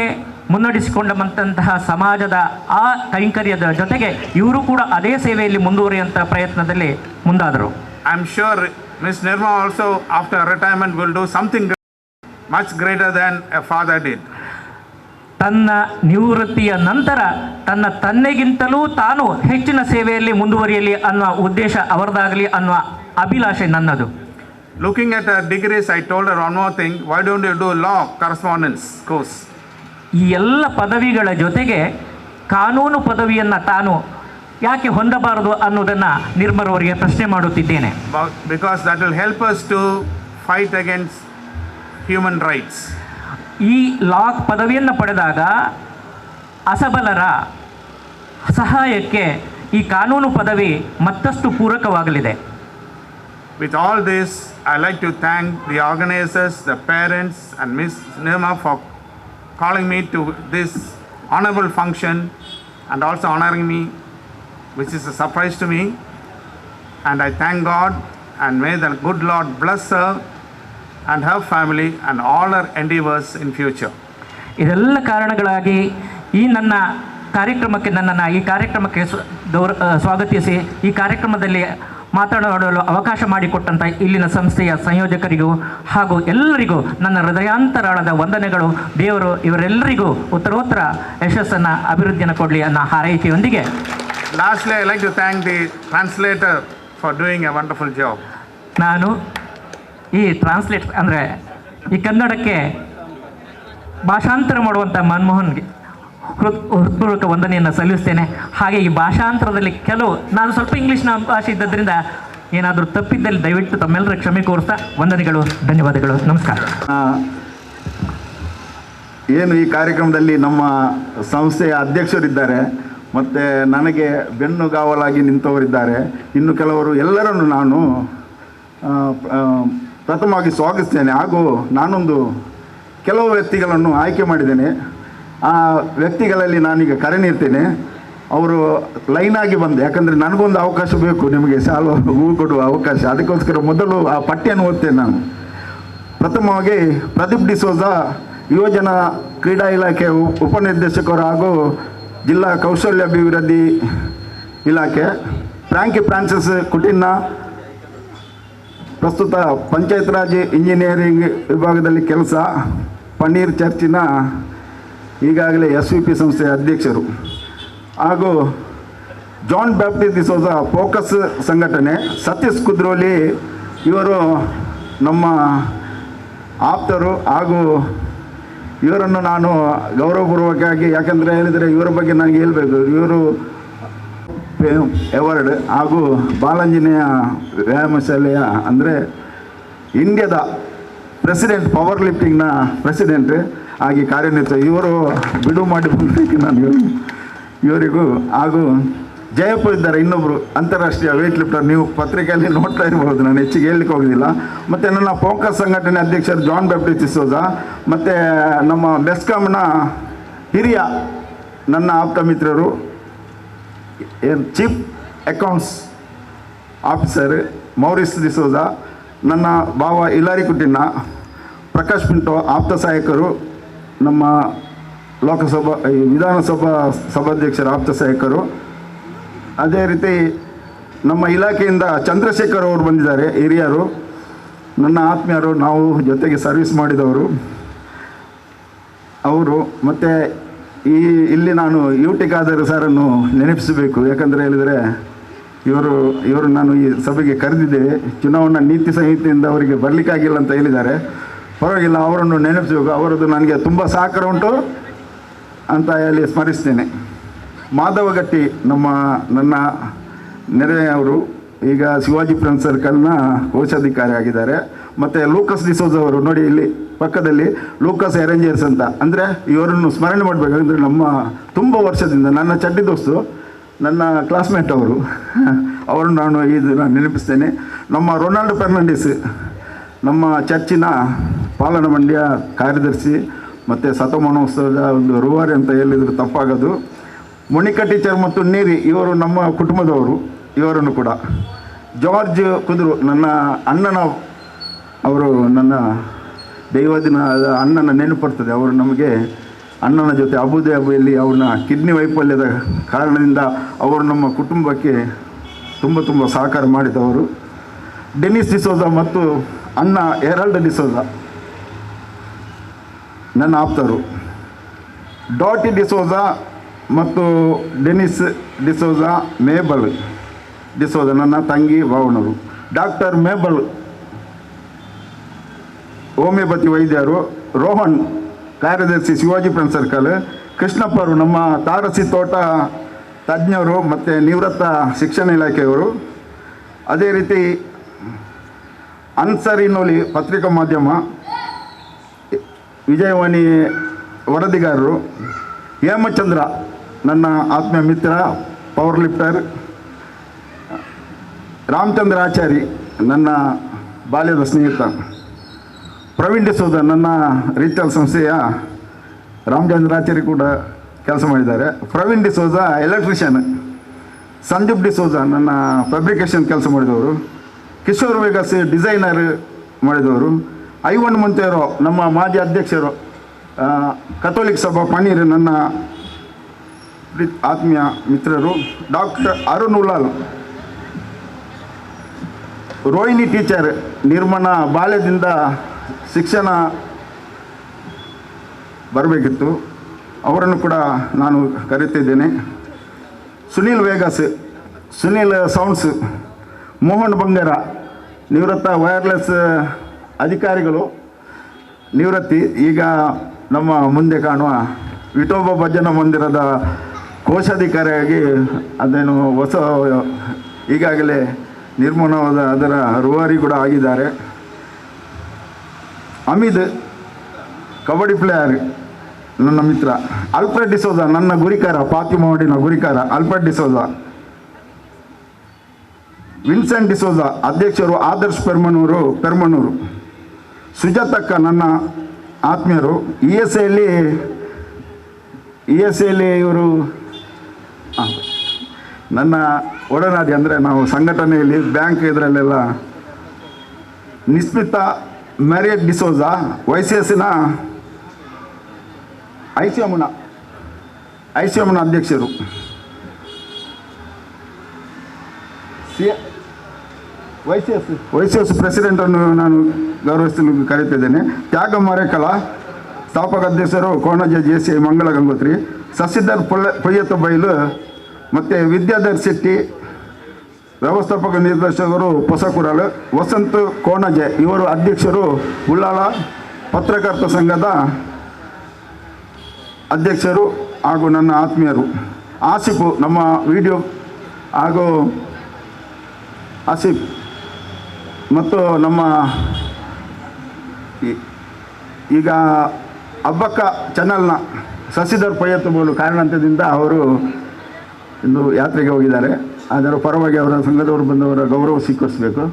ಮುನ್ನಡೆಸಿಕೊಂಡಂತಹ ಸಮಾಜದ ಆ ಕೈಂಕರ್ಯದ ಜೊತೆಗೆ ಇವರು ಕೂಡ ಅದೇ ಸೇವೆಯಲ್ಲಿ ಮುಂದುವರಿಯುವಂಥ ಪ್ರಯತ್ನದಲ್ಲಿ ಮುಂದಾದರು. I am sure Ms. Nirma also after retirement will do something much greater than a father did. ತನ್ನ ನಿವೃತ್ತಿಯ ನಂತರ ತನ್ನ ತಂದೆಗಿಂತಲೂ ತಾನು ಹೆಚ್ಚಿನ ಸೇವೆಯಲ್ಲಿ ಮುಂದುವರಿಯಲಿ ಅನ್ನುವ ಉದ್ದೇಶ ಅವರದಾಗಲಿ ಅನ್ನುವ ಅಭಿಲಾಷೆ ನನ್ನದು. Looking at her degrees, I told her one more thing, why don't you do law correspondence course? ಈ ಎಲ್ಲ ಪದವಿಗಳ ಜೊತೆಗೆ ಕಾನೂನು ಪದವಿಯನ್ನು ತಾನು ಯಾಕೆ ಹೊಂದಬಾರದು ಅನ್ನೋದನ್ನು ನಿರ್ಮಲವರಿಗೆ ಪ್ರಶ್ನೆ ಮಾಡುತ್ತಿದ್ದೇನೆ. Because that will help us to fight against human rights. ಈ ಲಾ ಪದವಿಯನ್ನು ಪಡೆದಾಗ ಅಸಬಲರ ಸಹಾಯಕ್ಕೆ ಈ ಕಾನೂನು ಪದವಿ ಮತ್ತಷ್ಟು ಪೂರಕವಾಗಲಿದೆ. With all this, I like to thank the organizers, the parents and Ms. Nirma for calling me to this honorable function and also honoring me, which is a surprise to me. And I thank God and may the good Lord bless her and her family and all her endeavors in future. ಇದೆಲ್ಲ ಕಾರಣಗಳಾಗಿ ಈ ನನ್ನ ಕಾರ್ಯಕ್ರಮಕ್ಕೆ ನನ್ನನ್ನು ಈ ಕಾರ್ಯಕ್ರಮಕ್ಕೆ ಸ್ವಾಗತಿಸಿ ಈ ಕಾರ್ಯಕ್ರಮದಲ್ಲಿ ಮಾತನಾಡಲು ಅವಕಾಶ ಮಾಡಿಕೊಟ್ಟಂಥ ಇಲ್ಲಿನ ಸಂಸ್ಥೆಯ ಸಂಯೋಜಕರಿಗೂ ಹಾಗೂ ಎಲ್ಲರಿಗೂ ನನ್ನ ಹೃದಯಾಂತರಾಳದ ವಂದನೆಗಳು. ದೇವರು ಇವರೆಲ್ಲರಿಗೂ ಉತ್ತರೋತ್ತರ ಯಶಸ್ಸನ್ನು ಅಭಿವೃದ್ಧಿಯನ್ನು ಕೊಡಲಿ ಅನ್ನೋ ಹಾರೈಕೆಯೊಂದಿಗೆ Lastly, I like to thank the translator for doing a wonderful job. ನಾನು ಈ ಟ್ರಾನ್ಸ್ಲೇಟ್ ಅಂದರೆ ಈ ಕನ್ನಡಕ್ಕೆ ಭಾಷಾಂತರ ಮಾಡುವಂಥ ಮನಮೋಹನ್ಗೆ ಹೃತ್ಪೂರ್ವಕ ವಂದನೆಯನ್ನು ಸಲ್ಲಿಸ್ತೇನೆ. ಹಾಗೆ ಈ ಭಾಷಾಂತರದಲ್ಲಿ ನಾನು ಸ್ವಲ್ಪ ಇಂಗ್ಲೀಷ್ನ ಭಾಷೆ ಇದ್ದದ್ರಿಂದ ಏನಾದರೂ ತಪ್ಪಿದ್ದಲ್ಲಿ ದಯವಿಟ್ಟು ತಮ್ಮೆಲ್ಲರ ಕ್ಷಮೆ ಕೋರಿಸ್ತಾ ವಂದನೆಗಳು, ಧನ್ಯವಾದಗಳು, ನಮಸ್ಕಾರ. ಏನು ಈ ಕಾರ್ಯಕ್ರಮದಲ್ಲಿ ನಮ್ಮ ಸಂಸ್ಥೆಯ ಅಧ್ಯಕ್ಷರಿದ್ದಾರೆ, ಮತ್ತು ನನಗೆ ಬೆನ್ನುಗಾವಲಾಗಿ ನಿಂತವರಿದ್ದಾರೆ, ಇನ್ನು ಕೆಲವರು ಎಲ್ಲರನ್ನು ನಾನು ಪ್ರಥಮವಾಗಿ ಸ್ವಾಗತಿಸ್ತೇನೆ. ಹಾಗೂ ನಾನೊಂದು ಕೆಲವು ವ್ಯಕ್ತಿಗಳನ್ನು ಆಯ್ಕೆ ಮಾಡಿದ್ದೇನೆ. ಆ ವ್ಯಕ್ತಿಗಳಲ್ಲಿ ನಾನೀಗ ಕರೆ ನೀಡ್ತೇನೆ. ಅವರು ಲೈನಾಗಿ ಬಂದೆ, ಯಾಕಂದರೆ ನನಗೊಂದು ಅವಕಾಶ ಬೇಕು, ನಿಮಗೆ ಶಾಲು ಹೂ ಕೊಡುವ ಅವಕಾಶ. ಅದಕ್ಕೋಸ್ಕರ ಮೊದಲು ಆ ಪಟ್ಟಿಯನ್ನು ಓದ್ತೇನೆ ನಾನು. ಪ್ರಥಮವಾಗಿ ಪ್ರದೀಪ್ ಡಿಸೋಜಾ, ಯುವಜನ ಕ್ರೀಡಾ ಇಲಾಖೆ ಉಪನಿರ್ದೇಶಕರು ಹಾಗೂ ಜಿಲ್ಲಾ ಕೌಶಲ್ಯಾಭಿವೃದ್ಧಿ ಇಲಾಖೆ. ಫ್ರಾಂಕಿ ಫ್ರಾನ್ಸಿಸ್ ಕುಟಿನ್ನ, ಪ್ರಸ್ತುತ ಪಂಚಾಯತ್ ರಾಜ್ ಇಂಜಿನಿಯರಿಂಗ್ ವಿಭಾಗದಲ್ಲಿ ಕೆಲಸ, ಪನ್ನೀರ್ ಚರ್ಚಿನ ಈಗಾಗಲೇ SVP ಸಂಸ್ಥೆಯ ಅಧ್ಯಕ್ಷರು. ಹಾಗೂ ಜಾನ್ ಬ್ಯಾಪ್ಟಿಸ್ಟ್ ಡಿಸೋಜಾ, ಫೋಕಸ್ ಸಂಘಟನೆ. ಸತೀಶ್ ಕುದ್ರೋಲಿ, ಇವರು ನಮ್ಮ ಆಪ್ತರು ಹಾಗೂ ಇವರನ್ನು ನಾನು ಗೌರವಪೂರ್ವಕವಾಗಿ, ಯಾಕಂದರೆ ಹೇಳಿದರೆ ಇವರ ಬಗ್ಗೆ ನನಗೆ ಹೇಳಬೇಕು, ಇವರು ಅವಾರ್ಡ್ ಹಾಗೂ ಬಾಲಾಂಜನೇಯ ವ್ಯಾಯಾಮ ಶಾಲೆಯ ಅಂದರೆ ಇಂಡಿಯಾದ ಪ್ರೆಸಿಡೆಂಟ್, ಪವರ್ ಲಿಫ್ಟಿಂಗ್ನ ಪ್ರೆಸಿಡೆಂಟ್ ಆಗಿ ಕಾರ್ಯನಿರ್ವಹಿಸ. ಇವರು ಬಿಡುವು ಮಾಡಿ ಬಂದಕ್ಕೆ ನಾನು ಇವರಿಗೂ, ಹಾಗೂ ಜಯಪುರ ಇದ್ದಾರೆ ಇನ್ನೊಬ್ಬರು ಅಂತಾರಾಷ್ಟ್ರೀಯ ವೇಟ್ ಲಿಫ್ಟರ್, ನೀವು ಪತ್ರಿಕೆಯಲ್ಲಿ ನೋಡ್ತಾ ಇರ್ಬೋದು, ನಾನು ಹೆಚ್ಚಿಗೆ ಹೇಳಲಿಕ್ಕೆ ಹೋಗೋದಿಲ್ಲ. ಮತ್ತು ನನ್ನ ಫೋಕಸ್ ಸಂಘಟನೆ ಅಧ್ಯಕ್ಷರು ಜಾನ್ ಬ್ಯಾಪ್ಟಿಸ್ಟ್ ಡಿಸೋಜಾ, ಮತ್ತು ನಮ್ಮ ಬೆಸ್ಕಾಮ್ನ ಹಿರಿಯ ನನ್ನ ಆಪ್ತ ಮಿತ್ರರು, ಚೀಫ್ ಅಕೌಂಟ್ಸ್ ಆಫೀಸರ್ ಮೌರಿಸ್ ಡಿಸೋಜಾ, ನನ್ನ ಭಾವ ಇಲಾರಿ ಕುಟಿನ್ನ, ಪ್ರಕಾಶ್ ಪಿಂಟೋ ಆಪ್ತ ಸಹಾಯಕರು, ನಮ್ಮ ಲೋಕಸಭಾ ವಿಧಾನಸಭಾ ಸಭಾಧ್ಯಕ್ಷರ ಆಪ್ತ ಸಹಾಯಕರು. ಅದೇ ರೀತಿ ನಮ್ಮ ಇಲಾಖೆಯಿಂದ ಚಂದ್ರಶೇಖರ್ ಅವರು ಬಂದಿದ್ದಾರೆ, ಹಿರಿಯರು, ನನ್ನ ಆತ್ಮೀಯರು, ನಾವು ಜೊತೆಗೆ ಸರ್ವಿಸ್ ಮಾಡಿದವರು ಅವರು. ಮತ್ತು ಇಲ್ಲಿ ನಾನು UT ಖಾದರ್ ಸರನ್ನು ನೆನಪಿಸಬೇಕು, ಯಾಕಂದರೆ ಹೇಳಿದರೆ ಇವರು ನಾನು ಈ ಸಭೆಗೆ ಕರೆದಿದ್ದೇವೆ. ಚುನಾವಣಾ ನೀತಿ ಸಂಹಿತೆಯಿಂದ ಅವರಿಗೆ ಬರಲಿಕ್ಕಾಗಿಲ್ಲ ಅಂತ ಹೇಳಿದ್ದಾರೆ, ಪರವಾಗಿಲ್ಲ, ಅವರನ್ನು ನೆನಪಿಸಬೇಕು. ಅವರದ್ದು ನನಗೆ ತುಂಬ ಸಹಕಾರ ಉಂಟು ಅಂತ ಹೇಳಿ ಸ್ಮರಿಸ್ತೇನೆ. ಮಾಧವಗಟ್ಟಿ ನನ್ನ ನೆರೆಯವರು ಈಗ ಶಿವಾಜಿ ಫ್ರೆಂಡ್ಸ್ ಸರ್ಕಲ್ನ ಕೋಶಾಧಿಕಾರಿ ಆಗಿದ್ದಾರೆ. ಮತ್ತು ಲೂಕಸ್ ಡಿಸೋಜ್ ಅವರು ನೋಡಿ ಇಲ್ಲಿ ಪಕ್ಕದಲ್ಲಿ ಲೂಕಸ್ ಅರೇಂಜರ್ಸ್ ಅಂತ, ಅಂದರೆ ಇವರನ್ನು ಸ್ಮರಣೆ ಮಾಡಬೇಕಂದ್ರೆ ನಮ್ಮ ತುಂಬ ವರ್ಷದಿಂದ ನನ್ನ ಚಡ್ಡಿ ದೋಸ್ತು, ನನ್ನ ಕ್ಲಾಸ್ಮೇಟ್ ಅವರನ್ನು ನಾನು ನೆನಪಿಸ್ತೇನೆ. ನಮ್ಮ ರೊನಾಲ್ಡೋ ಫೆರ್ನಾಂಡಿಸ್ ನಮ್ಮ ಚರ್ಚಿನ ಪಾಲನಾ ಮಂಡ್ಯ ಕಾರ್ಯದರ್ಶಿ ಮತ್ತು ಶತಮಾನೋತ್ಸವದ ಒಂದು ರೂವಾರಿ ಅಂತ ಹೇಳಿದ್ರು ತಪ್ಪಾಗೋದು. ಮೊನಿಕಾ ಟೀಚರ್ ಮತ್ತು ನೀರಿ ಇವರು ನಮ್ಮ ಕುಟುಂಬದವರು, ಇವರನ್ನು ಕೂಡ. ಜಾರ್ಜ್ ಕುದುರು ನನ್ನ ಅಣ್ಣನ ಅವರು, ನನ್ನ ದೈವದಿನ ಅಣ್ಣನ ನೆನಪರ್ತದೆ. ಅವರು ನಮಗೆ ಅಣ್ಣನ ಜೊತೆ ಅಬುದಾಬಿಯಲ್ಲಿ ಅವ್ರನ್ನ ಕಿಡ್ನಿ ವೈಫಲ್ಯದ ಕಾರಣದಿಂದ ಅವರು ನಮ್ಮ ಕುಟುಂಬಕ್ಕೆ ತುಂಬ ಸಹಕಾರ ಮಾಡಿದವರು. ಡೆನಿಸ್ ಡಿಸೋಜ ಮತ್ತು ಅಣ್ಣ ಹೆರಾಲ್ಡ್ ಡಿಸೋಜ ನನ್ನ ಆಪ್ತರು. ಡಾಟಿ ಡಿಸೋಜ ಮತ್ತು ಡೆನಿಸ್ ಡಿಸೋಜ, ಮೇಬಲ್ ಡಿಸೋಜ ನನ್ನ ತಂಗಿ ಭಾವನರು. ಡಾಕ್ಟರ್ ಮೇಬಲ್ ಹೋಮಿಯೋಪತಿ ವೈದ್ಯರು. ರೋಹನ್ ಕಾರ್ಯದರ್ಶಿ ಶಿವಾಜಿ ಫ್ರೆಂಡ್ಸ್ ಸರ್ಕಲ್. ಕೃಷ್ಣಪ್ಪರು ನಮ್ಮ ತಾರಸಿ ತೋಟ ತಜ್ಞರು ಮತ್ತು ನಿವೃತ್ತ ಶಿಕ್ಷಣ ಇಲಾಖೆಯವರು. ಅದೇ ರೀತಿ ಅನ್ಸರಿನೊಲಿ ಪತ್ರಿಕಾ ಮಾಧ್ಯಮ ವಿಜಯವಾಣಿ ವರದಿಗಾರರು. ಹೇಮಚಂದ್ರ ನನ್ನ ಆತ್ಮೀಯ ಮಿತ್ರ, ಪವರ್ ಲಿಫ್ಟರ್. ರಾಮಚಂದ್ರ ಆಚಾರಿ ನನ್ನ ಬಾಲ್ಯದ ಸ್ನೇಹಿತ. ಪ್ರವೀಣ್ ಡಿಸೋಜ ನನ್ನ ರೀಚಲ್ ಸಂಸ್ಥೆಯ ರಾಮಚಂದ್ರ ಆಚಾರಿ ಕೂಡ ಕೆಲಸ ಮಾಡಿದ್ದಾರೆ. ಪ್ರವೀಣ್ ಡಿಸೋಜ ಎಲೆಕ್ಟ್ರಿಷಿಯನ್. ಸಂದೀಪ್ ಡಿಸೋಜ ನನ್ನ ಫ್ಯಾಬ್ರಿಕೇಷನ್ ಕೆಲಸ ಮಾಡಿದವರು. ಕಿಶೋರ್ ವೇಗಸ್ ಡಿಸೈನರ್ ಮಾಡಿದವರು. ಐವನ್ ಮುಂತೇರೋ ನಮ್ಮ ಮಾಜಿ ಅಧ್ಯಕ್ಷರು, ಕಥೋಲಿಕ್ ಸಭಾ ಪಣೀರ್ ನನ್ನ ಆತ್ಮೀಯ ಮಿತ್ರರು. ಡಾಕ್ಟರ್ ಅರುಣ್ ಉಲಾಲ್. ರೋಹಿಣಿ ಟೀಚರ್ ನಿರ್ಮಾಣ ಬಾಲ್ಯದಿಂದ ಶಿಕ್ಷಣ ಬರಬೇಕಿತ್ತು, ಅವರನ್ನು ಕೂಡ ನಾನು ಕರೆಯುತ್ತಿದ್ದೇನೆ. ಸುನೀಲ್ ವೇಗಸ್, ಸುನೀಲ್ ಸೌಂಡ್ಸ್. ಮೋಹನ್ ಬಂಗಾರ ನಿವೃತ್ತ ವೈರ್ಲೆಸ್ ಅಧಿಕಾರಿಗಳು, ನಿವೃತ್ತಿ. ಈಗ ನಮ್ಮ ಮುಂದೆ ಕಾಣುವ ವಿಠೋಬ ಭಜನಾ ಮಂದಿರದ ಕೋಶಾಧಿಕಾರಿಯಾಗಿ ಅದೇನು ಹೊಸ ಈಗಾಗಲೇ ನಿರ್ಮಾಣವಾದ ಅದರ ರೂವಾರಿ ಕೂಡ ಆಗಿದ್ದಾರೆ. ಅಮಿದ್ ಕಬಡ್ಡಿ ಪ್ಲೇಯರ್ ನನ್ನ ಮಿತ್ರ. ಆಲ್ಫ್ರೆಡ್ ಡಿಸೋಜ ನನ್ನ ಗುರಿಕಾರ, ಪಾತಿಮಾಡಿನ ಗುರಿಕಾರ ಆಲ್ಫ್ರೆಡ್ ಡಿಸೋಜ. ವಿನ್ಸೆಂಟ್ ಡಿಸೋಜ ಅಧ್ಯಕ್ಷರು, ಆದರ್ಶ್ ಪೆರ್ಮನೂರು. ಸುಜಾತಕ್ಕ ನನ್ನ ಆತ್ಮೀಯರು. ಇ ಎಸ್ ಐಲಿ ಇವರು ನನ್ನ ಒಡನಾಡಿ, ಅಂದರೆ ನಾವು ಸಂಘಟನೆಯಲ್ಲಿ ಬ್ಯಾಂಕ್ ಇದರಲ್ಲೆಲ್ಲ. ನಿಸ್ಮಿತಾ ಮ್ಯಾರಿಯಟ್ ಡಿಸೋಜ YCSನ ಐಸಿಎಮ್ನ ಅಧ್ಯಕ್ಷರು. YCS ಪ್ರೆಸಿಡೆಂಟನ್ನು ನಾನು ಗೌರವಿಸಲು ಕರೆಯುತ್ತಿದ್ದೇನೆ. ತ್ಯಾಗ ಮರೇಕಲ ಸ್ಥಾಪಕ ಅಧ್ಯಕ್ಷರು, ಕೋಣಜ JCI ಮಂಗಳ ಗಂಗೋತ್ರಿ. ಶಶಿಧರ್ ಪೊಯ್ಯತ್ತ ಬೈಲು ಮತ್ತು ವಿದ್ಯಾಧರ್ ಶೆಟ್ಟಿ ವ್ಯವಸ್ಥಾಪಕ ನಿರ್ದೇಶಕರು, ಹೊಸಕುರಲ್. ವಸಂತ್ ಕೋಣಜೆ ಇವರು ಅಧ್ಯಕ್ಷರು, ಉಳ್ಳಾಳ ಪತ್ರಕರ್ತ ಸಂಘದ ಅಧ್ಯಕ್ಷರು ಹಾಗೂ ನನ್ನ ಆತ್ಮೀಯರು. ಆಸಿಫು ನಮ್ಮ ವಿಡಿಯೋ ಹಾಗೂ ಆಸಿಫ್ ಮತ್ತು ನಮ್ಮ ಈಗ ಹಬ್ಬಕ್ಕ ಚಾನಲ್ನ ಶಶಿಧರ್ ಪೊಯ್ಯತ್ತಬೋಲು ಕಾರಣಾಂತರದಿಂದ ಅವರು ಇಂದು ಯಾತ್ರೆಗೆ ಹೋಗಿದ್ದಾರೆ. ಅದರ ಪರವಾಗಿ ಅವರ ಸಂಘದವರು ಬಂದವರ ಗೌರವ ಸ್ವೀಕರಿಸಬೇಕು.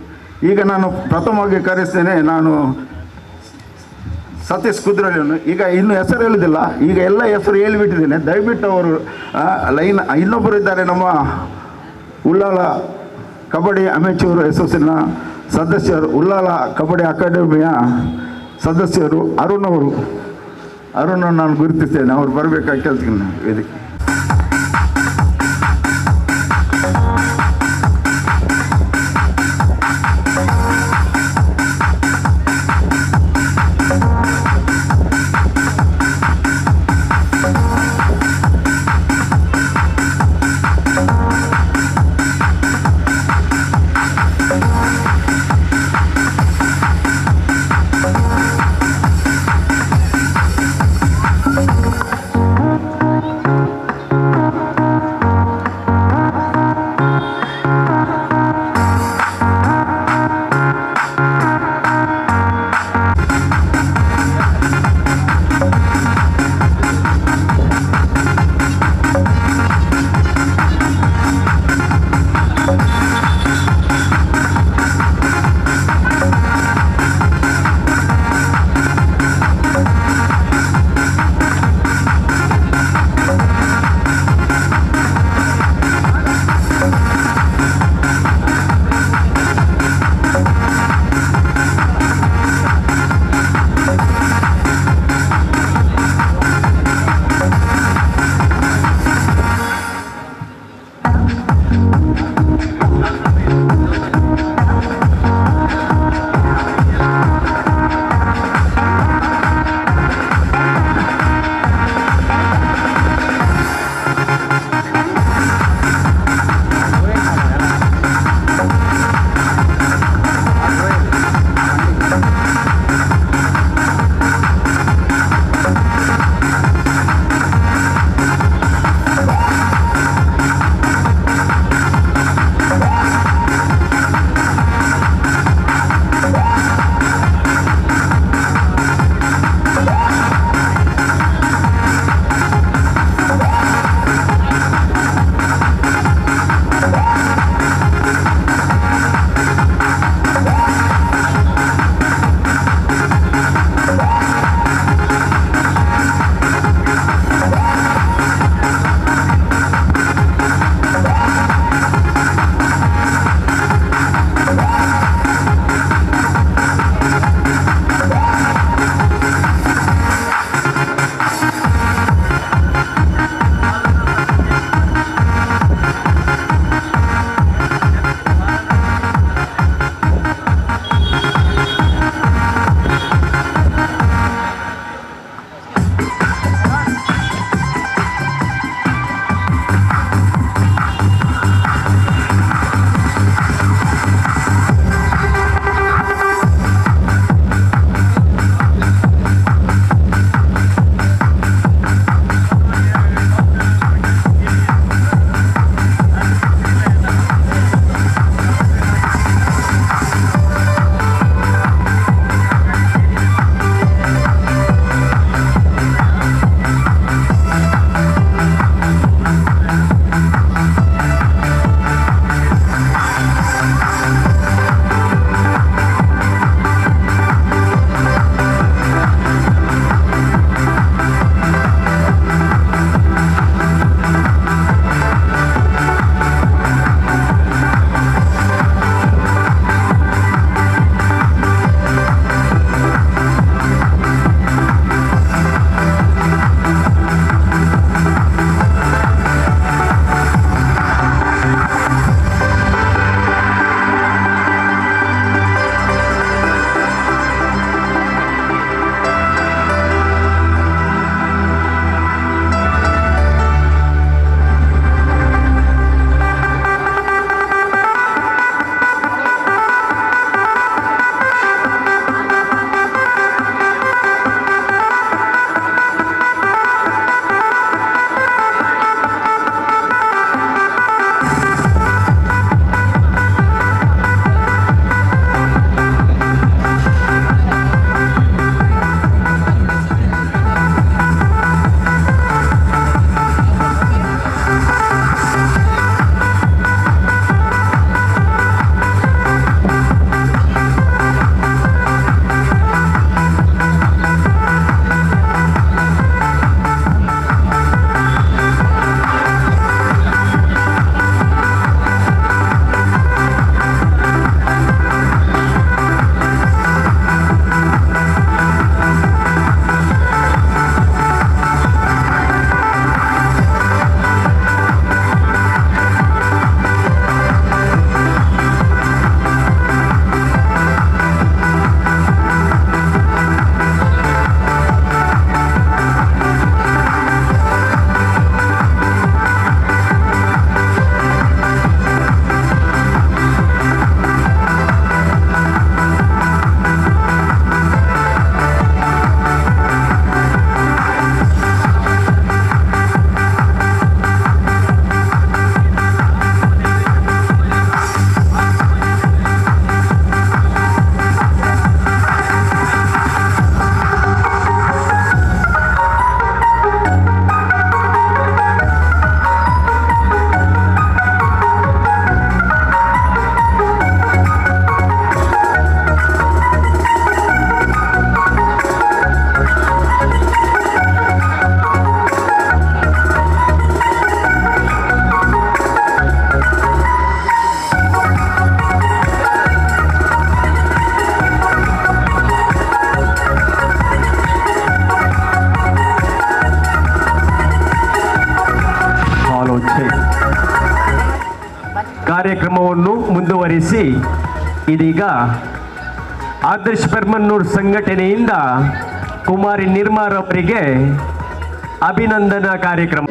ಈಗ ನಾನು ಪ್ರಥಮವಾಗಿ ಕರೆಸ್ತೇನೆ, ನಾನು ಸತೀಶ್ ಕುದ್ರಳ್ಳಿಯನ್ನು. ಈಗ ಇನ್ನು ಹೆಸರು ಹೇಳುವುದಿಲ್ಲ, ಈಗ ಎಲ್ಲ ಹೆಸರು ಹೇಳಿಬಿಟ್ಟಿದ್ದೇನೆ. ದಯವಿಟ್ಟು ಅವರು ಲೈನ್. ಇನ್ನೊಬ್ಬರು ಇದ್ದಾರೆ, ನಮ್ಮ ಉಳ್ಳಾಲ ಕಬಡ್ಡಿ ಅಮೆಚೂರ್ ಅಸೋಸಿಯೇಷನ್ನ ಸದಸ್ಯರು, ಉಳ್ಳಾಲ ಕಬಡ್ಡಿ ಅಕಾಡೆಮಿಯ ಸದಸ್ಯರು ಅರುಣ್ ನಾನು ಗುರುತಿಸ್ತೇನೆ. ಅವ್ರು ಬರಬೇಕಾಗಿ ಕೇಳ್ತೀನಿ ವೇದಿಕೆ. ಕಾರ್ಯಕ್ರಮವನ್ನು ಮುಂದುವರಿಸಿ ಇದೀಗ ಆದರ್ಶ್ ಪೆರ್ಮನ್ನೂರ್ ಸಂಘಟನೆಯಿಂದ ಕುಮಾರಿ ನಿರ್ಮಾರ್ ಅವರಿಗೆ ಅಭಿನಂದನಾ ಕಾರ್ಯಕ್ರಮ.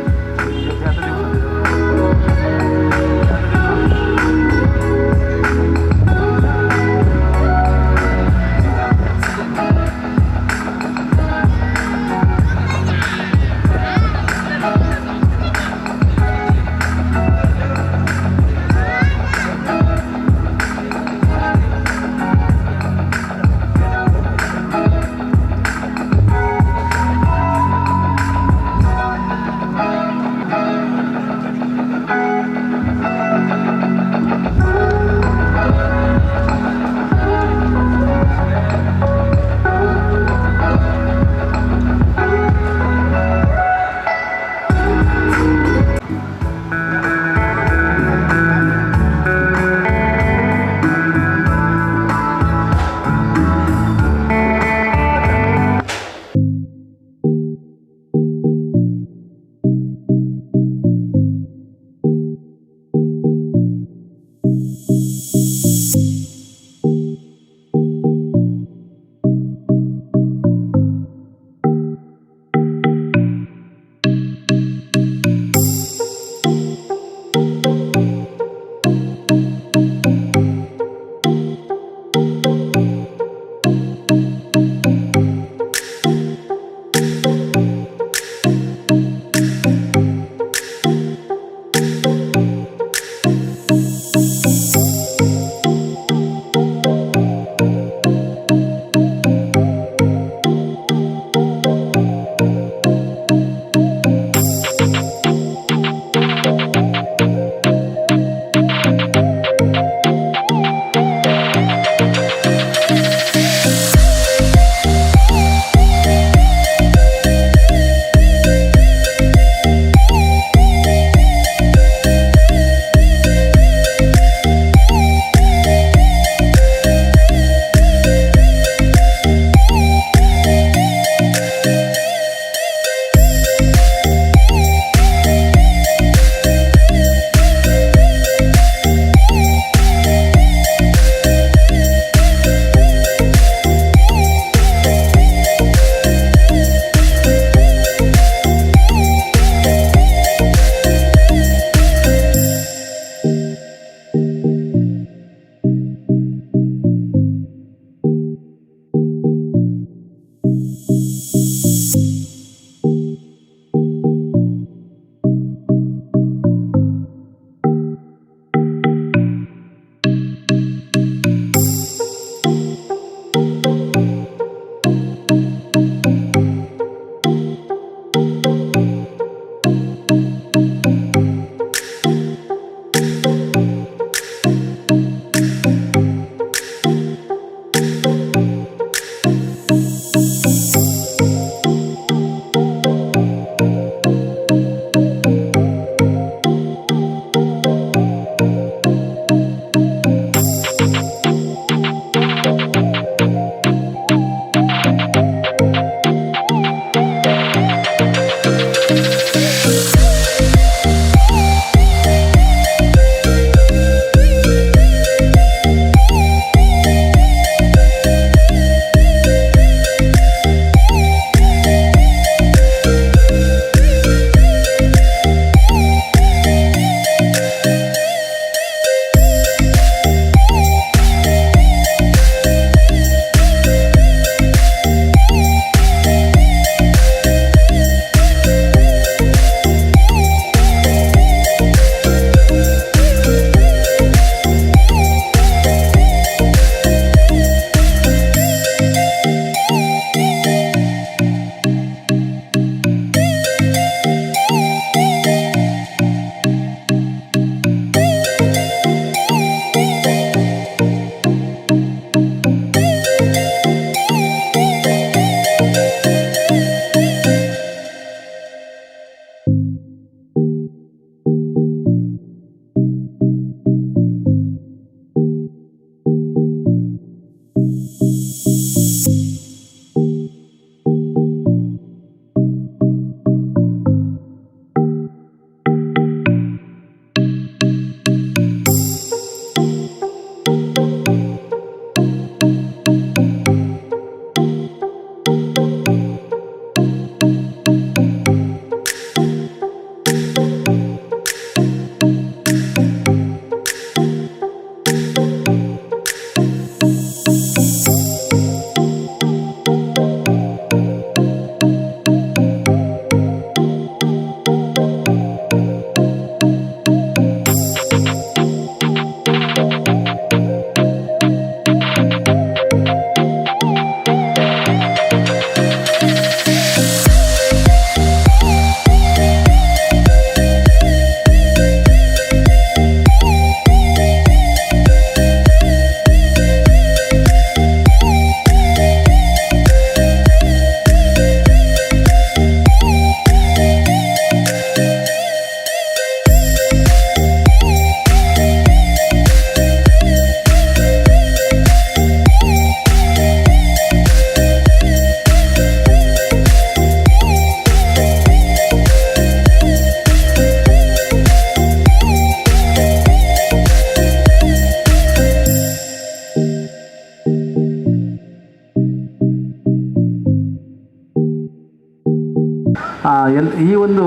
ಈ ಒಂದು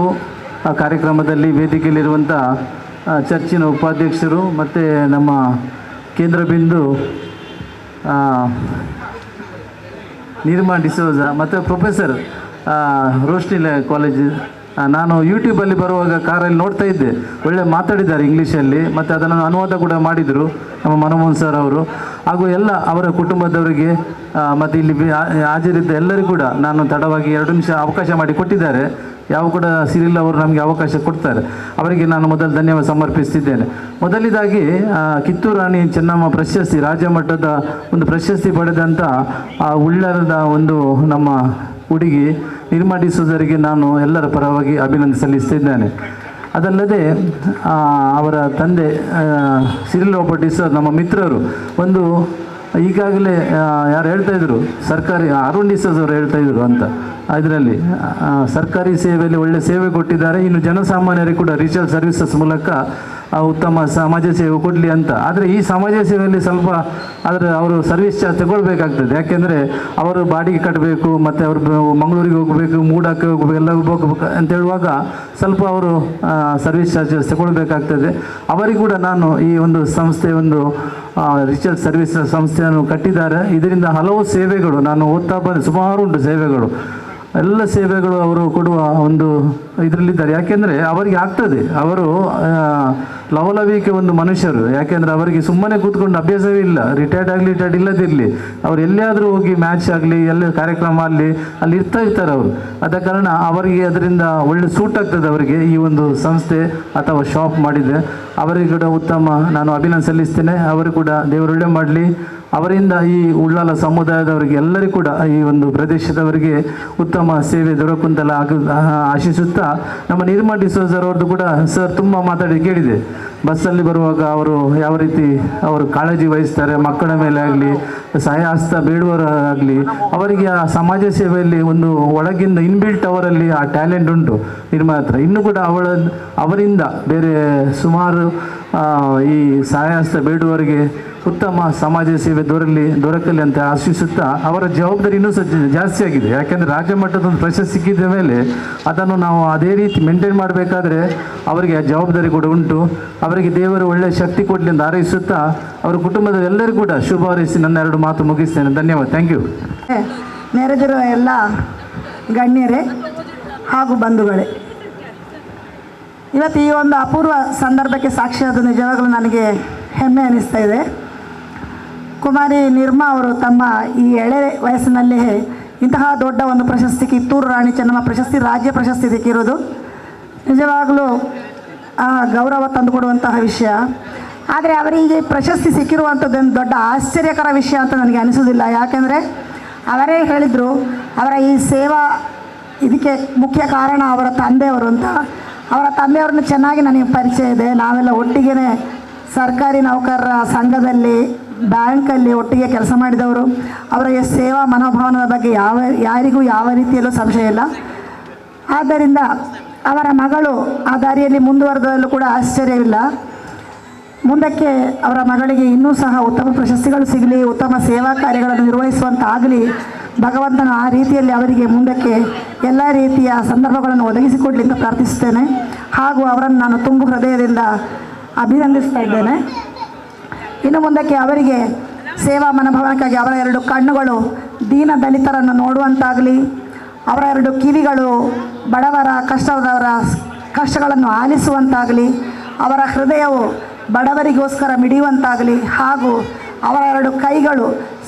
ಕಾರ್ಯಕ್ರಮದಲ್ಲಿ ವೇದಿಕೆಯಲ್ಲಿರುವಂಥ ಚರ್ಚಿನ ಉಪಾಧ್ಯಕ್ಷರು ಮತ್ತು ನಮ್ಮ ಕೇಂದ್ರ ಬಿಂದು ನಿರ್ಮಾ ಡಿಸೋಜ ಮತ್ತು ಪ್ರೊಫೆಸರ್ ರೋಶ್ನಿಲೆ ಕಾಲೇಜ್, ನಾನು ಯೂಟ್ಯೂಬಲ್ಲಿ ಬರುವಾಗ ಕಾರಲ್ಲಿ ನೋಡ್ತಾ ಇದ್ದೆ, ಒಳ್ಳೆ ಮಾತಾಡಿದ್ದಾರೆ ಇಂಗ್ಲೀಷಲ್ಲಿ, ಮತ್ತು ಅದನ್ನು ಅನುವಾದ ಕೂಡ ಮಾಡಿದರು ನಮ್ಮ ಮನಮೋಹನ್ ಸರ್ ಅವರು, ಹಾಗೂ ಎಲ್ಲ ಅವರ ಕುಟುಂಬದವರಿಗೆ ಮತ್ತು ಇಲ್ಲಿ ಹಾಜರಿದ್ದ ಎಲ್ಲರಿಗೂ ಕೂಡ ನಾನು ತಡವಾಗಿ 2 ನಿಮಿಷ ಅವಕಾಶ ಮಾಡಿ ಕೊಟ್ಟಿದ್ದಾರೆ. ಯಾವ ಕೂಡ ಸಿರಿಲ್ ಅವರು ನಮಗೆ ಅವಕಾಶ ಕೊಡ್ತಾರೆ, ಅವರಿಗೆ ನಾನು ಮೊದಲು ಧನ್ಯವಾದ ಸಮರ್ಪಿಸ್ತಿದ್ದೇನೆ. ಮೊದಲಿದಾಗಿ ಕಿತ್ತೂರು ರಾಣಿ ಚೆನ್ನಮ್ಮ ಪ್ರಶಸ್ತಿ, ರಾಜ್ಯ ಮಟ್ಟದ ಒಂದು ಪ್ರಶಸ್ತಿ ಪಡೆದಂಥ ಉಳ್ಳಾಲದ ಒಂದು ನಮ್ಮ ಹುಡುಗಿ ನಿರ್ಮಾ ಡಿಸೋಜರಿಗೆ ನಾನು ಎಲ್ಲರ ಪರವಾಗಿ ಅಭಿನಂದನೆ ಸಲ್ಲಿಸ್ತಿದ್ದೇನೆ. ಅದಲ್ಲದೆ ಅವರ ತಂದೆ ಸಿರಿಲ್ ರಾಬರ್ಟ್ ಡಿಸೋಜ ನಮ್ಮ ಮಿತ್ರರು, ಒಂದು ಈಗಾಗಲೇ ಯಾರು ಹೇಳ್ತಾಯಿದ್ರು, ಸರ್ಕಾರಿ ಅರುಣ್ ಡಿಸೋಜ್ ಅವರು ಹೇಳ್ತಾಯಿದ್ರು ಅಂತ, ಇದರಲ್ಲಿ ಸರ್ಕಾರಿ ಸೇವೆಯಲ್ಲಿ ಒಳ್ಳೆ ಸೇವೆ ಕೊಟ್ಟಿದ್ದಾರೆ. ಇನ್ನು ಜನಸಾಮಾನ್ಯರಿಗೆ ಕೂಡ ರಿಚಲ್ ಸರ್ವಿಸಸ್ ಮೂಲಕ ಉತ್ತಮ ಸಮಾಜ ಸೇವೆ ಕೊಡಲಿ ಅಂತ. ಆದರೆ ಈ ಸಮಾಜ ಸೇವೆಯಲ್ಲಿ ಸ್ವಲ್ಪ ಅವರು ಸರ್ವಿಸ್ ಚಾರ್ಜ್ ತಗೊಳ್ಬೇಕಾಗ್ತದೆ. ಯಾಕೆಂದರೆ ಅವರು ಬಾಡಿಗೆ ಕಟ್ಟಬೇಕು, ಮತ್ತು ಅವರು ಮಂಗಳೂರಿಗೆ ಹೋಗಬೇಕು, ಮೂಡಕ್ಕೆ ಹೋಗಬೇಕು, ಎಲ್ಲ ಹೋಗಬೇಕು ಅಂತ ಹೇಳುವಾಗ ಸ್ವಲ್ಪ ಅವರು ಸರ್ವಿಸ್ ಚಾರ್ಜಸ್ ತಗೊಳ್ಬೇಕಾಗ್ತದೆ. ಅವರಿಗೂ ಕೂಡ ನಾನು ಈ ಒಂದು ಸಂಸ್ಥೆ, ಒಂದು ರಿಚಲ್ ಸರ್ವಿಸ್ ಸಂಸ್ಥೆಯನ್ನು ಕಟ್ಟಿದ್ದಾರೆ. ಇದರಿಂದ ಹಲವು ಸೇವೆಗಳು ನಾನು ಓದ್ತಾ ಬಂದು ಸುಮಾರು ಉಂಟು ಸೇವೆಗಳು, ಎಲ್ಲ ಸೇವೆಗಳು ಅವರು ಕೊಡುವ ಒಂದು ಇದರಲ್ಲಿದ್ದಾರೆ. ಯಾಕೆಂದರೆ ಅವರಿಗೆ ಆಗ್ತದೆ, ಅವರು ಲವಲವಿಕೆ ಒಂದು ಮನುಷ್ಯರು. ಯಾಕೆಂದರೆ ಅವರಿಗೆ ಸುಮ್ಮನೆ ಕೂತ್ಕೊಂಡು ಅಭ್ಯಾಸವೇ ಇಲ್ಲ, ರಿಟೈರ್ಡ್ ಆಗಲಿ ರಿಟೈರ್ಡ್ ಇಲ್ಲದಿರಲಿ, ಅವರು ಎಲ್ಲಿಯಾದರೂ ಹೋಗಿ ಮ್ಯಾಚ್ ಆಗಲಿ, ಎಲ್ಲ ಕಾರ್ಯಕ್ರಮ ಆಗಲಿ ಅಲ್ಲಿ ಇರ್ತಾರೆ ಅವರು. ಆದ ಕಾರಣ ಅವರಿಗೆ ಅದರಿಂದ ಒಳ್ಳೆ ಸೂಟ್ ಆಗ್ತದೆ ಅವರಿಗೆ ಈ ಒಂದು ಸಂಸ್ಥೆ ಅಥವಾ ಶಾಪ್ ಮಾಡಿದೆ. ಅವರಿಗೆ ಕೂಡ ಉತ್ತಮ ನಾನು ಅಭಿನಂದನೆ ಸಲ್ಲಿಸ್ತೇನೆ. ಅವರು ಕೂಡ ದೇವರು ಒಳ್ಳೆ ಮಾಡಲಿ. ಅವರಿಂದ ಈ ಉಳ್ಳಾಲ ಸಮುದಾಯದವರಿಗೆ ಎಲ್ಲರಿಗೂ ಕೂಡ ಈ ಒಂದು ಪ್ರದೇಶದವರಿಗೆ ಉತ್ತಮ ಸೇವೆ ದೊರಕುಂತೆಲ್ಲ ಆಶಿಸುತ್ತಾ, ನಮ್ಮ ನಿರ್ಮಾ ಡಿಸೋಜರ್ ಅವ್ರದ್ದು ಕೂಡ ಸರ್ ತುಂಬ ಮಾತಾಡಿ ಕೇಳಿದೆ. ಬಸ್ಸಲ್ಲಿ ಬರುವಾಗ ಅವರು ಯಾವ ರೀತಿ ಅವರು ಕಾಳಜಿ ವಹಿಸ್ತಾರೆ, ಮಕ್ಕಳ ಮೇಲೆ ಆಗಲಿ, ಸಹಾಯ ಹಸ್ತ ಬೇಡುವವರಾಗಲಿ, ಅವರಿಗೆ ಆ ಸಮಾಜ ಸೇವೆಯಲ್ಲಿ ಒಂದು ಒಳಗಿಂದ ಇನ್ಬಿಲ್ಟ್ ಅವರಲ್ಲಿ ಆ ಟ್ಯಾಲೆಂಟ್ ಉಂಟು ನಿರ್ಮಾ ಹತ್ರ. ಇನ್ನೂ ಕೂಡ ಅವರಿಂದ ಬೇರೆ ಸುಮಾರು ಈ ಸಹಾಯ ಹಸ್ತ ಬೇಡುವವರಿಗೆ ಉತ್ತಮ ಸಮಾಜ ಸೇವೆ ದೊರಕಲಿ ಅಂತ ಆಶಿಸುತ್ತಾ, ಅವರ ಜವಾಬ್ದಾರಿ ಇನ್ನೂ ಜಾಸ್ತಿ ಆಗಿದೆ. ಯಾಕೆಂದರೆ ರಾಜ್ಯ ಮಟ್ಟದ ಒಂದು ಪ್ರಶಸ್ತಿ ಸಿಕ್ಕಿದ ಮೇಲೆ ಅದನ್ನು ನಾವು ಅದೇ ರೀತಿ ಮೇಂಟೈನ್ ಮಾಡಬೇಕಾದ್ರೆ ಅವರಿಗೆ ಆ ಜವಾಬ್ದಾರಿ ಕೂಡ ಉಂಟು. ಅವರಿಗೆ ದೇವರು ಒಳ್ಳೆಯ ಶಕ್ತಿ ಕೊಡಲಿ ಅಂತ ಹಾರೈಸುತ್ತಾ, ಅವರ ಕುಟುಂಬದ ಎಲ್ಲರಿಗೂ ಕೂಡ ಶುಭ ಹಾರೈಸಿ ನನ್ನ 2 ಮಾತು ಮುಗಿಸ್ತೇನೆ. ಧನ್ಯವಾದ. Thank you. ನೆರೆದಿರುವ ಎಲ್ಲ ಗಣ್ಯರೇ ಹಾಗೂ ಬಂಧುಗಳೇ, ಇವತ್ತು ಈ ಒಂದು ಅಪೂರ್ವ ಸಂದರ್ಭಕ್ಕೆ ಸಾಕ್ಷಿಯಾದ ನಿಜವಾಗಲೂ ನನಗೆ ಹೆಮ್ಮೆ ಅನ್ನಿಸ್ತಾ ಇದೆ. ಕುಮಾರಿ ನಿರ್ಮಾ ಅವರು ತಮ್ಮ ಈ ಎಳೆ ವಯಸ್ಸಿನಲ್ಲೇ ಇಂತಹ ದೊಡ್ಡ ಒಂದು ಪ್ರಶಸ್ತಿ, ಕಿತ್ತೂರು ರಾಣಿ ಚೆನ್ನಮ್ಮ ಪ್ರಶಸ್ತಿ, ರಾಜ್ಯ ಪ್ರಶಸ್ತಿ ಸಿಕ್ಕಿರೋದು ನಿಜವಾಗಲೂ ಗೌರವ ತಂದುಕೊಡುವಂತಹ ವಿಷಯ. ಆದರೆ ಅವರಿಗೆ ಪ್ರಶಸ್ತಿ ಸಿಕ್ಕಿರುವಂಥದ್ದೇನು ದೊಡ್ಡ ಆಶ್ಚರ್ಯಕರ ವಿಷಯ ಅಂತ ನನಗೆ ಅನಿಸೋದಿಲ್ಲ. ಯಾಕೆಂದರೆ ಅವರೇ ಹೇಳಿದರು, ಅವರ ಈ ಸೇವಾ ಇದಕ್ಕೆ ಮುಖ್ಯ ಕಾರಣ ಅವರ ತಂದೆಯವರು ಅಂತ. ಅವರ ತಂದೆಯವ್ರನ್ನ ಚೆನ್ನಾಗಿ ನನಗೆ ಪರಿಚಯ ಇದೆ. ನಾವೆಲ್ಲ ಒಟ್ಟಿಗೆ ಸರ್ಕಾರಿ ನೌಕರರ ಸಂಘದಲ್ಲಿ, ಬ್ಯಾಂಕಲ್ಲಿ ಒಟ್ಟಿಗೆ ಕೆಲಸ ಮಾಡಿದವರು. ಅವರಿಗೆ ಸೇವಾ ಮನೋಭಾವನದ ಬಗ್ಗೆ ಯಾರಿಗೂ ಯಾವ ರೀತಿಯಲ್ಲೂ ಸಂಶಯ ಇಲ್ಲ. ಆದ್ದರಿಂದ ಅವರ ಮಗಳು ಆ ದಾರಿಯಲ್ಲಿ ಮುಂದುವರೆದಲ್ಲೂ ಕೂಡ ಆಶ್ಚರ್ಯವಿಲ್ಲ. ಮುಂದಕ್ಕೆ ಅವರ ಮಗಳಿಗೆ ಇನ್ನೂ ಸಹ ಉತ್ತಮ ಪ್ರಶಸ್ತಿಗಳು ಸಿಗಲಿ, ಉತ್ತಮ ಸೇವಾ ಕಾರ್ಯಗಳನ್ನು ನಿರ್ವಹಿಸುವಂತಾಗಲಿ, ಭಗವಂತನ ಆ ರೀತಿಯಲ್ಲಿ ಅವರಿಗೆ ಮುಂದಕ್ಕೆ ಎಲ್ಲ ರೀತಿಯ ಸಂದರ್ಭಗಳನ್ನು ಒದಗಿಸಿಕೊಡಲಿ ಅಂತ ಪ್ರಾರ್ಥಿಸುತ್ತೇನೆ. ಹಾಗೂ ಅವರನ್ನು ನಾನು ತುಂಬು ಹೃದಯದಿಂದ ಅಭಿನಂದಿಸ್ತಾ ಇದ್ದೇನೆ. ಇನ್ನು ಮುಂದಕ್ಕೆ ಅವರಿಗೆ ಸೇವಾ ಮನೋಭಾವನಕ್ಕಾಗಿ ಅವರ 2 ಕಣ್ಣುಗಳು ದೀನ ದಲಿತರನ್ನು ನೋಡುವಂತಾಗಲಿ, ಅವರ 2 ಕಿವಿಗಳು ಬಡವರ ಕಷ್ಟಗಳನ್ನು ಆಲಿಸುವಂತಾಗಲಿ, ಅವರ ಹೃದಯವು ಬಡವರಿಗೋಸ್ಕರ ಮಿಡಿಯುವಂತಾಗಲಿ, ಹಾಗೂ ಅವರ 2 ಕೈಗಳು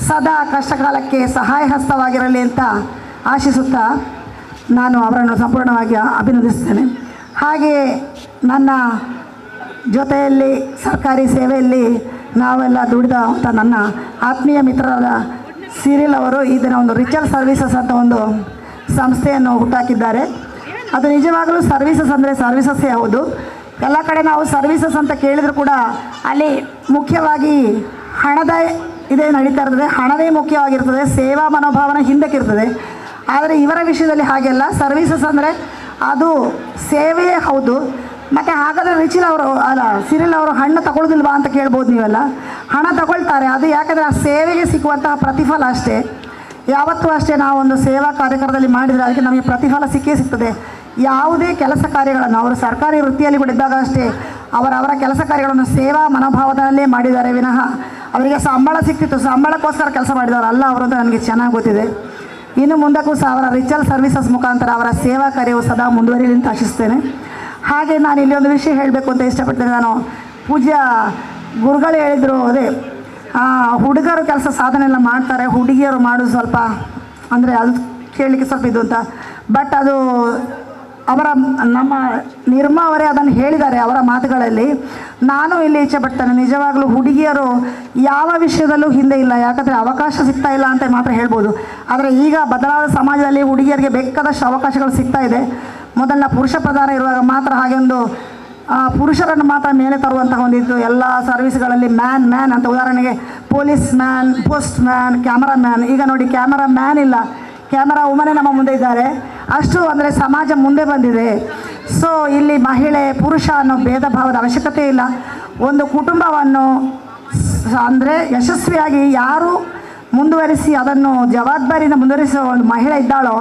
ಸದಾ ಕಷ್ಟಕಾಲಕ್ಕೆ ಸಹಾಯ ಹಸ್ತವಾಗಿರಲಿ ಅಂತ ಆಶಿಸುತ್ತಾ ನಾನು ಅವರನ್ನು ಸಂಪೂರ್ಣವಾಗಿ ಅಭಿನಂದಿಸ್ತೇನೆ. ಹಾಗೆಯೇ ನನ್ನ ಜೊತೆಯಲ್ಲಿ ಸರ್ಕಾರಿ ಸೇವೆಯಲ್ಲಿ ನಾವೆಲ್ಲ ದುಡಿದಂಥ ನನ್ನ ಆತ್ಮೀಯ ಮಿತ್ರರಾದ ಸಿರಿಲ್ ಅವರು ಈ ದಿನ ಒಂದು ರಿಚಲ್ ಸರ್ವಿಸಸ್ ಅಂತ ಒಂದು ಸಂಸ್ಥೆಯನ್ನು ಹುಟ್ಟಾಕಿದ್ದಾರೆ. ಅದು ನಿಜವಾಗಲೂ ಸರ್ವಿಸಸ್ ಅಂದರೆ ಸರ್ವಿಸಸ್ಸೇ ಹೌದು. ಎಲ್ಲ ಕಡೆ ನಾವು ಸರ್ವಿಸಸ್ ಅಂತ ಕೇಳಿದರೂ ಕೂಡ ಅಲ್ಲಿ ಮುಖ್ಯವಾಗಿ ಹಣದ ಇದೇ ನಡೀತಾ ಇರ್ತದೆ, ಹಣವೇ ಮುಖ್ಯವಾಗಿರ್ತದೆ, ಸೇವಾ ಮನೋಭಾವನೆ ಹಿಂದಕ್ಕಿರ್ತದೆ. ಆದರೆ ಇವರ ವಿಷಯದಲ್ಲಿ ಹಾಗೆಲ್ಲ. ಸರ್ವಿಸಸ್ ಅಂದರೆ ಅದು ಸೇವೆಯೇ ಹೌದು. ಮತ್ತು ಹಾಗಾದರೆ ಸಿರಿಲ್ ಅವರು ಹಣ್ಣು ತಗೊಳ್ಳೋದಿಲ್ವಾ ಅಂತ ಕೇಳ್ಬೋದು ನೀವೆಲ್ಲ. ಹಣ ತಗೊಳ್ತಾರೆ, ಅದು ಯಾಕಂದರೆ ಆ ಸೇವೆಗೆ ಸಿಕ್ಕುವಂತಹ ಪ್ರತಿಫಲ ಅಷ್ಟೇ. ಯಾವತ್ತೂ ಅಷ್ಟೇ ನಾವು ಒಂದು ಸೇವಾ ಕಾರ್ಯಕ್ರಮದಲ್ಲಿ ಮಾಡಿದರೆ ಅದಕ್ಕೆ ನಮಗೆ ಪ್ರತಿಫಲ ಸಿಕ್ಕೇ ಸಿಗ್ತದೆ. ಯಾವುದೇ ಕೆಲಸ ಕಾರ್ಯಗಳನ್ನು ಅವರು ಸರ್ಕಾರಿ ವೃತ್ತಿಯಲ್ಲಿ ಕೂಡ ಇದ್ದಾಗ ಅಷ್ಟೇ ಅವರ ಕೆಲಸ ಕಾರ್ಯಗಳನ್ನು ಸೇವಾ ಮನೋಭಾವದಲ್ಲೇ ಮಾಡಿದ್ದಾರೆ ವಿನಃ ಅವರಿಗೆ ಸಂಬಳ ಸಿಕ್ತಿತ್ತು ಸಂಬಳಕ್ಕೋಸ್ಕರ ಕೆಲಸ ಮಾಡಿದವರು ಅಲ್ಲ ಅವರು ಅಂತ ನನಗೆ ಚೆನ್ನಾಗಿ ಗೊತ್ತಿದೆ. ಇನ್ನು ಮುಂದಕ್ಕೂ ಸಹ ಅವರ ರಿಚಲ್ ಸರ್ವಿಸಸ್ ಮುಖಾಂತರ ಅವರ ಸೇವಾ ಕಾರ್ಯವು ಸದಾ ಮುಂದುವರಿಯಲಿ ಅಂತ ಆಶಿಸ್ತೇನೆ. ಹಾಗೆ ನಾನು ಇಲ್ಲಿ ಒಂದು ವಿಷಯ ಹೇಳಬೇಕು ಅಂತ ಇಷ್ಟಪಡ್ತೇನೆ. ನಾನು ಪೂಜ್ಯ ಗುರುಗಳು ಹೇಳಿದರು, ಅದೇ ಹುಡುಗರು ಕೆಲಸ ಸಾಧನೆ ಎಲ್ಲ ಮಾಡ್ತಾರೆ, ಹುಡುಗಿಯರು ಮಾಡೋದು ಸ್ವಲ್ಪ ಅಂದರೆ ಅದು ಕೇಳಲಿಕ್ಕೆ ಸ್ವಲ್ಪ ಇದು ಅಂತ. ಬಟ್ ಅದು ನಮ್ಮ ನಿರ್ಮಾ ಅವರೇ ಅದನ್ನು ಹೇಳಿದ್ದಾರೆ ಅವರ ಮಾತುಗಳಲ್ಲಿ. ನಾನು ಇಲ್ಲಿ ಇಚ್ಛೆ ಪಡ್ತೇನೆ, ನಿಜವಾಗ್ಲೂ ಹುಡುಗಿಯರು ಯಾವ ವಿಷಯದಲ್ಲೂ ಹಿಂದೆ ಇಲ್ಲ. ಯಾಕಂದರೆ ಅವಕಾಶ ಸಿಗ್ತಾ ಇಲ್ಲ ಅಂತ ಮಾತ್ರ ಹೇಳ್ಬೋದು. ಆದರೆ ಈಗ ಬದಲಾದ ಸಮಾಜದಲ್ಲಿ ಹುಡುಗಿಯರಿಗೆ ಬೇಕಾದಷ್ಟು ಅವಕಾಶಗಳು ಸಿಗ್ತಾ ಇದೆ. ಮೊದಲ ಪುರುಷ ಪ್ರಧಾನ ಇರುವಾಗ ಮಾತ್ರ ಹಾಗೆ ಒಂದು ಪುರುಷರನ್ನು ಮಾತ್ರ ಮೇಲೆ ತರುವಂತಹ ಒಂದಿತ್ತು ಎಲ್ಲ ಸರ್ವಿಸ್ಗಳಲ್ಲಿ ಮ್ಯಾನ್ ಅಂತ. ಉದಾಹರಣೆಗೆ police man, post man, camera man. ಈಗ ನೋಡಿ ಕ್ಯಾಮರಾ ಮ್ಯಾನ್ ಇಲ್ಲ, ಕ್ಯಾಮರಾ ವುಮನೇ ನಮ್ಮ ಮುಂದೆ ಇದ್ದಾರೆ. ಅಷ್ಟು ಅಂದರೆ ಸಮಾಜ ಮುಂದೆ ಬಂದಿದೆ. ಸೊ ಇಲ್ಲಿ ಮಹಿಳೆ ಪುರುಷ ಅನ್ನೋ ಭೇದ ಭಾವದ ಅವಶ್ಯಕತೆ ಇಲ್ಲ. ಒಂದು ಕುಟುಂಬವನ್ನು ಅಂದರೆ ಯಶಸ್ವಿಯಾಗಿ ಯಾರು ಮುಂದುವರಿಸಿ ಅದನ್ನು ಜವಾಬ್ದಾರಿಯಿಂದ ಮುಂದುವರಿಸುವ ಒಂದು ಮಹಿಳೆ ಇದ್ದಾಳೋ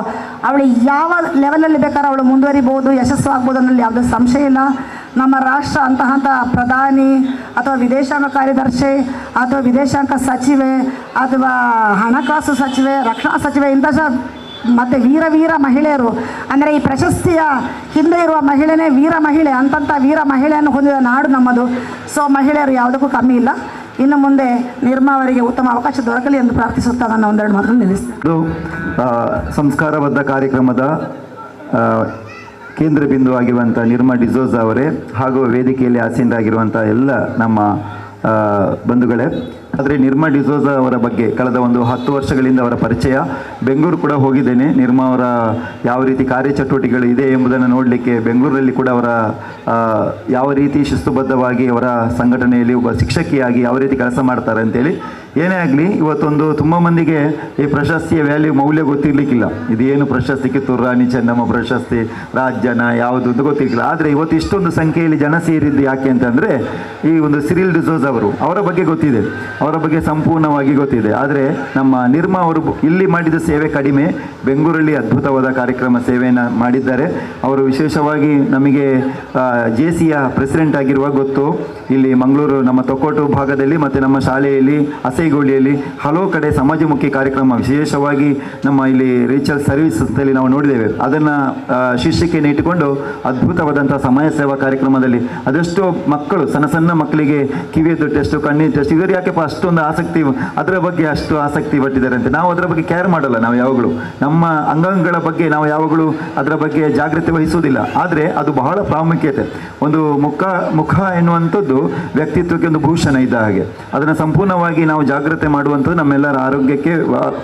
ಅವಳು ಯಾವ ಲೆವೆಲಲ್ಲಿ ಬೇಕಾದ್ರೆ ಅವಳು ಮುಂದುವರಿಬೋದು, ಯಶಸ್ಸು ಆಗ್ಬೋದು ಅನ್ನೋಲ್ಲಿ ಯಾವುದೇ ಸಂಶಯ ಇಲ್ಲ. ನಮ್ಮ ರಾಷ್ಟ್ರ ಅಂತಹ ಪ್ರಧಾನಿ ಅಥವಾ ವಿದೇಶಾಂಗ ಕಾರ್ಯದರ್ಶಿ ಅಥವಾ ವಿದೇಶಾಂಗ ಸಚಿವೆ ಅಥವಾ ಹಣಕಾಸು ಸಚಿವೆ, ರಕ್ಷಣಾ ಸಚಿವೆ ಇಂಥ ಮತ್ತು ವೀರ ಮಹಿಳೆಯರು ಅಂದರೆ ಈ ಪ್ರಶಸ್ತಿಯ ಹಿಂದೆ ಇರುವ ಮಹಿಳೆನೇ ವೀರ ಮಹಿಳೆ. ಅಂತಂಥ ವೀರ ಮಹಿಳೆಯನ್ನು ಹೊಂದಿದ ನಾಡು ನಮ್ಮದು. ಸೊ ಮಹಿಳೆಯರು ಯಾವುದಕ್ಕೂ ಕಮ್ಮಿ ಇಲ್ಲ. ಇನ್ನು ಮುಂದೆ ನಿರ್ಮಾ ಅವರಿಗೆ ಉತ್ತಮ ಅವಕಾಶ ದೊರಕಲಿ ಎಂದು ಪ್ರಾರ್ಥಿಸುತ್ತಾ ನಾನು ಒಂದೆರಡು ಮಾತನ್ನು ನಿಲ್ಲಿಸ್ತೇನೆ. ಸಂಸ್ಕಾರಬದ್ಧ ಕಾರ್ಯಕ್ರಮದ ಕೇಂದ್ರ ಬಿಂದು ಆಗಿರುವಂಥ ನಿರ್ಮಾ ಡಿಸೋಜ ಅವರೇ ಹಾಗೂ ವೇದಿಕೆಯಲ್ಲಿ ಆಸೀನರಾಗಿರುವಂಥ ಎಲ್ಲ ನಮ್ಮ ಬಂಧುಗಳೇ, ಆದರೆ ನಿರ್ಮಾ ಡಿಸೋಜ ಅವರ ಬಗ್ಗೆ ಕಳೆದ ಒಂದು 10 ವರ್ಷಗಳಿಂದ ಅವರ ಪರಿಚಯ. ಬೆಂಗಳೂರು ಕೂಡ ಹೋಗಿದ್ದೇನೆ. ನಿರ್ಮಾ ಅವರ ಯಾವ ರೀತಿ ಕಾರ್ಯಚಟುವಟಿಕೆಗಳು ಇದೆ ಎಂಬುದನ್ನು ನೋಡಲಿಕ್ಕೆ ಬೆಂಗಳೂರಲ್ಲಿ ಕೂಡ ಅವರ ಯಾವ ರೀತಿ ಶಿಸ್ತುಬದ್ಧವಾಗಿ ಅವರ ಸಂಘಟನೆಯಲ್ಲಿ ಒಬ್ಬ ಶಿಕ್ಷಕಿಯಾಗಿ ಯಾವ ರೀತಿ ಕೆಲಸ ಮಾಡ್ತಾರೆ ಅಂತೇಳಿ. ಏನೇ ಆಗಲಿ, ಇವತ್ತೊಂದು ತುಂಬ ಮಂದಿಗೆ ಈ ಪ್ರಶಸ್ತಿಯ ಮೌಲ್ಯ ಗೊತ್ತಿರಲಿಕ್ಕಿಲ್ಲ. ಇದೇನು ಪ್ರಶಸ್ತಿ, ಕಿತ್ತೂರು ರಾಣಿ ಚೆನ್ನಮ್ಮ ಪ್ರಶಸ್ತಿ, ರಾಜ್ಯನ ಯಾವುದು ಅಂತ ಗೊತ್ತಿರಲಿಲ್ಲ. ಆದರೆ ಇವತ್ತು ಇಷ್ಟೊಂದು ಸಂಖ್ಯೆಯಲ್ಲಿ ಜನ ಸೇರಿದ್ದು ಯಾಕೆ ಅಂತಂದರೆ ಈ ಒಂದು ಸಿರಿಲ್ ಡಿಸೋಜ ಅವರ ಬಗ್ಗೆ ಗೊತ್ತಿದೆ, ಅವರ ಬಗ್ಗೆ ಸಂಪೂರ್ಣವಾಗಿ ಗೊತ್ತಿದೆ. ಆದರೆ ನಮ್ಮ ನಿರ್ಮಾ ಅವರು ಇಲ್ಲಿ ಮಾಡಿದ ಸೇವೆ ಕಡಿಮೆ, ಬೆಂಗಳೂರಲ್ಲಿ ಅದ್ಭುತವಾದ ಕಾರ್ಯಕ್ರಮ ಸೇವೆಯನ್ನು ಮಾಡಿದ್ದಾರೆ. ಅವರು ವಿಶೇಷವಾಗಿ ನಮಗೆ JCಯ ಪ್ರೆಸಿಡೆಂಟ್ ಆಗಿರುವಾಗ ಗೊತ್ತು. ಇಲ್ಲಿ ಮಂಗಳೂರು ನಮ್ಮ ತೊಕ್ಕೋಟು ಭಾಗದಲ್ಲಿ ಮತ್ತು ನಮ್ಮ ಶಾಲೆಯಲ್ಲಿ ಅಸೈಗೋಳಿಯಲ್ಲಿ ಹಲವು ಕಡೆ ಸಮಾಜಮುಖಿ ಕಾರ್ಯಕ್ರಮ, ವಿಶೇಷವಾಗಿ ನಮ್ಮ ಇಲ್ಲಿ ರಿಚಲ್ ಸರ್ವಿಸ್ ಅಂತೇಳಿ ನಾವು ನೋಡಿದ್ದೇವೆ. ಅದನ್ನು ಶೀರ್ಷಿಕೆಯನ್ನು ಇಟ್ಟುಕೊಂಡು ಅದ್ಭುತವಾದಂಥ ಸಮಾಜ ಸೇವಾ ಕಾರ್ಯಕ್ರಮದಲ್ಲಿ ಅದೆಷ್ಟೋ ಮಕ್ಕಳು, ಸಣ್ಣ ಮಕ್ಕಳಿಗೆ ಕಿವಿಯದ್ದು ಟೆಸ್ಟು, ಕಣ್ಣಿನ ಟೆಸ್ಟ್, ಇವರು ಯಾಕೆಪ್ಪ ಅಷ್ಟೊಂದು ಆಸಕ್ತಿ, ಅದರ ಬಗ್ಗೆ ಅಷ್ಟು ಆಸಕ್ತಿ ಪಟ್ಟಿದ್ದಾರೆ ಅಂತ. ನಾವು ಅದರ ಬಗ್ಗೆ ಕೇರ್ ಮಾಡಲ್ಲ. ನಾವು ಯಾವಾಗಲೂ ನಮ್ಮ ಅಂಗಾಂಗಗಳ ಬಗ್ಗೆ ನಾವು ಯಾವಾಗಲೂ ಅದರ ಬಗ್ಗೆ ಜಾಗೃತಿ ವಹಿಸುವುದಿಲ್ಲ. ಆದರೆ ಅದು ಬಹಳ ಪ್ರಾಮುಖ್ಯತೆ. ಒಂದು ಮುಖ ಎನ್ನುವಂಥದ್ದು ವ್ಯಕ್ತಿತ್ವಕ್ಕೆ ಒಂದು ಭೂಷಣ ಇದ್ದ ಹಾಗೆ. ಅದನ್ನು ಸಂಪೂರ್ಣವಾಗಿ ನಾವು ಜಾಗೃತಿ ಮಾಡುವಂಥದ್ದು ನಮ್ಮೆಲ್ಲರ ಆರೋಗ್ಯಕ್ಕೆ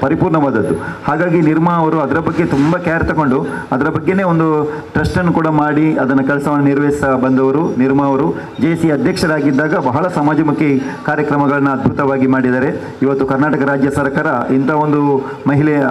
ಪರಿಪೂರ್ಣವಾದದ್ದು. ಹಾಗಾಗಿ ನಿರ್ಮಾ ಅವರು ಅದರ ಬಗ್ಗೆ ತುಂಬ ಕೇರ್ ತಗೊಂಡು ಅದರ ಬಗ್ಗೆನೇ ಒಂದು ಟ್ರಸ್ಟನ್ನು ಕೂಡ ಮಾಡಿ ಅದನ್ನು ಕೆಲಸವನ್ನು ನಿರ್ವಹಿಸ ಬಂದವರು ನಿರ್ಮಾ ಅವರು. JC ಅಧ್ಯಕ್ಷರಾಗಿದ್ದಾಗ ಬಹಳ ಸಮಾಜಮುಖಿ ಕಾರ್ಯಕ್ರಮಗಳನ್ನ ಅದ್ಭುತವಾಗಿ ಮಾಡಿದ್ದಾರೆ. ಇವತ್ತು ಕರ್ನಾಟಕ ರಾಜ್ಯ ಸರ್ಕಾರ ಇಂಥ ಒಂದು ಮಹಿಳೆಯ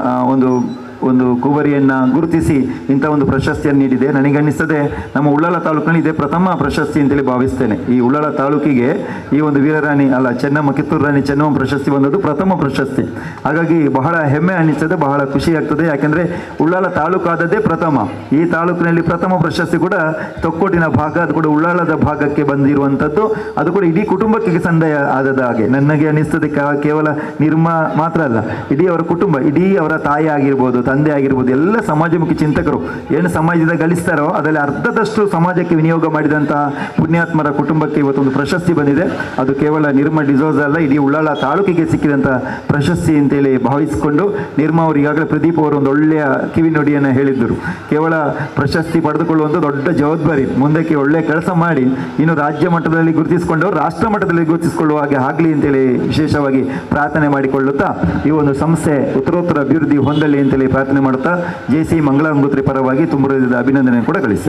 ಒಂದು ಕುವರಿಯನ್ನು ಗುರುತಿಸಿ ಇಂಥ ಒಂದು ಪ್ರಶಸ್ತಿಯನ್ನು ನೀಡಿದೆ. ನನಗನ್ನಿಸ್ತದೆ ನಮ್ಮ ಉಳ್ಳಾಲ ತಾಲೂಕಿನಲ್ಲಿ ಇದೇ ಪ್ರಥಮ ಪ್ರಶಸ್ತಿ ಅಂತೇಳಿ ಭಾವಿಸ್ತೇನೆ. ಈ ಉಳ್ಳಾಲ ತಾಲೂಕಿಗೆ ಈ ಒಂದು ವೀರರಾಣಿ ಚೆನ್ನಮ್ಮ, ಕಿತ್ತೂರು ರಾಣಿ ಚೆನ್ನಮ್ಮ ಪ್ರಶಸ್ತಿ ಬಂದದ್ದು ಪ್ರಥಮ ಪ್ರಶಸ್ತಿ. ಹಾಗಾಗಿ ಬಹಳ ಹೆಮ್ಮೆ ಅನ್ನಿಸ್ತದೆ, ಬಹಳ ಖುಷಿ ಆಗ್ತದೆ. ಯಾಕೆಂದರೆ ಉಳ್ಳಾಲ ತಾಲೂಕಾದದ್ದೇ ಪ್ರಥಮ. ಈ ತಾಲೂಕಿನಲ್ಲಿ ಪ್ರಥಮ ಪ್ರಶಸ್ತಿ ಕೂಡ ತೊಕ್ಕೋಟಿನ ಭಾಗ, ಅದು ಕೂಡ ಉಳ್ಳಾಲದ ಭಾಗಕ್ಕೆ ಬಂದಿರುವಂಥದ್ದು. ಅದು ಕೂಡ ಇಡೀ ಕುಟುಂಬಕ್ಕೆ ಸಂದಾಯ ಆದದ ಹಾಗೆ ನನಗೆ ಅನ್ನಿಸ್ತದೆ. ಕೇವಲ ನಿರ್ಮಾ ಮಾತ್ರ ಅಲ್ಲ, ಇಡೀ ಅವರ ಕುಟುಂಬ, ಇಡೀ ಅವರ ತಾಯಿ ಆಗಿರ್ಬೋದು, ತಂದೆ ಆಗಿರ್ಬೋದು, ಎಲ್ಲ ಸಮಾಜಮುಖಿ ಚಿಂತಕರು ಏನು ಸಮಾಜದಿಂದ ಗಳಿಸ್ತಾರೋ ಅದರಲ್ಲಿ ಅರ್ಧದಷ್ಟು ಸಮಾಜಕ್ಕೆ ವಿನಿಯೋಗ ಮಾಡಿದಂತಹ ಪುಣ್ಯಾತ್ಮರ ಕುಟುಂಬಕ್ಕೆ ಇವತ್ತೊಂದು ಪ್ರಶಸ್ತಿ ಬಂದಿದೆ. ಅದು ಕೇವಲ ನಿರ್ಮಾ ಡಿಸೋಜ ಅಲ್ಲ, ಇಡೀ ಉಳ್ಳಾಲ ತಾಲೂಕಿಗೆ ಸಿಕ್ಕಿದಂಥ ಪ್ರಶಸ್ತಿ ಅಂತೇಳಿ ಭಾವಿಸಿಕೊಂಡು ನಿರ್ಮಾ ಅವರು ಈಗಾಗಲೇ ಪ್ರದೀಪ್ ಅವರು ಒಂದು ಒಳ್ಳೆಯ ಕಿವಿ ನುಡಿಯನ್ನು ಹೇಳಿದ್ದರು. ಕೇವಲ ಪ್ರಶಸ್ತಿ ಪಡೆದುಕೊಳ್ಳುವಂಥ ದೊಡ್ಡ ಜವಾಬ್ದಾರಿ, ಮುಂದಕ್ಕೆ ಒಳ್ಳೆಯ ಕೆಲಸ ಮಾಡಿ ಇನ್ನು ರಾಜ್ಯ ಮಟ್ಟದಲ್ಲಿ ಗುರುತಿಸಿಕೊಂಡವರು ರಾಷ್ಟ್ರ ಮಟ್ಟದಲ್ಲಿ ಗುರುತಿಸಿಕೊಳ್ಳುವ ಹಾಗೆ ಆಗಲಿ ಅಂತೇಳಿ ವಿಶೇಷವಾಗಿ ಪ್ರಾರ್ಥನೆ ಮಾಡಿಕೊಳ್ಳುತ್ತಾ ಈ ಒಂದು ಸಂಸ್ಥೆ ಉತ್ತರೋತ್ತರ ಅಭಿವೃದ್ಧಿ ಹೊಂದಲಿ ಅಂತೇಳಿ ಪ್ರಾರ್ಥನೆ ಮಾಡುತ್ತಾ JC ಮಂಗಳಾಂಗುತ್ರಿ ಪರವಾಗಿ ತುಂಬ ಹೃದಯದ ಅಭಿನಂದನೆ ಕೂಡ ಗಳಿಸಿ.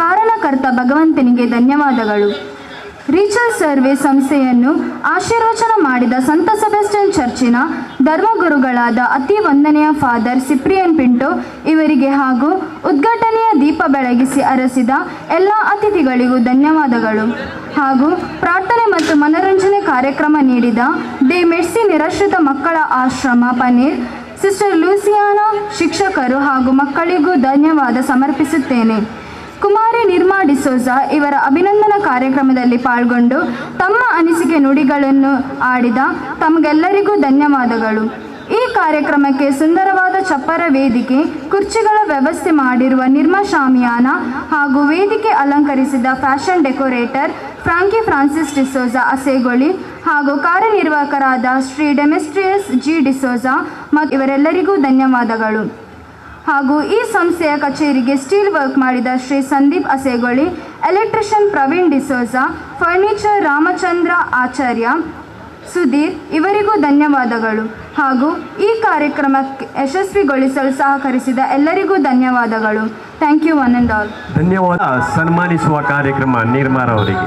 ಕಾರಣಕರ್ತ ಭಗವಂತನಿಗೆ ಧನ್ಯವಾದಗಳು. ರೀಚಲ್ ಸರ್ವೆ ಸಂಸ್ಥೆಯನ್ನು ಆಶೀರ್ವಚನ ಮಾಡಿದ ಸಂತ ಸೆಬಾಸ್ಟಿಯನ್ ಚರ್ಚಿನ ಧರ್ಮಗುರುಗಳಾದ ಅತಿ ವಂದನೆಯ ಫಾದರ್ ಸಿಪ್ರಿಯನ್ ಪಿಂಟೋ ಇವರಿಗೆ ಹಾಗೂ ಉದ್ಘಾಟನೆಯ ದೀಪ ಬೆಳಗಿಸಿ ಅರಸಿದ ಎಲ್ಲ ಅತಿಥಿಗಳಿಗೂ ಧನ್ಯವಾದಗಳು. ಹಾಗೂ ಪ್ರಾರ್ಥನೆ ಮತ್ತು ಮನರಂಜನೆ ಕಾರ್ಯಕ್ರಮ ನೀಡಿದ ಡೆ ಮೆರ್ಸಿ ನಿರಾಶ್ರಿತ ಮಕ್ಕಳ ಆಶ್ರಮ ಪನೀರ್ ಸಿಸ್ಟರ್ ಲೂಸಿಯಾನಾ ಶಿಕ್ಷಕರು ಹಾಗೂ ಮಕ್ಕಳಿಗೂ ಧನ್ಯವಾದ ಸಮರ್ಪಿಸುತ್ತೇನೆ. ಕುಮಾರಿ ನಿರ್ಮಾ ಡಿಸೋಜಾ ಇವರ ಅಭಿನಂದನಾ ಕಾರ್ಯಕ್ರಮದಲ್ಲಿ ಪಾಲ್ಗೊಂಡು ತಮ್ಮ ಅನಿಸಿಕೆ ನುಡಿಗಳನ್ನು ಆಡಿದ ತಮಗೆಲ್ಲರಿಗೂ ಧನ್ಯವಾದಗಳು. ಈ ಕಾರ್ಯಕ್ರಮಕ್ಕೆ ಸುಂದರವಾದ ಚಪ್ಪರ ವೇದಿಕೆ, ಕುರ್ಚಿಗಳ ವ್ಯವಸ್ಥೆ ಮಾಡಿರುವ ನಿರ್ಮಾ ಶಾಮಿಯಾನ ಹಾಗೂ ವೇದಿಕೆ ಅಲಂಕರಿಸಿದ ಫ್ಯಾಷನ್ ಡೆಕೋರೇಟರ್ ಫ್ರಾನ್ಸಿಸ್ ಡಿಸೋಜಾ ಅಸೇಗೊಳಿ ಹಾಗೂ ಕಾರ್ಯನಿರ್ವಾಹಕರಾದ ಶ್ರೀ ಡೆಮೆಸ್ಟ್ರಿಯಸ್ ಜಿ ಡಿಸೋಜಾ ಮತ್ತು ಇವರೆಲ್ಲರಿಗೂ ಧನ್ಯವಾದಗಳು. ಹಾಗೂ ಈ ಸಂಸ್ಥೆಯ ಕಚೇರಿಗೆ ಸ್ಟೀಲ್ ವರ್ಕ್ ಮಾಡಿದ ಶ್ರೀ ಸಂದೀಪ್ ಅಸೇಗೊಳಿ, ಎಲೆಕ್ಟ್ರಿಷಿಯನ್ ಪ್ರವೀಣ್ ಡಿಸೋಜಾ, ಫರ್ನಿಚರ್ ರಾಮಚಂದ್ರ ಆಚಾರ್ಯ, ಸುಧೀರ್ ಇವರಿಗೂ ಧನ್ಯವಾದಗಳು. ಹಾಗೂ ಈ ಕಾರ್ಯಕ್ರಮಕ್ಕೆ ಯಶಸ್ವಿಗೊಳಿಸಲು ಸಹಕರಿಸಿದ ಎಲ್ಲರಿಗೂ ಧನ್ಯವಾದಗಳು. Thank you one and all. ಧನ್ಯವಾದ. ಸನ್ಮಾನಿಸುವ ಕಾರ್ಯಕ್ರಮ ನಿರ್ಮಾರವರಿಗೆ.